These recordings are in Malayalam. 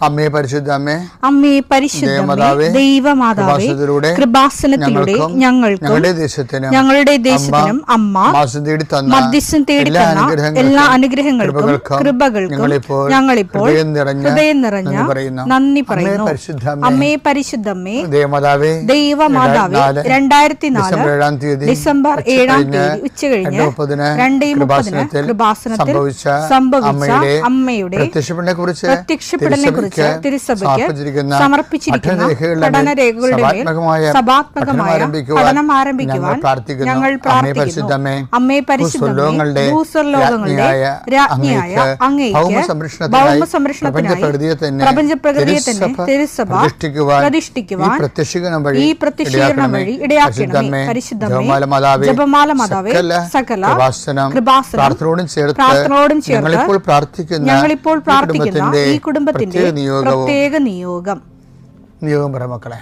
അമ്മേ പരിശുദ്ധ അമ്മേ, അമ്മേ പരിശുദ്ധ ദൈവമാതാവേ, കൃപാസനത്തിലൂടെ ഞങ്ങളുടെ ദേശത്തിനും അമ്മ മധ്യസ്ഥം തേടി തന്ന എല്ലാ അനുഗ്രഹങ്ങൾക്കും കൃപകൾക്കും ഞങ്ങളിപ്പോൾ ഹൃദയം നിറഞ്ഞ നന്ദി പറയുന്നു. അമ്മേ പരിശുദ്ധമ്മേ ദൈവമാതാവേ, 2004 ഡിസംബർ 7 ഉച്ചകഴിഞ്ഞ് 2:30 കൃപാസനത്തിൽ സംഭവിച്ച അമ്മയുടെ പ്രത്യക്ഷപ്പെടലിനെ കുറിച്ച് തിരുസഭയ്ക്ക് സമർപ്പിച്ചിരിക്കുന്ന പഠനരേഖകളുടെ മേൽ സഭാത്മകമായ പഠനം ആരംഭിക്കുവാൻ ഞങ്ങൾ പ്രാർത്ഥിക്കുന്നു. അമ്മേ പരിശുദ്ധമേ, ഭൂസ്വർലോകങ്ങളുടെ രാജ്ഞിയായ അങ്ങേയ്ക്ക് ഭൗമ സംരക്ഷണത്തിനായി പ്രപഞ്ചപ്രകൃതിയെ തന്നെ തിരുസഭ പ്രതിഷ്ഠിക്കുവാൻ ഈ പ്രത്യക്ഷീകരണം വഴി ഇടയാക്കണമേ. പരിശുദ്ധമേ, ജപമാല മാതാവേ, സകല കൃപാസനം പ്രാർത്ഥനയോടും ചേർത്ത് ഞങ്ങളിപ്പോൾ പ്രാർത്ഥിക്കുന്ന ഈ കുടുംബത്തിന്റെ പ്രത്യേക നിയോഗം പറ മക്കളെ.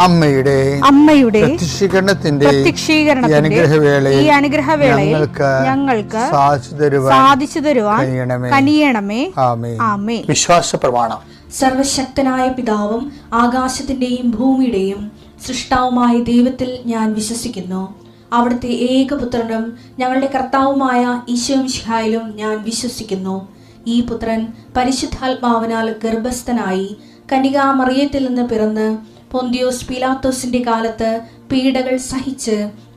അമ്മയുടെ പ്രത്യക്ഷീകരണത്തിന്റെ ഈ അനുഗ്രഹവേളയിൽ ഞങ്ങൾക്ക് സാധിച്ചു തരുവാൻ കനിയണമേ. ആമേൻ. വിശ്വാസ പ്രമാണം. സർവശക്തനായ പിതാവും ആകാശത്തിന്റെയും ഭൂമിയുടെയും സൃഷ്ടാവുമായ ദൈവത്തിൽ ഞാൻ വിശ്വസിക്കുന്നു. അവിടുത്തെ ഏകപുത്രനും ഞങ്ങളുടെ കർത്താവുമായ ഈശോമിശിഹായിലും ഞാൻ വിശ്വസിക്കുന്നു. ഈ പുത്രൻ പരിശുദ്ധാത്മാവിനാൽ ഗർഭസ്ഥനായി കന്യകാമറിയത്തിൽ നിന്ന് പിറന്ന് പൊന്തിയോസ് പീലാത്തോസിന്റെ കാലത്ത് പീഡകൾ സഹിച്ച്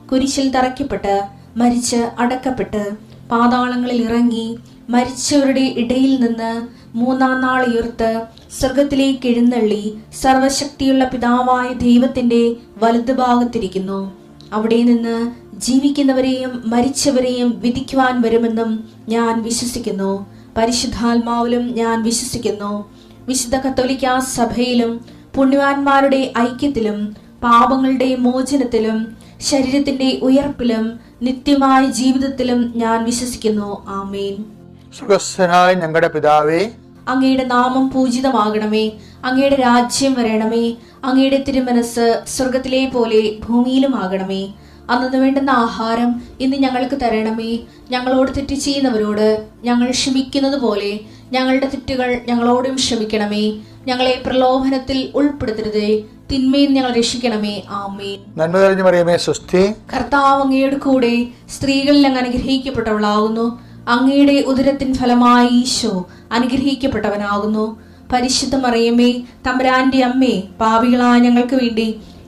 കുരിശിൽ തറയ്ക്കപ്പെട്ട് മരിച്ച് അടക്കപ്പെട്ട് പാതാളങ്ങളിൽ ഇറങ്ങി മരിച്ചവരുടെ ഇടയിൽ നിന്ന് 3-ാം നാൾ ഉയർത്ത് സ്വർഗത്തിലേക്ക് എഴുന്നള്ളി സർവശക്തിയുള്ള പിതാവായ ദൈവത്തിന്റെ വലതുഭാഗത്തിരിക്കുന്നു. അവിടെ നിന്ന് ജീവിക്കുന്നവരെയും മരിച്ചവരെയും വിധിക്കുവാൻ വരുമെന്നും ഞാൻ വിശ്വസിക്കുന്നു. പരിശുദ്ധാത്മാവിലും ഞാൻ വിശ്വസിക്കുന്നു. വിശുദ്ധ കത്തോലിക്കാ സഭയിലും പുണ്യവാന്മാരുടെ ഐക്യത്തിലും പാപങ്ങളുടെ മോചനത്തിലും ശരീരത്തിന്റെ ഉയർപ്പിലും നിത്യമായ ജീവിതത്തിലും ഞാൻ വിശ്വസിക്കുന്നു. ആമേൻ. സ്വർഗ്ഗസ്ഥനായ ഞങ്ങളുടെ പിതാവേ, അങ്ങയുടെ നാമം പൂജിതമാകണമേ. അങ്ങയുടെ രാജ്യം വരണമേ. അങ്ങയുടെ തിരുമനസ് സ്വർഗത്തിലെ പോലെ ഭൂമിയിലും ആകണമേ. അന്നു വേണ്ടുന്ന ആഹാരം ഇന്ന് ഞങ്ങൾക്ക് തരണമേ. ഞങ്ങളോട് തെറ്റ് ചെയ്യുന്നവരോട് ഞങ്ങൾ ക്ഷമിക്കുന്നത് പോലെ ഞങ്ങളുടെ തെറ്റുകൾ ഞങ്ങളോടും ക്ഷമിക്കണമേ. ഞങ്ങളെ പ്രലോഭനത്തിൽ ഉൾപ്പെടുത്തരുതേ, തിന്മയിൽ ഞങ്ങൾ രക്ഷിക്കണമേ. ആമേൻ. നന്മ നിറഞ്ഞ മറിയമേ, സ്വസ്തി. കർത്താവ് അങ്ങയുടെ കൂടെ സ്ത്രീകളിൽ അങ്ങ് അനുഗ്രഹിക്കപ്പെട്ടവളാകുന്നു. അങ്ങയുടെ ഉദരത്തിൻ ഫലമായി ഈശോ അനുഗ്രഹിക്കപ്പെട്ടവനാകുന്നു. പരിശുദ്ധ മറിയമേ, തമ്പുരാന്റെ അമ്മേ, പാപികളായ ഞങ്ങൾക്ക് വേണ്ടി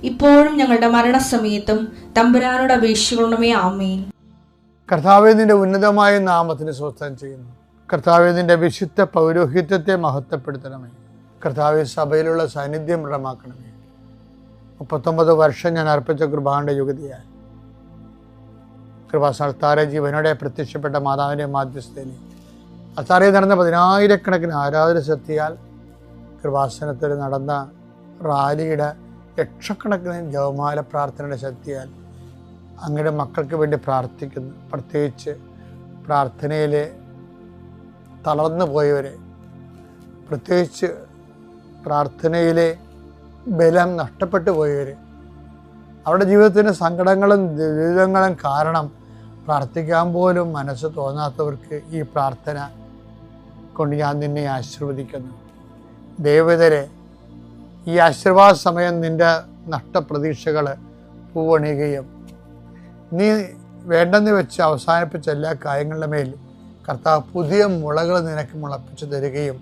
ഇപ്പോഴും ഞങ്ങളുടെ മരണസമയത്തും തമ്പുരാനോട് അപേക്ഷിക്കണമേ. ആമേൻ. കർത്താവേ, നിന്റെ ഉന്നതമായ നാമത്തിന് സ്വസ്ഥം ചെയ്യുന്നു. കർത്താവേ, നിന്റെ വിശുദ്ധ പൗരോഹിത്യത്തെ മഹത്വപ്പെടുത്തണമേ. കർത്താവേ, സഭയിലുള്ള സാന്നിധ്യം ദൃഢമാക്കണമേ. 39 വർഷം ഞാൻ അർപ്പിച്ച കൃപാന്റെ യുഗതിയായി കൃപാസ്ഥാന ജീവനോടെ പ്രത്യക്ഷപ്പെട്ട മാതാവിൻ്റെ മാധ്യസ്ഥയിൽ അത്താറയിൽ നടന്ന 10,000-കണക്കിന് ആരാധന ശക്തിയാൽ കൃപാസനത്തിൽ നടന്ന റാലിയുടെ ലക്ഷക്കണക്കിന് ജപമാല പ്രാർത്ഥനയുടെ ശക്തിയാൽ അങ്ങയുടെ മക്കൾക്ക് വേണ്ടി പ്രാർത്ഥിക്കുന്നു. പ്രത്യേകിച്ച് പ്രാർത്ഥനയിൽ തളർന്നു പോയവരെ, പ്രത്യേകിച്ച് പ്രാർത്ഥനയിലെ ബലം നഷ്ടപ്പെട്ടു പോയവർ, അവരുടെ ജീവിതത്തിന് സങ്കടങ്ങളും ദുരിതങ്ങളും കാരണം പ്രാർത്ഥിക്കാൻ പോലും മനസ്സ് തോന്നാത്തവർക്ക് ഈ പ്രാർത്ഥന കൊണ്ട് ഞാൻ നിന്നെ ആശീർവദിക്കുന്നു. ദൈവതരെ, ഈ ആശീർവാദ സമയം നിൻ്റെ നഷ്ടപ്രതീക്ഷകൾ പൂവണിയുകയും നീ വേണ്ടെന്ന് വെച്ച് അവസാനിപ്പിച്ച എല്ലാ കാര്യങ്ങളുടെ മേൽ കർത്താവ് പുതിയ മുളകൾ നിനക്ക് മുളപ്പിച്ചു തരികയും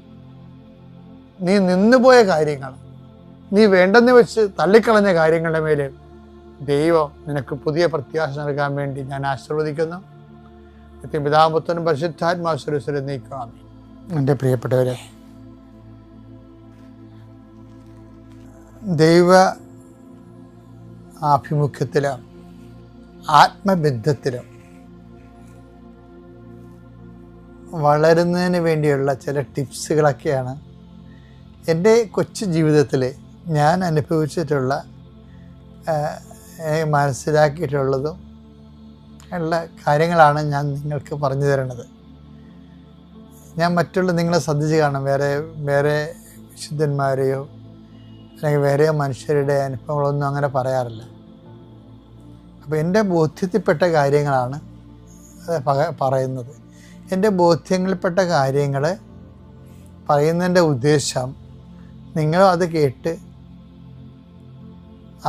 നീ നിന്നുപോയ കാര്യങ്ങൾ നീ വേണ്ടെന്ന് വെച്ച് തള്ളിക്കളഞ്ഞ കാര്യങ്ങളുടെ മേലെ ദൈവം നിനക്ക് പുതിയ പ്രത്യാശ നൽകാൻ വേണ്ടി ഞാൻ ആശീർവദിക്കുന്നു. പിതാപുത്രനും പരിശുദ്ധാത്മാസുരസ്വരം നീക്കാം. എൻ്റെ പ്രിയപ്പെട്ടവരെ, ദൈവ ആഭിമുഖ്യത്തിലും ആത്മബന്ധത്തിലും വളരുന്നതിന് വേണ്ടിയുള്ള ചില ടിപ്സുകളൊക്കെയാണ് എൻ്റെ കൊച്ചു ജീവിതത്തിൽ ഞാൻ അനുഭവിച്ചിട്ടുള്ള മനസ്സിലാക്കിയിട്ടുള്ളതും ഉള്ള കാര്യങ്ങളാണ് ഞാൻ നിങ്ങൾക്ക് പറഞ്ഞു തരുന്നത്. ഞാൻ നിങ്ങളെ ശ്രദ്ധിച്ച് കാണും, വേറെ വിശുദ്ധന്മാരെയോ അല്ലെങ്കിൽ വേറെ മനുഷ്യരുടെ അനുഭവങ്ങളൊന്നും അങ്ങനെ പറയാറില്ല. അപ്പോൾ എൻ്റെ ബോധ്യത്തിൽപ്പെട്ട കാര്യങ്ങളാണ് പറയുന്നത്. എൻ്റെ ബോധ്യങ്ങളിൽപ്പെട്ട കാര്യങ്ങൾ പറയുന്നതിൻ്റെ ഉദ്ദേശം നിങ്ങളും അത് കേട്ട്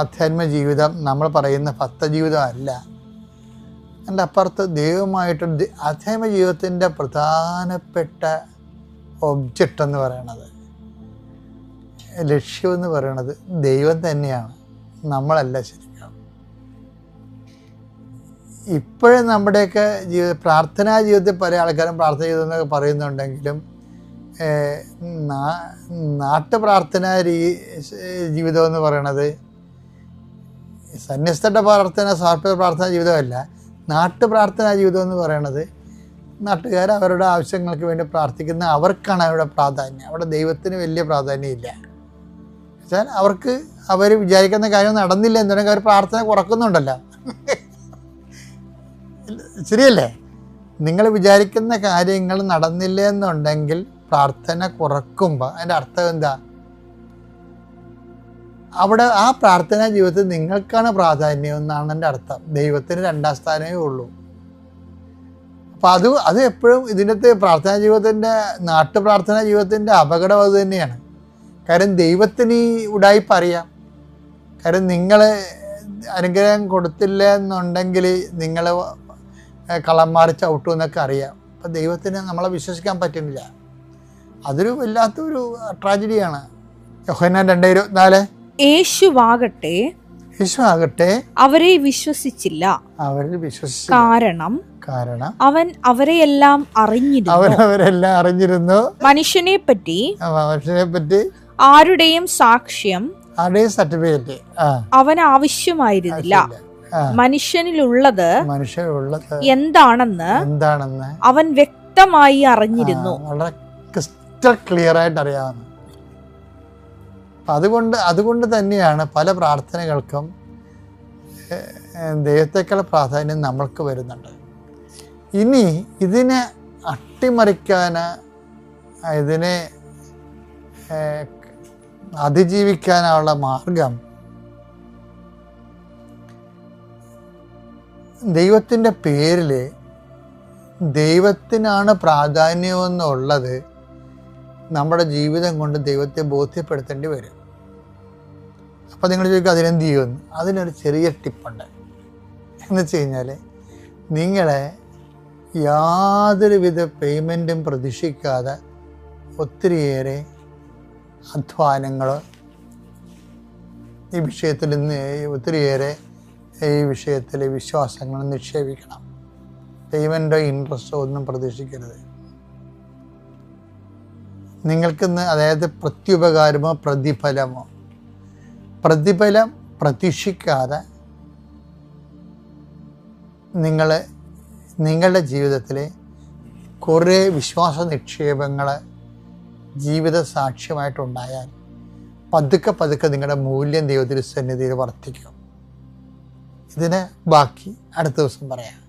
ആധ്യാത്മ ജീവിതം നമ്മൾ പറയുന്ന ഭക്തജീവിതം അല്ല, അതിൻ്റെ അപ്പുറത്ത് ദൈവമായിട്ട് ആധ്യാത്മ ജീവിതത്തിൻ്റെ പ്രധാനപ്പെട്ട ഒബ്ജക്റ്റ് എന്ന് പറയണത്, ലക്ഷ്യമെന്ന് പറയണത് ദൈവം തന്നെയാണ്, നമ്മളല്ല. ശരിക്കും ഇപ്പോഴും നമ്മുടെയൊക്കെ പ്രാർത്ഥനാ ജീവിതത്തിൽ പല ആൾക്കാരും പ്രാർത്ഥന ജീവിതം പറയുന്നുണ്ടെങ്കിലും നാട്ടു പ്രാർത്ഥനാ ജീവിതം എന്ന് പറയണത് സന്യസ്തരുടെ പ്രാർത്ഥന, സമർപ്പിത പ്രാർത്ഥനാ ജീവിതമല്ല. നാട്ടു പ്രാർത്ഥനാ ജീവിതം എന്ന് പറയണത് നാട്ടുകാർ അവരുടെ ആവശ്യങ്ങൾക്ക് വേണ്ടി പ്രാർത്ഥിക്കുന്ന അവർക്കാണ് അവിടെ പ്രാധാന്യം. അവിടെ ദൈവത്തിന് വലിയ പ്രാധാന്യമില്ല. വെച്ചാൽ അവർക്ക് അവർ വിചാരിക്കുന്ന കാര്യം നടന്നില്ല എന്നുണ്ടെങ്കിൽ അവർ പ്രാർത്ഥന കുറക്കുന്നുണ്ടല്ലോ. ശരിയല്ലേ? നിങ്ങൾ വിചാരിക്കുന്ന കാര്യങ്ങൾ നടന്നില്ല എന്നുണ്ടെങ്കിൽ പ്രാർത്ഥന കുറക്കുമ്പോൾ അതിൻ്റെ അർത്ഥം എന്താ? അവിടെ ആ പ്രാർത്ഥനാ ജീവിതത്തിൽ നിങ്ങൾക്കാണ് പ്രാധാന്യം എന്നാണ് എൻ്റെ അർത്ഥം. ദൈവത്തിന് രണ്ടാം സ്ഥാനമേ ഉള്ളൂ. അപ്പം അത് എപ്പോഴും ഇതിൻ്റെ പ്രാർത്ഥനാ ജീവിതത്തിൻ്റെ നാട്ടു പ്രാർത്ഥനാ ജീവിതത്തിൻ്റെ അപകടം അത് തന്നെയാണ്. കാര്യം ദൈവത്തിന് ഈ ഉടായിപ്പ് അറിയാം. കാര്യം നിങ്ങൾ അനുഗ്രഹം കൊടുത്തില്ല എന്നുണ്ടെങ്കിൽ നിങ്ങൾ കള്ളന്മാർ ചവിട്ടും എന്നൊക്കെ അറിയാം. അപ്പം ദൈവത്തിന് നമ്മളെ വിശ്വസിക്കാൻ പറ്റുന്നില്ല. അതൊരു വല്ലാത്തൊരു ട്രാജഡിയാണ്. യോഹന്നാൻ 2:24 യേശുവാകട്ടെ അവരെ വിശ്വസിച്ചില്ല. കാരണം അവരെല്ലാം അറിഞ്ഞിരുന്നു. മനുഷ്യനെ പറ്റി ആരുടെയും സർട്ടിഫിക്കറ്റ് അവന് ആവശ്യമായിരുന്നില്ല. മനുഷ്യനിലുള്ളത് എന്താണെന്ന് അവൻ വ്യക്തമായി അറിഞ്ഞിരുന്നു. വളരെ ക്രിസ്റ്റൽ ക്ലിയർ ആയിട്ട് അറിയാവുന്ന. അതുകൊണ്ട് തന്നെയാണ് പല പ്രാർത്ഥനകൾക്കും ദൈവത്തെക്കാൾ പ്രാധാന്യം നമ്മൾക്ക് വരുന്നുണ്ട്. ഇനി ഇതിനെ അട്ടിമറിക്കാൻ, ഇതിനെ അതിജീവിക്കാനുള്ള മാർഗം ദൈവത്തിൻ്റെ പേരിൽ ദൈവത്തിനാണ് പ്രാധാന്യമെന്നുള്ളത് നമ്മുടെ ജീവിതം കൊണ്ട് ദൈവത്തെ ബോധ്യപ്പെടുത്തേണ്ടി വരും. അപ്പോൾ നിങ്ങൾ ചോദിക്കും അതിനെന്ത് ചെയ്യുമെന്ന്. അതിനൊരു ചെറിയ ടിപ്പുണ്ട്. എന്ന് വെച്ച് കഴിഞ്ഞാൽ, നിങ്ങളെ യാതൊരുവിധ പേയ്മെൻറ്റും പ്രതീക്ഷിക്കാതെ ഒത്തിരിയേറെ അധ്വാനങ്ങൾ ഈ വിഷയത്തിൽ ഒത്തിരിയേറെ ഈ വിഷയത്തിൽ വിശ്വാസങ്ങൾ നിക്ഷേപിക്കണം. പേയ്മെൻറ്റോ ഇൻട്രസ്റ്റോ ഒന്നും പ്രതീക്ഷിക്കരുത്. നിങ്ങൾക്കിന്ന്, അതായത് പ്രത്യുപകാരമോ പ്രതിഫലം പ്രതീക്ഷിക്കാതെ നിങ്ങളുടെ ജീവിതത്തിൽ കുറേ വിശ്വാസ നിക്ഷേപങ്ങൾ ജീവിത സാക്ഷ്യമായിട്ടുണ്ടായാൽ പതുക്കെ നിങ്ങളുടെ മൂല്യം ദൈവത്തിൻ്റെ സന്നിധിയിൽ വർദ്ധിക്കും. ഇതിന് ബാക്കി അടുത്ത ദിവസം പറയാം.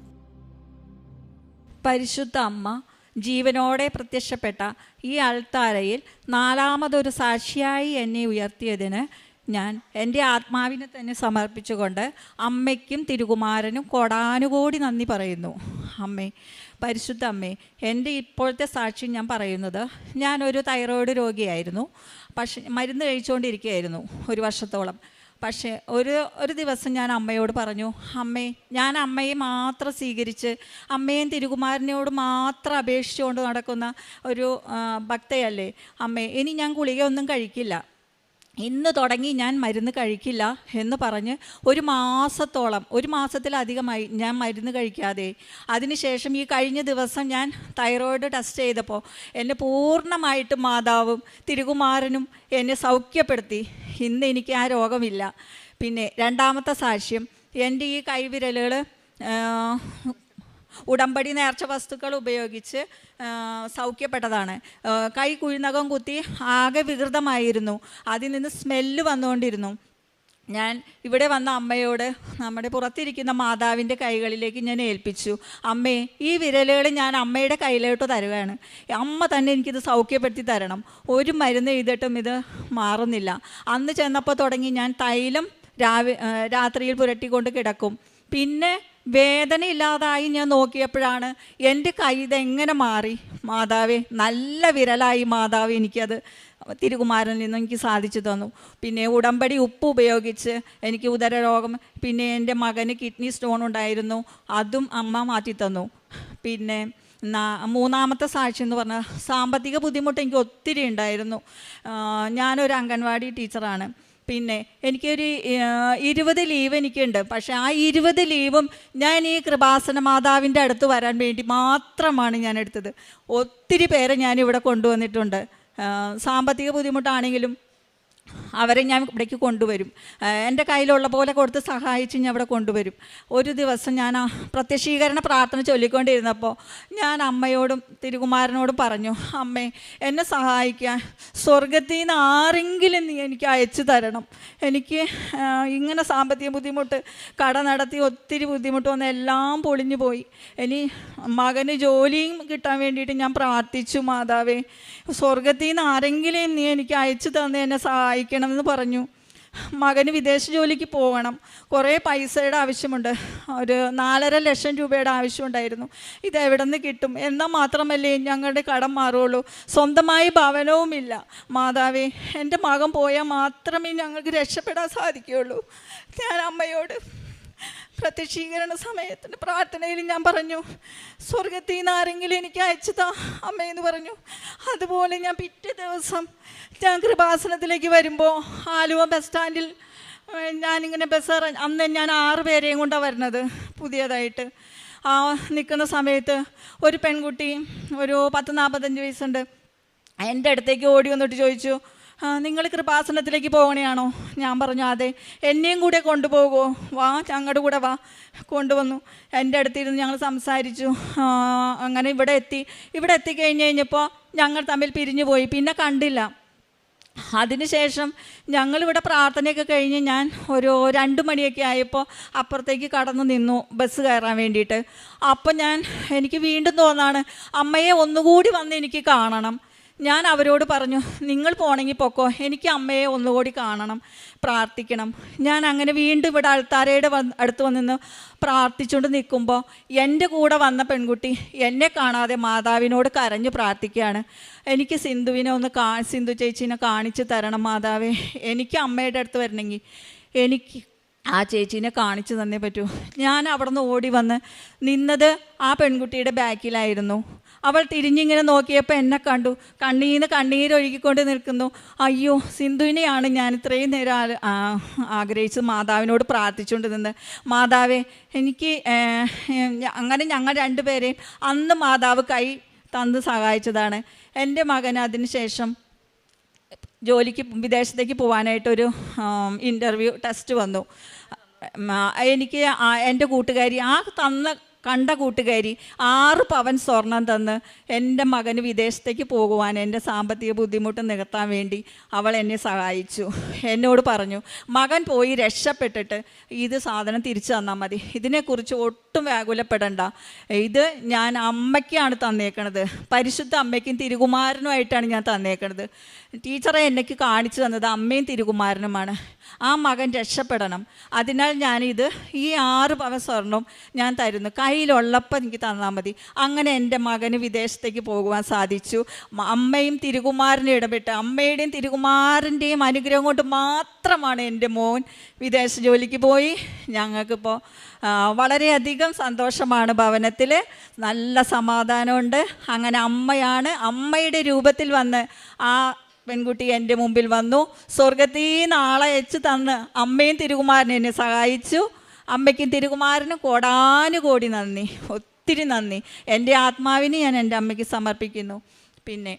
പരിശുദ്ധ അമ്മ ജീവനോടെ പ്രത്യക്ഷപ്പെട്ട ഈ അൾത്താരയിൽ നാലാമതൊരു സാക്ഷിയായി എന്നെ ഉയർത്തിയതിന് ഞാൻ എൻ്റെ ആത്മാവിനെ തന്നെ സമർപ്പിച്ചുകൊണ്ട് അമ്മയ്ക്കും തിരുകുമാരനും കോടാനുകോടി നന്ദി പറയുന്നു. അമ്മേ, പരിശുദ്ധ അമ്മേ, എൻ്റെ ഇപ്പോഴത്തെ സാക്ഷ്യം ഞാൻ പറയുന്നത്, ഞാനൊരു തൈറോയ്ഡ് രോഗിയായിരുന്നു. പക്ഷേ മരുന്ന് കഴിച്ചുകൊണ്ടിരിക്കുകയായിരുന്നു 1 വർഷത്തോളം. പക്ഷേ ഒരു ദിവസം ഞാൻ അമ്മയോട് പറഞ്ഞു, അമ്മേ, ഞാൻ അമ്മയെ മാത്രം സ്വീകരിച്ച് അമ്മയും തിരുകുമാരനോട് മാത്രം അപേക്ഷിച്ചുകൊണ്ട് നടക്കുന്ന ഒരു ഭക്തയല്ലേ അമ്മേ, ഇനി ഞാൻ ഗുളികയൊന്നും കഴിക്കില്ല. ഇന്ന് തുടങ്ങി ഞാൻ മരുന്ന് കഴിക്കില്ല എന്ന് പറഞ്ഞ് ഒരു മാസത്തിലധികമായി ഞാൻ മരുന്ന് കഴിക്കാതെ. അതിനുശേഷം ഈ കഴിഞ്ഞ ദിവസം ഞാൻ തൈറോയ്ഡ് ടെസ്റ്റ് ചെയ്തപ്പോൾ എന്നെ പൂർണ്ണമായിട്ടും മാതാവും തിരുകുമാരനും എന്നെ സൗഖ്യപ്പെടുത്തി. ഇന്ന് എനിക്ക് ആ രോഗമില്ല. പിന്നെ രണ്ടാമത്തെ സാക്ഷ്യം, എൻ്റെ ഈ കൈവിരലുകൾ ഉടമ്പടി നേർച്ച വസ്തുക്കൾ ഉപയോഗിച്ച് സൗഖ്യപ്പെട്ടതാണ്. കൈ കുഴിനകം കുത്തി ആകെ വികൃതമായിരുന്നു. അതിൽ നിന്ന് സ്മെല്ല് വന്നുകൊണ്ടിരുന്നു. ഞാൻ ഇവിടെ വന്ന അമ്മയോട് നമ്മുടെ പുറത്തിരിക്കുന്ന മാതാവിൻ്റെ കൈകളിലേക്ക് ഞാൻ ഏൽപ്പിച്ചു. അമ്മേ, ഈ വിരലുകൾ ഞാൻ അമ്മയുടെ കയ്യിലോട്ട് തരുകയാണ്. അമ്മ തന്നെ എനിക്കിത് സൗഖ്യപ്പെടുത്തി തരണം. ഒരു മരുന്ന് ചെയ്തിട്ടും ഇത് മാറുന്നില്ല. അന്ന് ചെന്നപ്പോൾ തുടങ്ങി ഞാൻ തൈലം രാത്രിയിൽ പുരട്ടിക്കൊണ്ട് കിടക്കും. പിന്നെ വേദന ഇല്ലാതായി ഞാൻ നോക്കിയപ്പോഴാണ് എൻ്റെ കൈ ഇതെങ്ങനെ മാറി. മാതാവേ, നല്ല വിരലായി മാതാവ് എനിക്കത് തിരുകുമാരനിൽ നിന്ന് എനിക്ക് സാധിച്ചു തന്നു. പിന്നെ ഉടമ്പടി ഉപ്പ് ഉപയോഗിച്ച് എനിക്ക് ഉദരരോഗം, പിന്നെ എൻ്റെ മകന് കിഡ്നി സ്റ്റോൺ ഉണ്ടായിരുന്നു, അതും അമ്മ മാറ്റി തന്നു. പിന്നെ മൂന്നാമത്തെ സാക്ഷി എന്ന് പറഞ്ഞാൽ സാമ്പത്തിക ബുദ്ധിമുട്ട് എനിക്ക് ഒത്തിരി ഉണ്ടായിരുന്നു. ഞാനൊരു അംഗൻവാടി ടീച്ചറാണ്. പിന്നെ എനിക്കൊരു 20 ലീവ് എനിക്കുണ്ട്. പക്ഷേ ആ 20 ലീവും ഞാൻ ഈ കൃപാസന മാതാവിൻ്റെ അടുത്ത് വരാൻ വേണ്ടി മാത്രമാണ് ഞാൻ എടുത്തത്. ഒത്തിരി പേരെ ഞാനിവിടെ കൊണ്ടുവന്നിട്ടുണ്ട്. സാമ്പത്തിക ബുദ്ധിമുട്ടാണെങ്കിലും അവരെ ഞാൻ ഇവിടേക്ക് കൊണ്ടുവരും. എൻ്റെ കയ്യിലുള്ള പോലെ കൊടുത്ത് സഹായിച്ച് ഞാൻ ഇവിടെ കൊണ്ടുവരും. ഒരു ദിവസം ഞാൻ പ്രത്യക്ഷീകരണ പ്രാർത്ഥന ചൊല്ലിക്കൊണ്ടിരുന്നപ്പോൾ ഞാൻ അമ്മയോടും തിരുകുമാരനോടും പറഞ്ഞു, അമ്മേ, എന്നെ സഹായിക്കാൻ സ്വർഗത്തിൽ നിന്ന് ആരെങ്കിലും നീ എനിക്ക് അയച്ചു തരണം. എനിക്ക് ഇങ്ങനെ സാമ്പത്തിക ബുദ്ധിമുട്ട്, കട നടത്തി ഒത്തിരി ബുദ്ധിമുട്ട് വന്ന് എല്ലാം പൊളിഞ്ഞു പോയി. ഇനി മകന് ജോലിയും കിട്ടാൻ വേണ്ടിയിട്ട് ഞാൻ പ്രാർത്ഥിച്ചു. മാതാവേ, സ്വർഗത്തിൽ നിന്ന് ആരെങ്കിലും നീ എനിക്ക് അയച്ചു തന്ന് എന്നെ സഹായിക്കണമെന്ന് പറഞ്ഞു. മകന് വിദേശ ജോലിക്ക് പോകണം. കുറേ പൈസയുടെ ആവശ്യമുണ്ട്. ഒരു 4.5 ലക്ഷം രൂപയുടെ ആവശ്യമുണ്ടായിരുന്നു. ഇതെവിടെ നിന്ന് കിട്ടും? എന്നാൽ മാത്രമല്ലേ ഞങ്ങളുടെ കടം മാറുള്ളൂ. സ്വന്തമായി ഭവനവുമില്ല. മാതാവേ, എൻ്റെ മകൻ പോയാൽ മാത്രമേ ഞങ്ങൾക്ക് രക്ഷപ്പെടാൻ സാധിക്കുകയുള്ളൂ. ഞാൻ അമ്മയോട് പ്രത്യക്ഷീകരണ സമയത്തിൻ്റെ പ്രാർത്ഥനയിൽ ഞാൻ പറഞ്ഞു, സ്വർഗത്തിൽ നിന്ന് ആരെങ്കിലും എനിക്ക് അയച്ചതാ അമ്മയെന്ന് പറഞ്ഞു. അതുപോലെ ഞാൻ പിറ്റേ ദിവസം ഞാൻ കൃപാസനത്തിലേക്ക് വരുമ്പോൾ ആലുവ ബസ് സ്റ്റാൻഡിൽ ഞാനിങ്ങനെ അന്ന് ഞാൻ 6 പേരെയും കൊണ്ടാണ് വരുന്നത് പുതിയതായിട്ട്. നിൽക്കുന്ന സമയത്ത് ഒരു പെൺകുട്ടി, ഒരു 10-45 വയസ്സുണ്ട്, എൻ്റെ അടുത്തേക്ക് ഓടി വന്നിട്ട് ചോദിച്ചു, നിങ്ങൾ കൃപാസനത്തിലേക്ക് പോകണയാണോ? ഞാൻ പറഞ്ഞു, അതെ. എന്നെയും കൂടെ കൊണ്ടുപോകുമോ? വാ, ഞങ്ങളുടെ കൂടെ വാ. കൊണ്ടുവന്നു. എൻ്റെ അടുത്തിരുന്ന് ഞങ്ങൾ സംസാരിച്ചു. അങ്ങനെ ഇവിടെ എത്തിക്കഴിഞ്ഞപ്പോൾ ഞങ്ങൾ തമ്മിൽ പിരിഞ്ഞു പോയി. പിന്നെ കണ്ടില്ല. അതിനുശേഷം ഞങ്ങളിവിടെ പ്രാർത്ഥനയൊക്കെ കഴിഞ്ഞ് ഞാൻ ഒരു 2 മണിയൊക്കെ ആയപ്പോൾ അപ്പുറത്തേക്ക് കടന്നു നിന്നു ബസ് കയറാൻ വേണ്ടിയിട്ട്. അപ്പം എനിക്ക് വീണ്ടും തോന്നാണ്, അമ്മയെ ഒന്നുകൂടി വന്ന് എനിക്ക് കാണണം. ഞാൻ അവരോട് പറഞ്ഞു, നിങ്ങൾ പോണെങ്കിൽ പൊക്കോ, എനിക്ക് അമ്മയെ ഒന്നുകൂടി കാണണം, പ്രാർത്ഥിക്കണം. ഞാൻ അങ്ങനെ വീണ്ടും ഇവിടെ അൾത്താരയുടെ അടുത്ത് വന്നിന്ന് പ്രാർത്ഥിച്ചുകൊണ്ട് നിൽക്കുമ്പോൾ എൻ്റെ കൂടെ വന്ന പെൺകുട്ടി എന്നെ കാണാതെ മാതാവിനോട് കരഞ്ഞു പ്രാർത്ഥിക്കുകയാണ്. എനിക്ക് സിന്ധു ചേച്ചീനെ കാണിച്ചു തരണം മാതാവേ. എനിക്ക് അമ്മയുടെ അടുത്ത് വരണമെങ്കിൽ എനിക്ക് ആ ചേച്ചീനെ കാണിച്ചു തന്നേ പറ്റൂ. ഞാൻ അവിടെ നിന്ന് ഓടി വന്ന് നിന്നത് ആ പെൺകുട്ടിയുടെ ബാക്കിലായിരുന്നു. അവൾ തിരിഞ്ഞിങ്ങനെ നോക്കിയപ്പോൾ എന്നെ കണ്ടു. കണ്ണീരൊഴുകിക്കൊണ്ട് നിൽക്കുന്നു. അയ്യോ, സിന്ധുവിനെയാണ് ഞാൻ ഇത്രയും നേരം ആഗ്രഹിച്ച് മാതാവിനോട് പ്രാർത്ഥിച്ചുകൊണ്ട് നിന്ന്. മാതാവേ, എനിക്ക് അങ്ങനെ ഞങ്ങൾ 2 പേരെയും അന്ന് മാതാവ് കൈ തന്ന് സഹായിച്ചതാണ്. എൻ്റെ മകന് അതിന് ശേഷം വിദേശത്തേക്ക് പോകാനായിട്ടൊരു ഇൻ്റർവ്യൂ ടെസ്റ്റ് വന്നു. എനിക്ക് എൻ്റെ കൂട്ടുകാരി കണ്ട കൂട്ടുകാരി 6 പവൻ സ്വർണം തന്ന് എൻ്റെ മകന് വിദേശത്തേക്ക് പോകുവാൻ എൻ്റെ സാമ്പത്തിക ബുദ്ധിമുട്ട് നികത്താൻ വേണ്ടി അവൾ എന്നെ സഹായിച്ചു. എന്നോട് പറഞ്ഞു, മകൻ പോയി രക്ഷപ്പെട്ടിട്ട് ഇത് സാധനം തിരിച്ചു തന്നാൽ മതി, ഇതിനെക്കുറിച്ച് ഒട്ടും വ്യാകുലപ്പെടണ്ട, ഇത് ഞാൻ അമ്മയ്ക്കാണ് തന്നേക്കണത്, പരിശുദ്ധ അമ്മയ്ക്കും തിരുകുമാരനുമായിട്ടാണ് ഞാൻ തന്നേക്കണത്. ടീച്ചറെ എനിക്ക് കാണിച്ചു തന്നത് അമ്മയും തിരുകുമാരനുമാണ്. ആ മകൻ രക്ഷപ്പെടണം, അതിനാൽ ഞാനിത് ഈ 6 പവൻ സ്വർണം ഞാൻ തരുന്നു, കയ്യിലുള്ളപ്പോൾ എനിക്ക് തന്നാൽ മതി. അങ്ങനെ എൻ്റെ മകന് വിദേശത്തേക്ക് പോകുവാൻ സാധിച്ചു. അമ്മയും തിരുകുമാരനും ഇടപെട്ട്, അമ്മയുടെയും തിരുകുമാരൻ്റെയും അനുഗ്രഹം കൊണ്ട് മാത്രമാണ് എൻ്റെ മോൻ വിദേശ ജോലിക്ക് പോയി. ഞങ്ങൾക്കിപ്പോൾ വളരെയധികം സന്തോഷമാണ്. ഭവനത്തിൽ നല്ല സമാധാനമുണ്ട്. അങ്ങനെ അമ്മയുടെ രൂപത്തിൽ വന്ന് ആ പെൺകുട്ടി എൻ്റെ മുമ്പിൽ വന്നു. സ്വർഗത്തിൽ നിന്ന് ആളെ അയച്ച് തന്ന് അമ്മയും തിരുകുമാരനും എന്നെ സഹായിച്ചു. അമ്മയ്ക്കും തിരുകുമാരനും കോടാനുകോടി നന്ദി, ഒത്തിരി നന്ദി. എൻ്റെ ആത്മാവിനെ ഞാൻ എൻ്റെ അമ്മയ്ക്ക് സമർപ്പിക്കുന്നു. പിന്നെ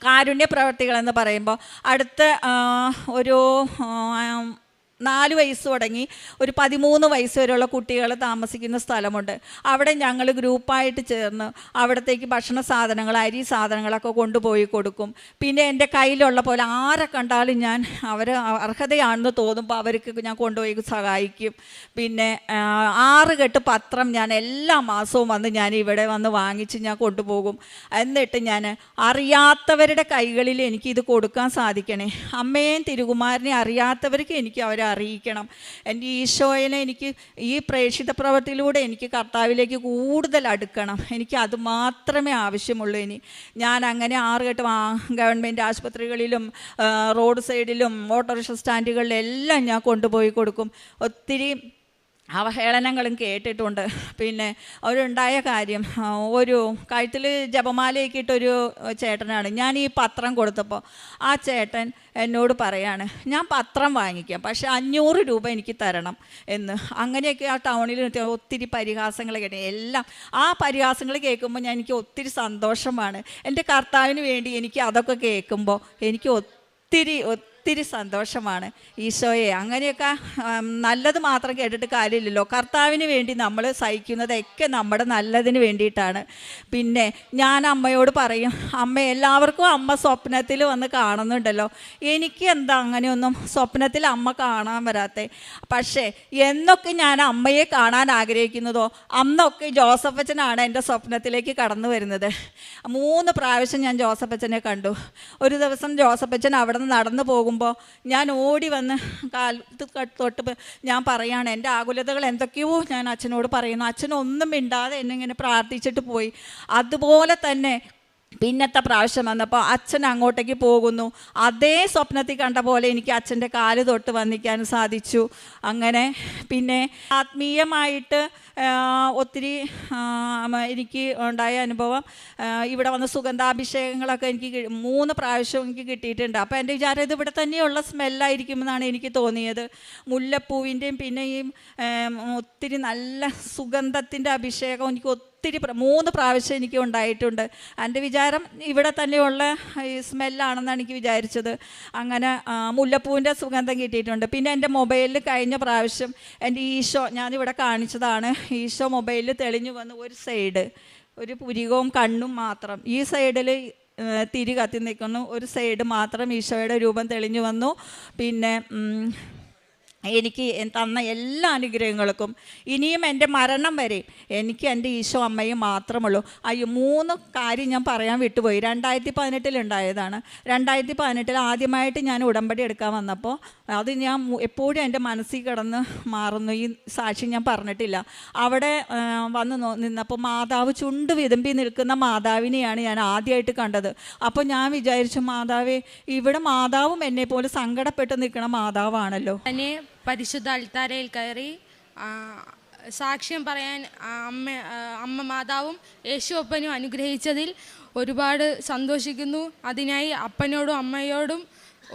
കാരുണ്യ പ്രവർത്തികളെന്ന് പറയുമ്പോൾ അടുത്ത ഒരു 4 വയസ്സ് തുടങ്ങി ഒരു 13 വയസ്സ് വരെയുള്ള കുട്ടികൾ താമസിക്കുന്ന സ്ഥലമുണ്ട്. അവിടെ ഞങ്ങൾ ഗ്രൂപ്പായിട്ട് ചേർന്ന് അവിടത്തേക്ക് ഭക്ഷണ സാധനങ്ങൾ, അരി സാധനങ്ങളൊക്കെ കൊണ്ടുപോയി കൊടുക്കും. പിന്നെ എൻ്റെ കയ്യിലുള്ള പോലെ ആരെ കണ്ടാലും ഞാൻ അവർ അർഹതയാണെന്ന് തോന്നുമ്പോൾ അവർക്ക് ഞാൻ കൊണ്ടുപോയി സഹായിക്കും. പിന്നെ 6 കെട്ട് പത്രം ഞാൻ എല്ലാ മാസവും വന്ന് ഞാൻ ഇവിടെ വന്ന് വാങ്ങിച്ച് ഞാൻ കൊണ്ടുപോകും. എന്നിട്ട് ഞാൻ അറിയാത്തവരുടെ കൈകളിൽ എനിക്കിത് കൊടുക്കാൻ സാധിക്കണേ. അമ്മയും തിരുകുമാരനെ അറിയാത്തവർക്ക് എനിക്ക് അവരെ അറിയിക്കണം. എൻ്റെ ഈശോയെ എനിക്ക് ഈ പ്രേക്ഷിത പ്രവൃത്തിയിലൂടെ എനിക്ക് കർത്താവിലേക്ക് കൂടുതൽ അടുക്കണം. എനിക്ക് അത് മാത്രമേ ആവശ്യമുള്ളൂ. ഞാൻ അങ്ങനെ 6 കെട്ട് ഗവൺമെൻറ് ആശുപത്രികളിലും റോഡ് സൈഡിലും ഓട്ടോറിക്ഷ സ്റ്റാൻഡുകളിലെല്ലാം ഞാൻ കൊണ്ടുപോയി കൊടുക്കും. ഒത്തിരി അവഹേളനങ്ങളും കേട്ടിട്ടുണ്ട്. പിന്നെ അവരുണ്ടായ കാര്യം, ഒരു കഴുത്തിൽ ജപമാലയൊക്കെ ഇട്ടൊരു ചേട്ടനാണ്. ഞാൻ ഈ പത്രം കൊടുത്തപ്പോൾ ആ ചേട്ടൻ എന്നോട് പറയാണ്, ഞാൻ പത്രം വാങ്ങിക്കാം, പക്ഷേ 500 രൂപ എനിക്ക് തരണം എന്ന്. അങ്ങനെയൊക്കെ ആ ടൗണിൽ ഒത്തിരി പരിഹാസങ്ങൾ കേട്ടു. എല്ലാം ആ പരിഹാസങ്ങൾ കേൾക്കുമ്പോൾ എനിക്ക് ഒത്തിരി സന്തോഷമാണ്. എൻ്റെ കർത്താവിന് വേണ്ടി എനിക്ക് അതൊക്കെ കേൾക്കുമ്പോൾ എനിക്ക് ഒത്തിരി സന്തോഷമാണ്. ഈശോയെ, അങ്ങനെയൊക്കെ നല്ലത് മാത്രം കേട്ടിട്ട് കാര്യമില്ലല്ലോ. കർത്താവിന് വേണ്ടി നമ്മൾ സഹിക്കുന്നതൊക്കെ നമ്മുടെ നല്ലതിന് വേണ്ടിയിട്ടാണ്. പിന്നെ ഞാൻ അമ്മയോട് പറയും, അമ്മ എല്ലാവർക്കും അമ്മ സ്വപ്നത്തിൽ വന്ന് കാണുന്നുണ്ടല്ലോ, എനിക്ക് എന്താ അങ്ങനെയൊന്നും സ്വപ്നത്തിൽ അമ്മ കാണാൻ വരാത്തെ? പക്ഷേ എന്നൊക്കെ ഞാൻ അമ്മയെ കാണാൻ ആഗ്രഹിക്കുന്നതോ അന്നൊക്കെ ജോസഫച്ചനാണ് എൻ്റെ സ്വപ്നത്തിലേക്ക് കടന്നു വരുന്നത്. 3 പ്രാവശ്യം ഞാൻ ജോസഫച്ചനെ കണ്ടു. ഒരു ദിവസം ജോസഫച്ചൻ അവിടെ നിന്ന് നടന്നു പോകുമ്പോൾ ഞാൻ ഓടി വന്ന് തൊട്ട് ഞാൻ പറയാണ്, എൻ്റെ ആകുലതകൾ എന്തൊക്കെയോ ഞാൻ അച്ഛനോട് പറയുന്നു. അച്ഛനൊന്നും മിണ്ടാതെ എന്നെ ഇങ്ങനെ പ്രാർത്ഥിച്ചിട്ട് പോയി. അതുപോലെ തന്നെ പിന്നത്തെ പ്രാവശ്യം വന്നപ്പോൾ അച്ഛൻ അങ്ങോട്ടേക്ക് പോകുന്നു. അതേ സ്വപ്നത്തിൽ കണ്ട പോലെ എനിക്ക് അച്ഛൻ്റെ കാല് തൊട്ട് വന്നിക്കാൻ സാധിച്ചു. അങ്ങനെ പിന്നെ ആത്മീയമായിട്ട് ഒത്തിരി എനിക്ക് ഉണ്ടായ അനുഭവം, ഇവിടെ വന്ന് സുഗന്ധാഭിഷേകങ്ങളൊക്കെ എനിക്ക് 3 പ്രാവശ്യം എനിക്ക് കിട്ടിയിട്ടുണ്ട്. അപ്പോൾ എൻ്റെ വിചാരം ഇത് ഇവിടെ തന്നെയുള്ള സ്മെല്ലായിരിക്കുമെന്നാണ് എനിക്ക് തോന്നിയത്. മുല്ലപ്പൂവിൻ്റെയും പിന്നെ ഈ ഒത്തിരി നല്ല സുഗന്ധത്തിൻ്റെ അഭിഷേകം എനിക്ക് ഒത്തിരി 3 പ്രാവശ്യം എനിക്ക് ഉണ്ടായിട്ടുണ്ട്. എൻ്റെ വിചാരം ഇവിടെ തന്നെയുള്ള ഈ സ്മെല്ലാണെന്നാണ് എനിക്ക് വിചാരിച്ചത്. അങ്ങനെ മുല്ലപ്പൂവിൻ്റെ സുഗന്ധം കിട്ടിയിട്ടുണ്ട്. പിന്നെ എൻ്റെ മൊബൈലിൽ കഴിഞ്ഞ പ്രാവശ്യം എൻ്റെ ഈശോ, ഞാനിവിടെ കാണിച്ചതാണ്, ഈശോ മൊബൈലിൽ തെളിഞ്ഞു വന്ന് ഒരു സൈഡ് ഒരു പുരികവും കണ്ണും മാത്രം, ഈ സൈഡിൽ തിരി കത്തി നിൽക്കുന്നു, ഒരു സൈഡ് മാത്രം ഈശോയുടെ രൂപം തെളിഞ്ഞു വന്നു. പിന്നെ എനിക്ക് തന്ന എല്ലാ അനുഗ്രഹങ്ങൾക്കും ഇനിയും എൻ്റെ മരണം വരെ എനിക്ക് എൻ്റെ ഈശോ അമ്മയും മാത്രമുള്ളൂ. 3 കാര്യം ഞാൻ പറയാൻ വിട്ടുപോയി. 2018 ഉണ്ടായതാണ്. 2018 ആദ്യമായിട്ട് ഞാൻ ഉടമ്പടി എടുക്കാൻ വന്നപ്പോൾ അത് ഞാൻ എപ്പോഴും എൻ്റെ മനസ്സിൽ കിടന്ന് മാറുന്നു. ഈ സാക്ഷി ഞാൻ പറഞ്ഞിട്ടില്ല. അവിടെ വന്ന് നിന്നപ്പോൾ മാതാവ് ചുണ്ട് വിതുമ്പി നിൽക്കുന്ന മാതാവിനെയാണ് ഞാൻ ആദ്യമായിട്ട് കണ്ടത്. അപ്പോൾ ഞാൻ വിചാരിച്ചു, മാതാവേ, ഇവിടെ മാതാവും എന്നെപ്പോലെ സങ്കടപ്പെട്ട് നിൽക്കുന്ന മാതാവാണല്ലോ. പരിശുദ്ധ അൾത്താരയിൽ കയറി സാക്ഷ്യം പറയാൻ അമ്മ മാതാവും യേശു അപ്പനും അനുഗ്രഹിച്ചതിൽ ഒരുപാട് സന്തോഷിക്കുന്നു. അതിനായി അപ്പനോടും അമ്മയോടും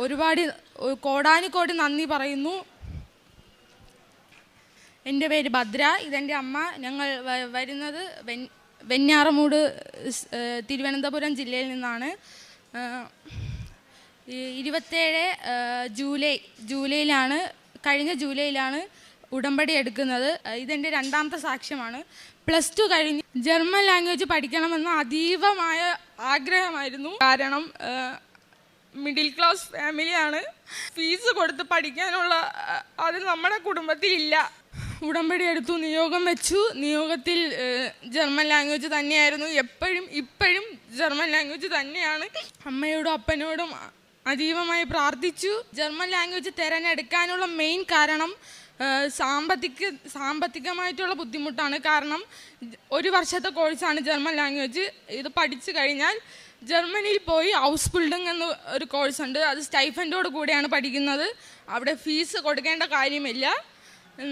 ഒരുപാട് കോടാനുകോടി നന്ദി പറയുന്നു. എൻ്റെ പേര് ഭദ്ര, ഇതെൻ്റെ അമ്മ. ഞങ്ങൾ വരുന്നത് വെഞ്ഞാറമൂട് തിരുവനന്തപുരം ജില്ലയിൽ നിന്നാണ്. 27 ജൂലൈയിലാണ് കഴിഞ്ഞ ജൂലൈയിലാണ് ഉടമ്പടി എടുക്കുന്നത്. ഇതെൻ്റെ 2ാമത്തെ സാക്ഷ്യമാണ്. +2 കഴിഞ്ഞ് ജർമ്മൻ ലാംഗ്വേജ് പഠിക്കണമെന്ന് അതീവമായ ആഗ്രഹമായിരുന്നു. കാരണം മിഡിൽ ക്ലാസ് ഫാമിലിയാണ്. ഫീസ് കൊടുത്ത് പഠിക്കാനുള്ള അത് നമ്മുടെ കുടുംബത്തിലില്ല. ഉടമ്പടി എടുത്തു, നിയോഗം വെച്ചു. നിയോഗത്തിൽ ജർമ്മൻ ലാംഗ്വേജ് തന്നെയായിരുന്നു. ഇപ്പോഴും ജർമ്മൻ ലാംഗ്വേജ് തന്നെയാണ്. അമ്മയോടും അപ്പനോടും അതീവമായി പ്രാർത്ഥിച്ചു. ജർമ്മൻ ലാംഗ്വേജ് തിരഞ്ഞെടുക്കാനുള്ള മെയിൻ കാരണം സാമ്പത്തികമായിട്ടുള്ള ബുദ്ധിമുട്ടാണ്. കാരണം 1 വർഷത്തെ കോഴ്സാണ് ജർമ്മൻ ലാംഗ്വേജ്. ഇത് പഠിച്ചു കഴിഞ്ഞാൽ ജർമ്മനിയിൽ പോയി ഹൗസ് ബിൽഡിംഗ് എന്ന ഒരു കോഴ്സുണ്ട്. അത് സ്റ്റൈഫൻഡോട് കൂടെയാണ് പഠിക്കുന്നത്. അവിടെ ഫീസ് കൊടുക്കേണ്ട കാര്യമില്ല.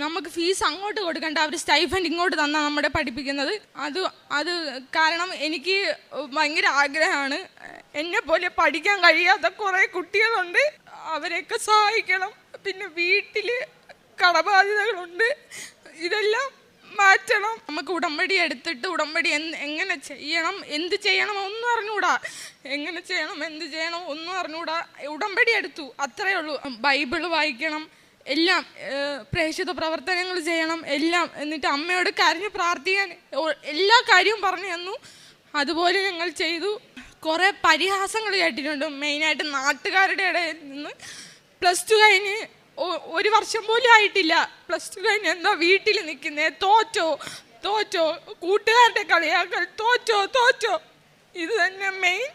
നമുക്ക് ഫീസ് അങ്ങോട്ട് കൊടുക്കണ്ട, അവർ സ്റ്റൈഫൻഡ് ഇങ്ങോട്ട് തന്നാണ് നമ്മളെ പഠിപ്പിക്കുന്നത്. അത് കാരണം എനിക്ക് ഭയങ്കര ആഗ്രഹമാണ്. എന്നെപ്പോലെ പഠിക്കാൻ കഴിയാത്ത കുറേ കുട്ടികളുണ്ട്, അവരെയൊക്കെ സഹായിക്കണം. പിന്നെ വീട്ടിൽ കടബാധ്യതകളുണ്ട്, ഇതെല്ലാം മാറ്റണം. നമുക്ക് ഉടമ്പടി എടുത്തിട്ട് ഉടമ്പടി എങ്ങനെ ചെയ്യണം, എന്ത് ചെയ്യണം ഒന്നും അറിഞ്ഞൂടാ, എങ്ങനെ ചെയ്യണം എന്ത് ചെയ്യണം ഒന്നും അറിഞ്ഞൂടാ. ഉടമ്പടി എടുത്തു, അത്രയേ ഉള്ളൂ. ബൈബിള് വായിക്കണം, എല്ലാം പ്രേക്ഷിത പ്രവർത്തനങ്ങൾ ചെയ്യണം എല്ലാം. എന്നിട്ട് അമ്മയോട് കരഞ്ഞ് പ്രാർത്ഥിക്കാൻ എല്ലാ കാര്യവും പറഞ്ഞു തന്നു. അതുപോലെ ഞങ്ങൾ ചെയ്തു. കുറേ പരിഹാസങ്ങൾ കേട്ടിട്ടുണ്ട്, മെയിനായിട്ട് നാട്ടുകാരുടെ ഇടയിൽ നിന്ന്. +2 കഴിഞ്ഞ് 1 വർഷം പോലും ആയിട്ടില്ല. +2 കഴിഞ്ഞ് എന്താ വീട്ടിൽ നിൽക്കുന്നേ, തോറ്റോ, കൂട്ടുകാരുടെ കളിയാക്കൽ, തോറ്റോ, ഇത് തന്നെ മെയിൻ.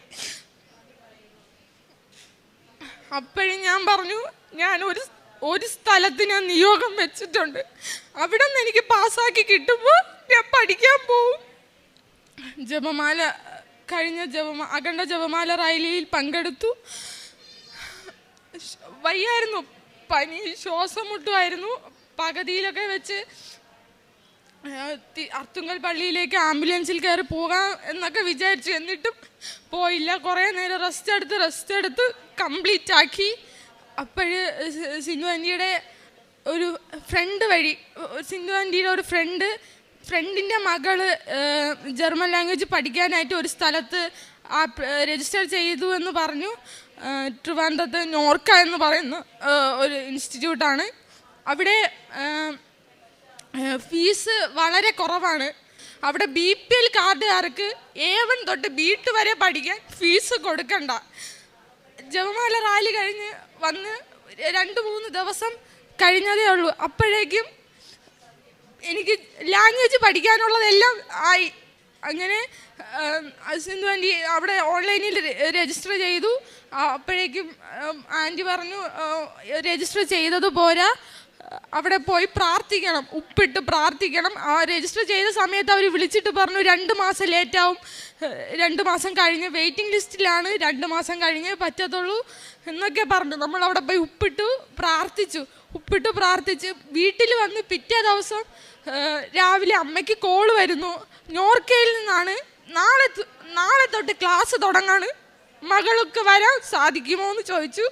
അപ്പോഴും ഞാൻ പറഞ്ഞു, ഞാൻ ഒരു സ്ഥലത്തിന് നിയോഗം വെച്ചിട്ടുണ്ട്, അവിടെ നിന്ന് എനിക്ക് പാസ്സാക്കി കിട്ടുമ്പോൾ ഞാൻ പഠിക്കാൻ പോവും. ജപമാല കഴിഞ്ഞ അഖണ്ഡ ജപമാല റാലിയിൽ പങ്കെടുത്തു. വയ്യായിരുന്നു, പനി, ശ്വാസം മുട്ടുമായിരുന്നു. പകുതിയിലൊക്കെ വെച്ച് അർത്തുങ്കൽ പള്ളിയിലേക്ക് ആംബുലൻസിൽ കയറി പോകാം എന്നൊക്കെ വിചാരിച്ചു, എന്നിട്ടും പോയില്ല. കുറേ നേരം റെസ്റ്റ് എടുത്ത് കംപ്ലീറ്റ് ആക്കി. അപ്പോഴ് സിന്ധു ആൻറ്റിയുടെ ഒരു ഫ്രണ്ട് വഴി, സിന്ധു ആൻറ്റിയുടെ ഒരു ഫ്രണ്ടിൻ്റെ മകള് ജർമ്മൻ ലാംഗ്വേജ് പഠിക്കാനായിട്ട് ഒരു സ്ഥലത്ത് രജിസ്റ്റർ ചെയ്തു എന്ന് പറഞ്ഞു. ട്രിവാൻഡ്രത്ത് നോർക്ക എന്ന് പറയുന്ന ഒരു ഇൻസ്റ്റിറ്റ്യൂട്ടാണ്. അവിടെ ഫീസ് വളരെ കുറവാണ്. അവിടെ BPL കാർഡുകാർക്ക് A1 തൊട്ട് B2 വരെ പഠിക്കാൻ ഫീസ് കൊടുക്കണ്ട. ജപമാല റാലി കഴിഞ്ഞ് വന്ന് 2-3 ദിവസം കഴിഞ്ഞതേ ഉള്ളൂ. അപ്പോഴേക്കും എനിക്ക് ലാംഗ്വേജ് പഠിക്കാനുള്ളതെല്ലാം ആയി. അങ്ങനെ സിന്ധു ആൻറ്റി അവിടെ ഓൺലൈനിൽ രജിസ്റ്റർ ചെയ്തു. അപ്പോഴേക്കും ആൻറ്റി പറഞ്ഞു, രജിസ്റ്റർ ചെയ്തത് പോരാ, അവിടെ പോയി പ്രാർത്ഥിക്കണം, ഉപ്പിട്ട് പ്രാർത്ഥിക്കണം. രജിസ്റ്റർ ചെയ്ത സമയത്ത് അവർ വിളിച്ചിട്ട് പറഞ്ഞു 2 മാസം ലേറ്റാവും, 2 മാസം കഴിഞ്ഞ് വെയിറ്റിംഗ് ലിസ്റ്റിലാണ്, 2 മാസം കഴിഞ്ഞ് പറ്റത്തുള്ളൂ എന്നൊക്കെ പറഞ്ഞു. നമ്മളവിടെ പോയി ഉപ്പിട്ട് പ്രാർത്ഥിച്ച് വീട്ടിൽ വന്ന് പിറ്റേ ദിവസം രാവിലെ അമ്മയ്ക്ക് കോള് വരുന്നു, നോർക്കയിൽ നിന്നാണ്, നാളെ തൊട്ട് ക്ലാസ് തുടങ്ങാണ്, മകൾക്ക് വരാൻ സാധിക്കുമോ എന്ന് ചോദിച്ചു.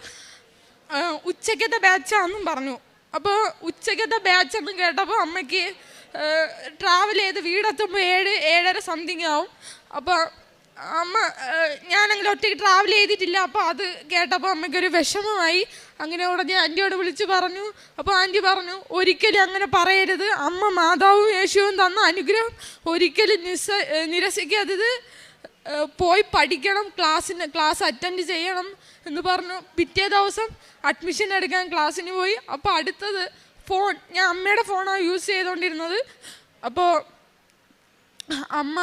ഉച്ചക്കത്തെ ബാച്ചാണെന്നും പറഞ്ഞു. അപ്പോൾ ഉച്ചക്കത്തെ ബാച്ചെന്ന് കേട്ടപ്പോൾ അമ്മയ്ക്ക് ട്രാവൽ ചെയ്ത് വീടെത്തുമ്പോൾ 7-7:30 സംതിങ് ആവും. അപ്പോൾ അമ്മ, ഞാനങ്ങനെ ഒറ്റയ്ക്ക് ട്രാവൽ ചെയ്തിട്ടില്ല. അപ്പോൾ അത് കേട്ടപ്പോൾ അമ്മയ്ക്കൊരു വിഷമമായി. അങ്ങനെ ഉടനെ ആൻറ്റിയോട് വിളിച്ച് പറഞ്ഞു. അപ്പോൾ ആൻറ്റി പറഞ്ഞു, ഒരിക്കലും അങ്ങനെ പറയരുത്, അമ്മ മാതാവും യേശുവും തന്ന അനുഗ്രഹം ഒരിക്കലും നിരസിക്കരുത്, പോയി പഠിക്കണം, ക്ലാസ് അറ്റൻഡ് ചെയ്യണം എന്ന് പറഞ്ഞു. പിറ്റേ ദിവസം അഡ്മിഷൻ എടുക്കാൻ ക്ലാസ്സിന് പോയി. അപ്പോൾ അടുത്തത് ഫോൺ, ഞാൻ അമ്മയുടെ ഫോണാണ് യൂസ് ചെയ്തുകൊണ്ടിരുന്നത്. അപ്പോൾ അമ്മ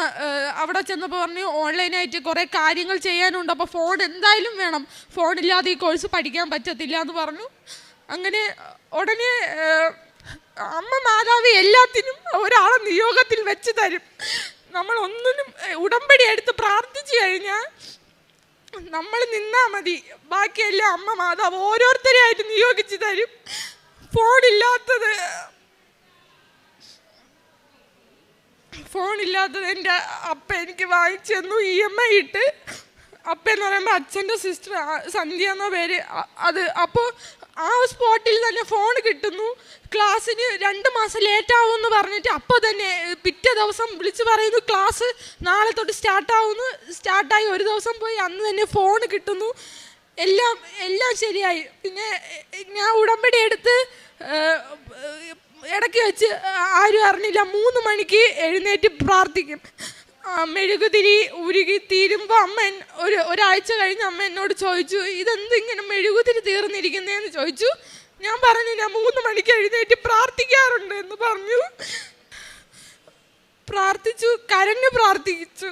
അവിടെ ചെന്നപ്പോൾ പറഞ്ഞു, ഓൺലൈനായിട്ട് കുറേ കാര്യങ്ങൾ ചെയ്യാനുണ്ട്, അപ്പോൾ ഫോൺ എന്തായാലും വേണം, ഫോണില്ലാതെ ഈ കോഴ്സ് പഠിക്കാൻ പറ്റത്തില്ല എന്ന് പറഞ്ഞു. അങ്ങനെ ഉടനെ അമ്മ മാതാവ് എല്ലാത്തിനും ഒരാളെ നിയോഗത്തിൽ വെച്ച് തരും. നമ്മൾ ഒന്നിനും ഉടമ്പടി എടുത്ത് പ്രാർത്ഥിച്ചു കഴിഞ്ഞാൽ നമ്മൾ നിന്നാൽ മതി, ബാക്കിയെല്ലാം അമ്മ മാതാവ് ഓരോരുത്തരെയായിട്ട് നിയോഗിച്ച് തരും. ഫോണില്ലാത്തത് എൻ്റെ അപ്പ എനിക്ക് വാങ്ങിച്ചു തന്നു, EMI ഇട്ട്. അപ്പ എന്ന് പറയുമ്പോൾ അച്ഛൻ്റെ സിസ്റ്റർ സന്ധ്യ എന്ന പേര്. അത് അപ്പോൾ ആ സ്പോട്ടിൽ തന്നെ ഫോൺ കിട്ടുന്നു. ക്ലാസ്സിന് 2 മാസം ലേറ്റാവും എന്ന് പറഞ്ഞിട്ട് അപ്പോൾ തന്നെ പിറ്റേ ദിവസം വിളിച്ച് പറയുന്നു, ക്ലാസ് നാളെ തൊട്ട് സ്റ്റാർട്ടായി. 1 ദിവസം പോയി, അന്ന് തന്നെ ഫോൺ കിട്ടുന്നു. എല്ലാം ശരിയായി. പിന്നെ ഞാൻ ഉടമ്പടി എടുത്ത് ഇടയ്ക്ക് വെച്ച് ആരും അറിഞ്ഞില്ല 3 മണിക്ക് എഴുന്നേറ്റ് പ്രാർത്ഥിക്കും. മെഴുകുതിരി ഉരുകി തീരുമ്പോൾ അമ്മ ഒരാഴ്ച കഴിഞ്ഞ് അമ്മ എന്നോട് ചോദിച്ചു, ഇതെന്തിങ്ങനെ മെഴുകുതിരി തീർന്നിരിക്കുന്നതെന്ന് ചോദിച്ചു. ഞാൻ പറഞ്ഞു, ഞാൻ 3 മണിക്ക് എഴുന്നേറ്റ് പ്രാർത്ഥിക്കാറുണ്ട് എന്ന് പറഞ്ഞു. കരഞ്ഞു പ്രാർത്ഥിച്ചു.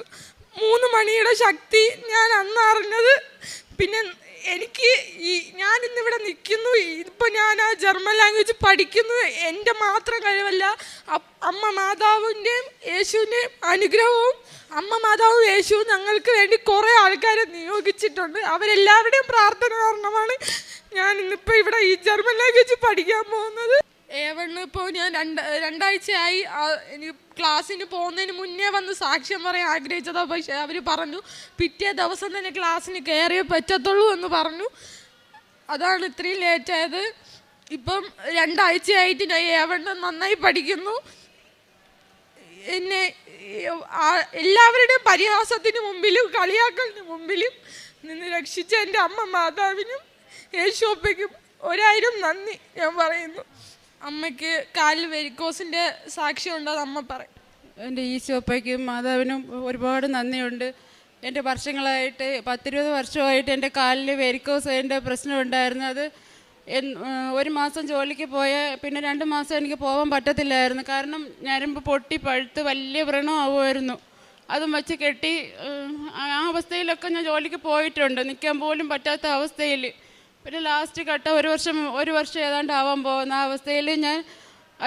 3 മണിയുടെ ശക്തി ഞാൻ അന്ന് അറിഞ്ഞത്. പിന്നെ ഞാൻ ഇന്നിവിടെ നിൽക്കുന്നു, ഇപ്പം ഞാൻ ആ ജർമ്മൻ ലാംഗ്വേജ് പഠിക്കുന്നു, എൻ്റെ മാത്രം കഴിവല്ല, അമ്മ മാതാവിൻ്റെയും യേശുവിൻ്റെയും അനുഗ്രഹവും. അമ്മ മാതാവും യേശുവും ഞങ്ങൾക്ക് വേണ്ടി കുറേ ആൾക്കാരെ നിയോഗിച്ചിട്ടുണ്ട്. അവരെല്ലാവരുടെയും പ്രാർത്ഥന കാരണമാണ് ഞാൻ ഇന്നിപ്പോൾ ഇവിടെ ഈ ജർമ്മൻ ലാംഗ്വേജ് പഠിക്കാൻ പോകുന്നത്. A1 ഇപ്പോൾ ഞാൻ രണ്ടാഴ്ചയായി എനിക്ക് ക്ലാസ്സിന് പോകുന്നതിന് മുന്നേ വന്ന് സാക്ഷ്യം പറയാൻ ആഗ്രഹിച്ചതാ. പക്ഷേ അവർ പറഞ്ഞു പിറ്റേ ദിവസം തന്നെ ക്ലാസ്സിന് കയറിയേ പറ്റത്തുള്ളൂ എന്ന് പറഞ്ഞു. അതാണ് ഇത്രയും ലേറ്റായത്. ഇപ്പം 2 ആഴ്ചയായിട്ട് ഞാൻ A1 നന്നായി പഠിക്കുന്നു. എന്നെ എല്ലാവരുടെയും പരിഹാസത്തിന് മുമ്പിലും കളിയാക്കലിന് മുമ്പിലും നിന്ന് രക്ഷിച്ച എൻ്റെ അമ്മ മാതാവിനും യേശോപ്പയ്ക്കും 1000 നന്ദി ഞാൻ പറയുന്നു. അമ്മയ്ക്ക് കാലിൽ വെരിക്കോസിൻ്റെ സാക്ഷ്യം ഉണ്ടെന്ന് അമ്മ പറയും. എൻ്റെ ഈശോപ്പയ്ക്കും മാതാവിനും ഒരുപാട് നന്ദിയുണ്ട്. എൻ്റെ വർഷങ്ങളായിട്ട് 10-20 വർഷമായിട്ട് എൻ്റെ കാലിൽ വെരിക്കോസ് എൻ്റെ പ്രശ്നം ഉണ്ടായിരുന്നു. അത് 1 മാസം ജോലിക്ക് പോയാൽ പിന്നെ 2 മാസം എനിക്ക് പോകാൻ പറ്റത്തില്ലായിരുന്നു. കാരണം ഞരമ്പ് പൊട്ടി പഴുത്ത് വലിയ വ്രണമാവുമായിരുന്നു. അതും വെച്ച് കെട്ടി ആ അവസ്ഥയിലൊക്കെ ഞാൻ ജോലിക്ക് പോയിട്ടുണ്ട്, നിൽക്കാൻ പോലും പറ്റാത്ത അവസ്ഥയിൽ. പിന്നെ ലാസ്റ്റ് ഘട്ടം 1 വർഷം ഏതാണ്ട് ആവാൻ പോകുന്ന ആ അവസ്ഥയിൽ ഞാൻ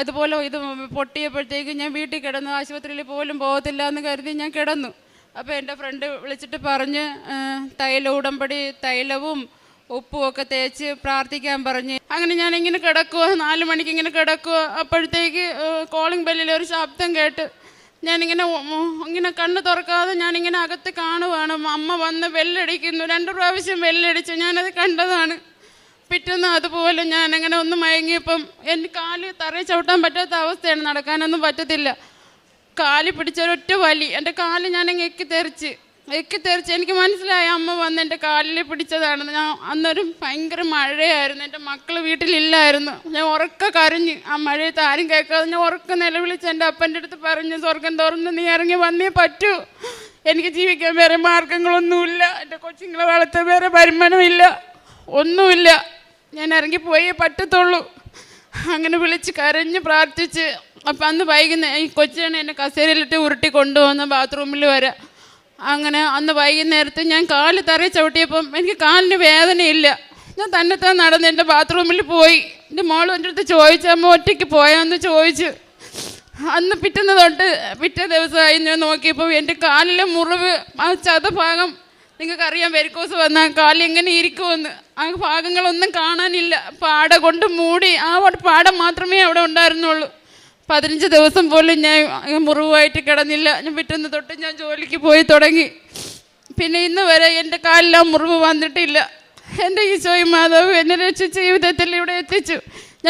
അതുപോലെ ഇത് പൊട്ടിയപ്പോഴത്തേക്ക് ഞാൻ വീട്ടിൽ കിടന്നു. ആശുപത്രിയിൽ പോലും പോകത്തില്ല എന്ന് കരുതി ഞാൻ കിടന്നു. അപ്പോൾ എൻ്റെ ഫ്രണ്ട് വിളിച്ചിട്ട് പറഞ്ഞ് ഉടമ്പടി തൈലവും ഉപ്പും ഒക്കെ തേച്ച് പ്രാർത്ഥിക്കാൻ പറഞ്ഞ്. അങ്ങനെ ഞാനിങ്ങനെ കിടക്കുക, 4 മണിക്ക് ഇങ്ങനെ കിടക്കുക. അപ്പോഴത്തേക്ക് കോളിംഗ് ബെല്ലിൽ ഒരു ശബ്ദം കേട്ട് ഇങ്ങനെ കണ്ണ് തുറക്കാതെ ഞാനിങ്ങനെ അകത്ത് കാണുവാണ്. അമ്മ വന്ന് ബെല്ലടിക്കുന്നു. 2 പ്രാവശ്യം ബെല്ലടിച്ചു. ഞാനത് കണ്ടതാണ്. പിറ്റേന്ന് അതുപോലെ ഞാനങ്ങനെ ഒന്ന് മയങ്ങിയപ്പം എൻ്റെ കാല് തറയിൽ ചവിട്ടാൻ പറ്റാത്ത അവസ്ഥയാണ്, നടക്കാനൊന്നും പറ്റത്തില്ല. കാല് പിടിച്ചൊരൊറ്റ വലി എൻ്റെ കാല് ഞാനങ്ങ് എക്കി തെറിച്ച് എനിക്ക് മനസ്സിലായി അമ്മ വന്ന് എൻ്റെ കാലിൽ പിടിച്ചതാണെന്ന്. ഞാൻ അന്നൊരു ഭയങ്കര മഴയായിരുന്നു, എൻ്റെ മക്കൾ വീട്ടിലില്ലായിരുന്നു. ഞാൻ ഉറക്ക കരഞ്ഞ്, ആ മഴയത്ത് ആരും കേൾക്കാതെ ഞാൻ ഉറക്ക നിലവിളിച്ച് എൻ്റെ അപ്പൻ്റെ അടുത്ത് പറഞ്ഞു, സ്വർഗം തുറന്ന് നീ ഇറങ്ങി വന്നേ പറ്റൂ, എനിക്ക് ജീവിക്കാൻ വേറെ മാർഗങ്ങളൊന്നുമില്ല, എൻ്റെ കൊച്ചുങ്ങളെ വളർത്താൻ വേറെ വരുമാനമില്ല, ഒന്നുമില്ല, ഞാൻ ഇറങ്ങിപ്പോയേ പറ്റത്തുള്ളൂ. അങ്ങനെ വിളിച്ച് കരഞ്ഞ് പ്രാർത്ഥിച്ച്. അപ്പം അന്ന് വൈകുന്നേരം ഈ കൊച്ചാണ് എന്നെ കസേരയിലിട്ട് ഉരുട്ടി കൊണ്ടുവന്ന് ബാത്റൂമിൽ വരെ. അങ്ങനെ അന്ന് വൈകുന്നേരത്ത് ഞാൻ കാല് തറയിൽ ചവിട്ടിയപ്പം എനിക്ക് കാലിന് വേദനയില്ല. ഞാൻ തന്നെത്താൻ നടന്ന് എൻ്റെ ബാത്റൂമിൽ പോയി. എൻ്റെ മോളും എൻ്റെ അടുത്ത് ചോദിച്ചു, അമ്മ ഒറ്റയ്ക്ക് പോയാന്ന് ചോദിച്ചു. അന്ന് പിറ്റേ ദിവസമായി ഞാൻ നോക്കിയപ്പോൾ എൻ്റെ കാലിലെ മുറിവ്, ആ ചതഭാഗം, നിങ്ങൾക്കറിയാം വെരിക്കോസ് വന്നാൽ കാലിൽ എങ്ങനെ ഇരിക്കുമെന്ന്, ആ ഭാഗങ്ങളൊന്നും കാണാനില്ല. പാട കൊണ്ട് മൂടി, ആ പാട മാത്രമേ അവിടെ ഉണ്ടായിരുന്നുള്ളൂ. 15 ദിവസം പോലും ഞാൻ മുറിവായിട്ട് കിടന്നില്ല. ഞാൻ പിറ്റേന്ന് തൊട്ട് ഞാൻ ജോലിക്ക് പോയി തുടങ്ങി. പിന്നെ ഇന്ന് വരെ എൻ്റെ കാലിലാ മുറിവ് വന്നിട്ടില്ല. എൻ്റെ ഈശോയും മാതാവ് എന്നെ രക്ഷിച്ച ജീവിതത്തിൽ ഇവിടെ എത്തിച്ചു.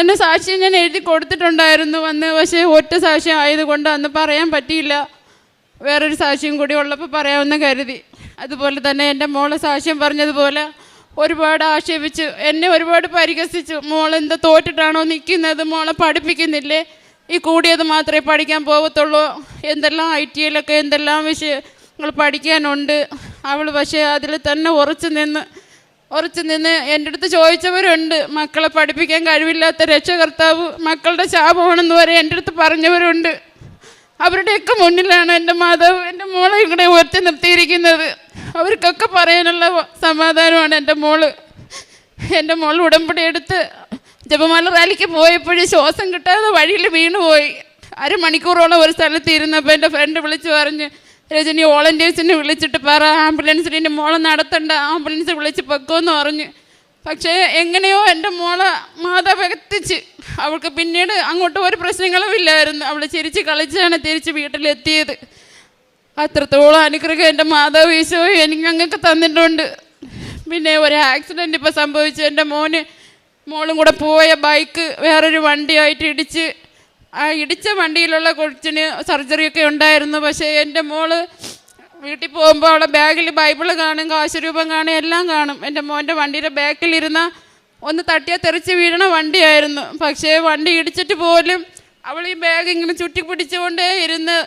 എൻ്റെ സാക്ഷ്യം ഞാൻ എഴുതി കൊടുത്തിട്ടുണ്ടായിരുന്നു വന്ന്. പക്ഷേ ഒറ്റ സാക്ഷ്യം ആയതുകൊണ്ട് അന്ന് പറയാൻ പറ്റിയില്ല. വേറൊരു സാക്ഷ്യം കൂടി ഉള്ളപ്പോൾ പറയാമെന്ന് കരുതി. അതുപോലെ തന്നെ എൻ്റെ മോളെ സാക്ഷ്യം പറഞ്ഞതുപോലെ ഒരുപാട് ആക്ഷേപിച്ചു, എന്നെ ഒരുപാട് പരിഹസിച്ചു. മോളെന്താ തോറ്റിട്ടാണോ നിൽക്കുന്നത്, മോളെ പഠിപ്പിക്കുന്നില്ലേ, ഈ കൂടിയത് മാത്രമേ പഠിക്കാൻ പോകത്തുള്ളൂ, എന്തെല്ലാം ITയിലൊക്കെ എന്തെല്ലാം വിഷയങ്ങൾ പഠിക്കാനുണ്ട്. അവൾ പക്ഷേ അതിൽ തന്നെ ഉറച്ചു നിന്ന് എൻ്റെ അടുത്ത് ചോദിച്ചവരുണ്ട്. മക്കളെ പഠിപ്പിക്കാൻ കഴിവില്ലാത്ത രക്ഷകർത്താവ് മക്കളുടെ ശാപമാണെന്ന് വരെ എൻ്റെ അടുത്ത് പറഞ്ഞവരുണ്ട്. അവരുടെയൊക്കെ മുന്നിലാണ് എൻ്റെ മാതാവ് എൻ്റെ മോളെ ഇവിടെ ഉയർത്തി നിർത്തിയിരിക്കുന്നത്. അവർക്കൊക്കെ പറയാനുള്ള സമാധാനമാണ് എൻ്റെ മോൾ ഉടമ്പടി എടുത്ത് ജപമാല റാലിക്ക് പോയപ്പോഴും ശ്വാസം കിട്ടാതെ വഴിയിൽ വീണുപോയി. 1/2 മണിക്കൂറോളം ഒരു സ്ഥലത്ത് ഇരുന്നപ്പോൾ എൻ്റെ ഫ്രണ്ട് വിളിച്ച് പറഞ്ഞ്, രജനി വോളണ്ടിയേഴ്സിനെ വിളിച്ചിട്ട് പറ ആംബുലൻസിന് എൻ്റെ മോളെ നടത്തണ്ട, ആംബുലൻസ് വിളിച്ച് പൊക്കോന്ന് പറഞ്ഞു. പക്ഷേ എങ്ങനെയോ എൻ്റെ മോളെ മാതാവ് എത്തിച്ച്. അവൾക്ക് പിന്നീട് അങ്ങോട്ട് ഒരു പ്രശ്നങ്ങളും ഇല്ലായിരുന്നു. അവൾ ചിരിച്ച് കളിച്ചാണ് തിരിച്ച് വീട്ടിലെത്തിയത്. അത്രത്തോളം അനുഗ്രഹം എൻ്റെ മാതാവ് ഈശോയും എനിക്ക് ഞങ്ങൾക്ക് തന്നിട്ടുണ്ട്. പിന്നെ ഒരു ആക്സിഡൻറ്റ് ഇപ്പോൾ സംഭവിച്ചു. എൻ്റെ മോളും കൂടെ പോയ ബൈക്ക് വേറൊരു വണ്ടിയായിട്ട് ഇടിച്ച്. ആ ഇടിച്ച വണ്ടിയിലുള്ള കൊച്ചിന് സർജറിയൊക്കെ ഉണ്ടായിരുന്നു. പക്ഷേ എൻ്റെ മോള് വീട്ടിൽ പോകുമ്പോൾ അവളെ ബാഗിൽ ബൈബിള് കാണും, കാശുരൂപം കാണും, എല്ലാം കാണും. എൻ്റെ മോൻ്റെ വണ്ടിയുടെ ബാക്കിലിരുന്ന ഒന്ന് തട്ടിയാൽ തെറിച്ച് വീഴണ വണ്ടിയായിരുന്നു. പക്ഷേ വണ്ടി ഇടിച്ചിട്ട് പോലും അവൾ ഈ ബാഗ് ഇങ്ങനെ ചുറ്റി പിടിച്ചുകൊണ്ടേ ഇരുന്ന്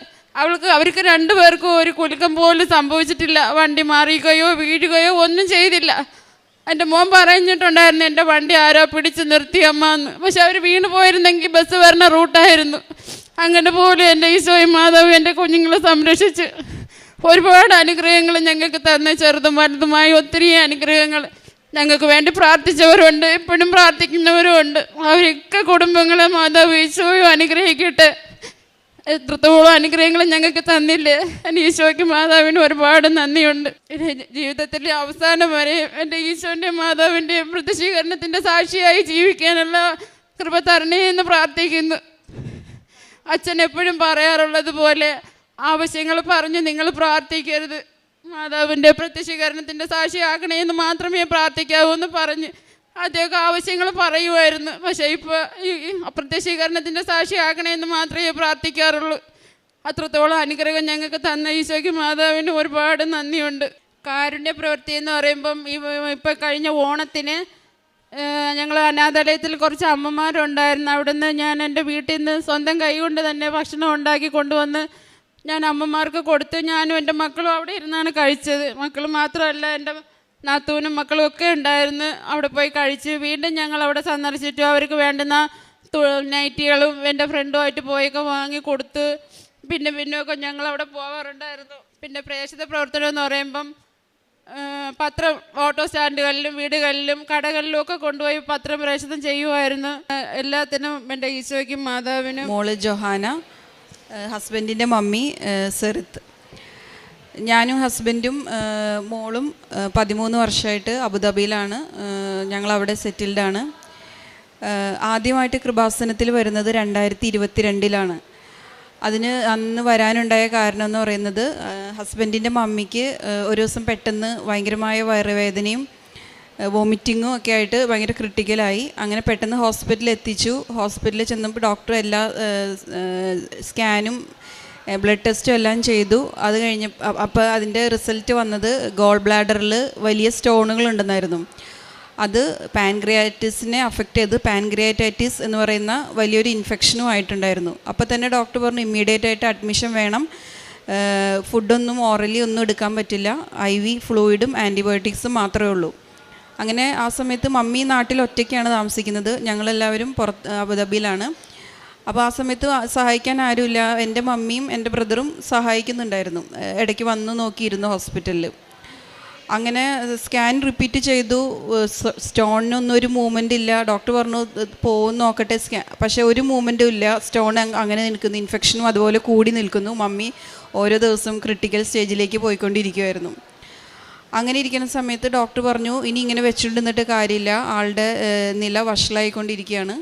അവർക്ക് 2 പേർക്കും ഒരു കുലുക്കം പോലും സംഭവിച്ചിട്ടില്ല. വണ്ടി മാറിയുകയോ വീഴുകയോ ഒന്നും ചെയ്തില്ല. എൻ്റെ മോൻ പറഞ്ഞിട്ടുണ്ടായിരുന്നു എൻ്റെ വണ്ടി ആരോ പിടിച്ച് നിർത്തി അമ്മ എന്ന്. പക്ഷെ അവർ വീണ് പോയിരുന്നെങ്കിൽ ബസ് വരുന്ന റൂട്ടായിരുന്നു. അങ്ങനെ പോലും എൻ്റെ ഈശോയും മാതാവും എൻ്റെ കുഞ്ഞുങ്ങളെ സംരക്ഷിച്ച് ഒരുപാട് അനുഗ്രഹങ്ങൾ ഞങ്ങൾക്ക് തന്ന, ചെറുതും വലുതുമായ ഒത്തിരി അനുഗ്രഹങ്ങൾ. ഞങ്ങൾക്ക് വേണ്ടി പ്രാർത്ഥിച്ചവരുണ്ട്, ഇപ്പോഴും പ്രാർത്ഥിക്കുന്നവരുമുണ്ട്. അവരൊക്കെ കുടുംബങ്ങളെ മാതാവ് ഈശോയും അനുഗ്രഹിക്കട്ടെ. എത്രത്തോളം അനുഗ്രഹങ്ങൾ ഞങ്ങൾക്ക് തന്നില്ലേ. എൻ്റെ ഈശോയ്ക്ക് മാതാവിന് ഒരുപാട് നന്ദിയുണ്ട്. ജീവിതത്തിലെ അവസാനം വരെ എൻ്റെ ഈശോൻ്റെ മാതാവിൻ്റെ പ്രത്യക്ഷീകരണത്തിൻ്റെ സാക്ഷിയായി ജീവിക്കാനുള്ള കൃപ തരണേ എന്ന് പ്രാർത്ഥിക്കുന്നു. അച്ഛൻ എപ്പോഴും പറയാറുള്ളത് പോലെ ആവശ്യങ്ങൾ പറഞ്ഞ് നിങ്ങൾ പ്രാർത്ഥിക്കരുത്, മാതാവിൻ്റെ പ്രത്യക്ഷീകരണത്തിൻ്റെ സാക്ഷിയാക്കണേ എന്ന് മാത്രമേ പ്രാർത്ഥിക്കാവൂ എന്ന് പറഞ്ഞ് അദ്ദേഹം ആവശ്യങ്ങൾ പറയുമായിരുന്നു. പക്ഷേ ഇപ്പോൾ ഈ പ്രത്യക്ഷീകരണത്തിൻ്റെ സാക്ഷിയാക്കണേ എന്ന് മാത്രമേ പ്രാർത്ഥിക്കാറുള്ളൂ. അത്രത്തോളം അനുഗ്രഹം ഞങ്ങൾക്ക് തന്ന ഈശോയ്ക്ക് മാതാവിന് ഒരുപാട് നന്ദിയുണ്ട്. കാരുണ്യ പ്രവൃത്തി എന്ന് പറയുമ്പം ഇപ്പം കഴിഞ്ഞ ഓണത്തിന് ഞങ്ങൾ അനാഥാലയത്തിൽ കുറച്ച് അമ്മമാരുണ്ടായിരുന്നു. അവിടുന്ന് ഞാൻ എൻ്റെ വീട്ടിൽ നിന്ന് സ്വന്തം കൈകൊണ്ട് തന്നെ ഭക്ഷണം ഉണ്ടാക്കി കൊണ്ടുവന്ന് ഞാൻ അമ്മമാർക്ക് കൊടുത്ത് ഞാനും എൻ്റെ മക്കളും അവിടെ ഇരുന്നാണ് കഴിച്ചത്. മക്കൾ മാത്രമല്ല, എൻ്റെ നാത്തൂനും മക്കളും ഒക്കെ ഉണ്ടായിരുന്നു. അവിടെ പോയി കഴിച്ച് വീണ്ടും ഞങ്ങൾ അവിടെ സന്ദർശിച്ചു. അവർക്ക് വേണ്ടുന്ന നൈറ്റികളും എൻ്റെ ഫ്രണ്ടുമായിട്ട് പോയൊക്കെ വാങ്ങി കൊടുത്ത് പിന്നെയൊക്കെ ഞങ്ങൾ അവിടെ പോകാറുണ്ടായിരുന്നു. പിന്നെ പ്രേക്ഷിത പ്രവർത്തനം എന്ന് പറയുമ്പം പത്രം ഓട്ടോ സ്റ്റാൻഡുകളിലും വീടുകളിലും കടകളിലും ഒക്കെ കൊണ്ടുപോയി പത്രം പ്രേക്ഷിതം ചെയ്യുമായിരുന്നു. എല്ലാത്തിനും എൻ്റെ ഈശോയ്ക്കും മാതാവിനും. മോള് ജൊഹാന, ഹസ്ബൻഡിൻ്റെ മമ്മി സെറിത്ത്. ഞാനും ഹസ്ബൻഡും മോളും 13 വർഷമായിട്ട് അബുദാബിയിലാണ്. ഞങ്ങളവിടെ സെറ്റിൽഡാണ്. ആദ്യമായിട്ട് കൃപാസനത്തിൽ വരുന്നത് 2022 അതിന് അന്ന് വരാനുണ്ടായ കാരണം എന്ന് പറയുന്നത് ഹസ്ബൻഡിൻ്റെ മമ്മിക്ക് ഒരു ദിവസം പെട്ടെന്ന് ഭയങ്കരമായ വയറുവേദനയും വോമിറ്റിങ്ങും ഒക്കെ ആയിട്ട് ഭയങ്കര ക്രിട്ടിക്കലായി. അങ്ങനെ പെട്ടെന്ന് ഹോസ്പിറ്റലിൽ എത്തിച്ചു. ഹോസ്പിറ്റലിൽ ചെന്നപ്പോൾ ഡോക്ടർ എല്ലാ സ്കാനും ബ്ലഡ് ടെസ്റ്റും എല്ലാം ചെയ്തു. അത് കഴിഞ്ഞ് അപ്പോൾ അതിൻ്റെ റിസൾട്ട് വന്നത് ഗോൾ ബ്ലാഡറിൽ വലിയ സ്റ്റോണുകൾ ഉണ്ടെന്നായിരുന്നു. അത് പാൻക്രിയാറ്റിസിനെ അഫക്റ്റ് ചെയ്ത് പാൻക്രിയാറ്റൈറ്റിസ് എന്ന് പറയുന്ന വലിയൊരു ഇൻഫെക്ഷനും ആയിട്ടുണ്ടായിരുന്നു. അപ്പോൾ തന്നെ ഡോക്ടർ പറഞ്ഞു ഇമ്മീഡിയറ്റ് ആയിട്ട് അഡ്മിഷൻ വേണം, ഫുഡൊന്നും ഓറലി ഒന്നും എടുക്കാൻ പറ്റില്ല, IV ഫ്ലൂയിഡും ആൻറ്റിബയോട്ടിക്സും മാത്രമേ ഉള്ളൂ. അങ്ങനെ ആ സമയത്ത് മമ്മി നാട്ടിൽ ഒറ്റയ്ക്കാണ് താമസിക്കുന്നത്, ഞങ്ങളെല്ലാവരും അബുദാബിയിലാണ്. അപ്പോൾ ആ സമയത്ത് സഹായിക്കാൻ ആരുമില്ല. എൻ്റെ മമ്മിയും എൻ്റെ ബ്രദറും സഹായിക്കുന്നുണ്ടായിരുന്നു, ഇടയ്ക്ക് വന്ന് നോക്കിയിരുന്നു ഹോസ്പിറ്റലിൽ. അങ്ങനെ സ്കാൻ റിപ്പീറ്റ് ചെയ്തു. സ്റ്റോണിനൊന്നും ഒരു മൂവ്മെൻ്റ് ഇല്ല. ഡോക്ടർ പറഞ്ഞു പോകുന്ന നോക്കട്ടെ പക്ഷേ ഒരു മൂവ്മെൻറ്റും ഇല്ല. സ്റ്റോൺ അങ്ങനെ നിൽക്കുന്നു, ഇൻഫെക്ഷനും അതുപോലെ കൂടി നിൽക്കുന്നു. മമ്മി ഓരോ ദിവസവും ക്രിട്ടിക്കൽ സ്റ്റേജിലേക്ക് പോയിക്കൊണ്ടിരിക്കുമായിരുന്നു. അങ്ങനെ ഇരിക്കുന്ന സമയത്ത് ഡോക്ടർ പറഞ്ഞു ഇനി ഇങ്ങനെ വെച്ചുകൊണ്ടിരുന്നിട്ട് കാര്യമില്ല, ആളുടെ നില വഷളായിക്കൊണ്ടിരിക്കുകയാണ്,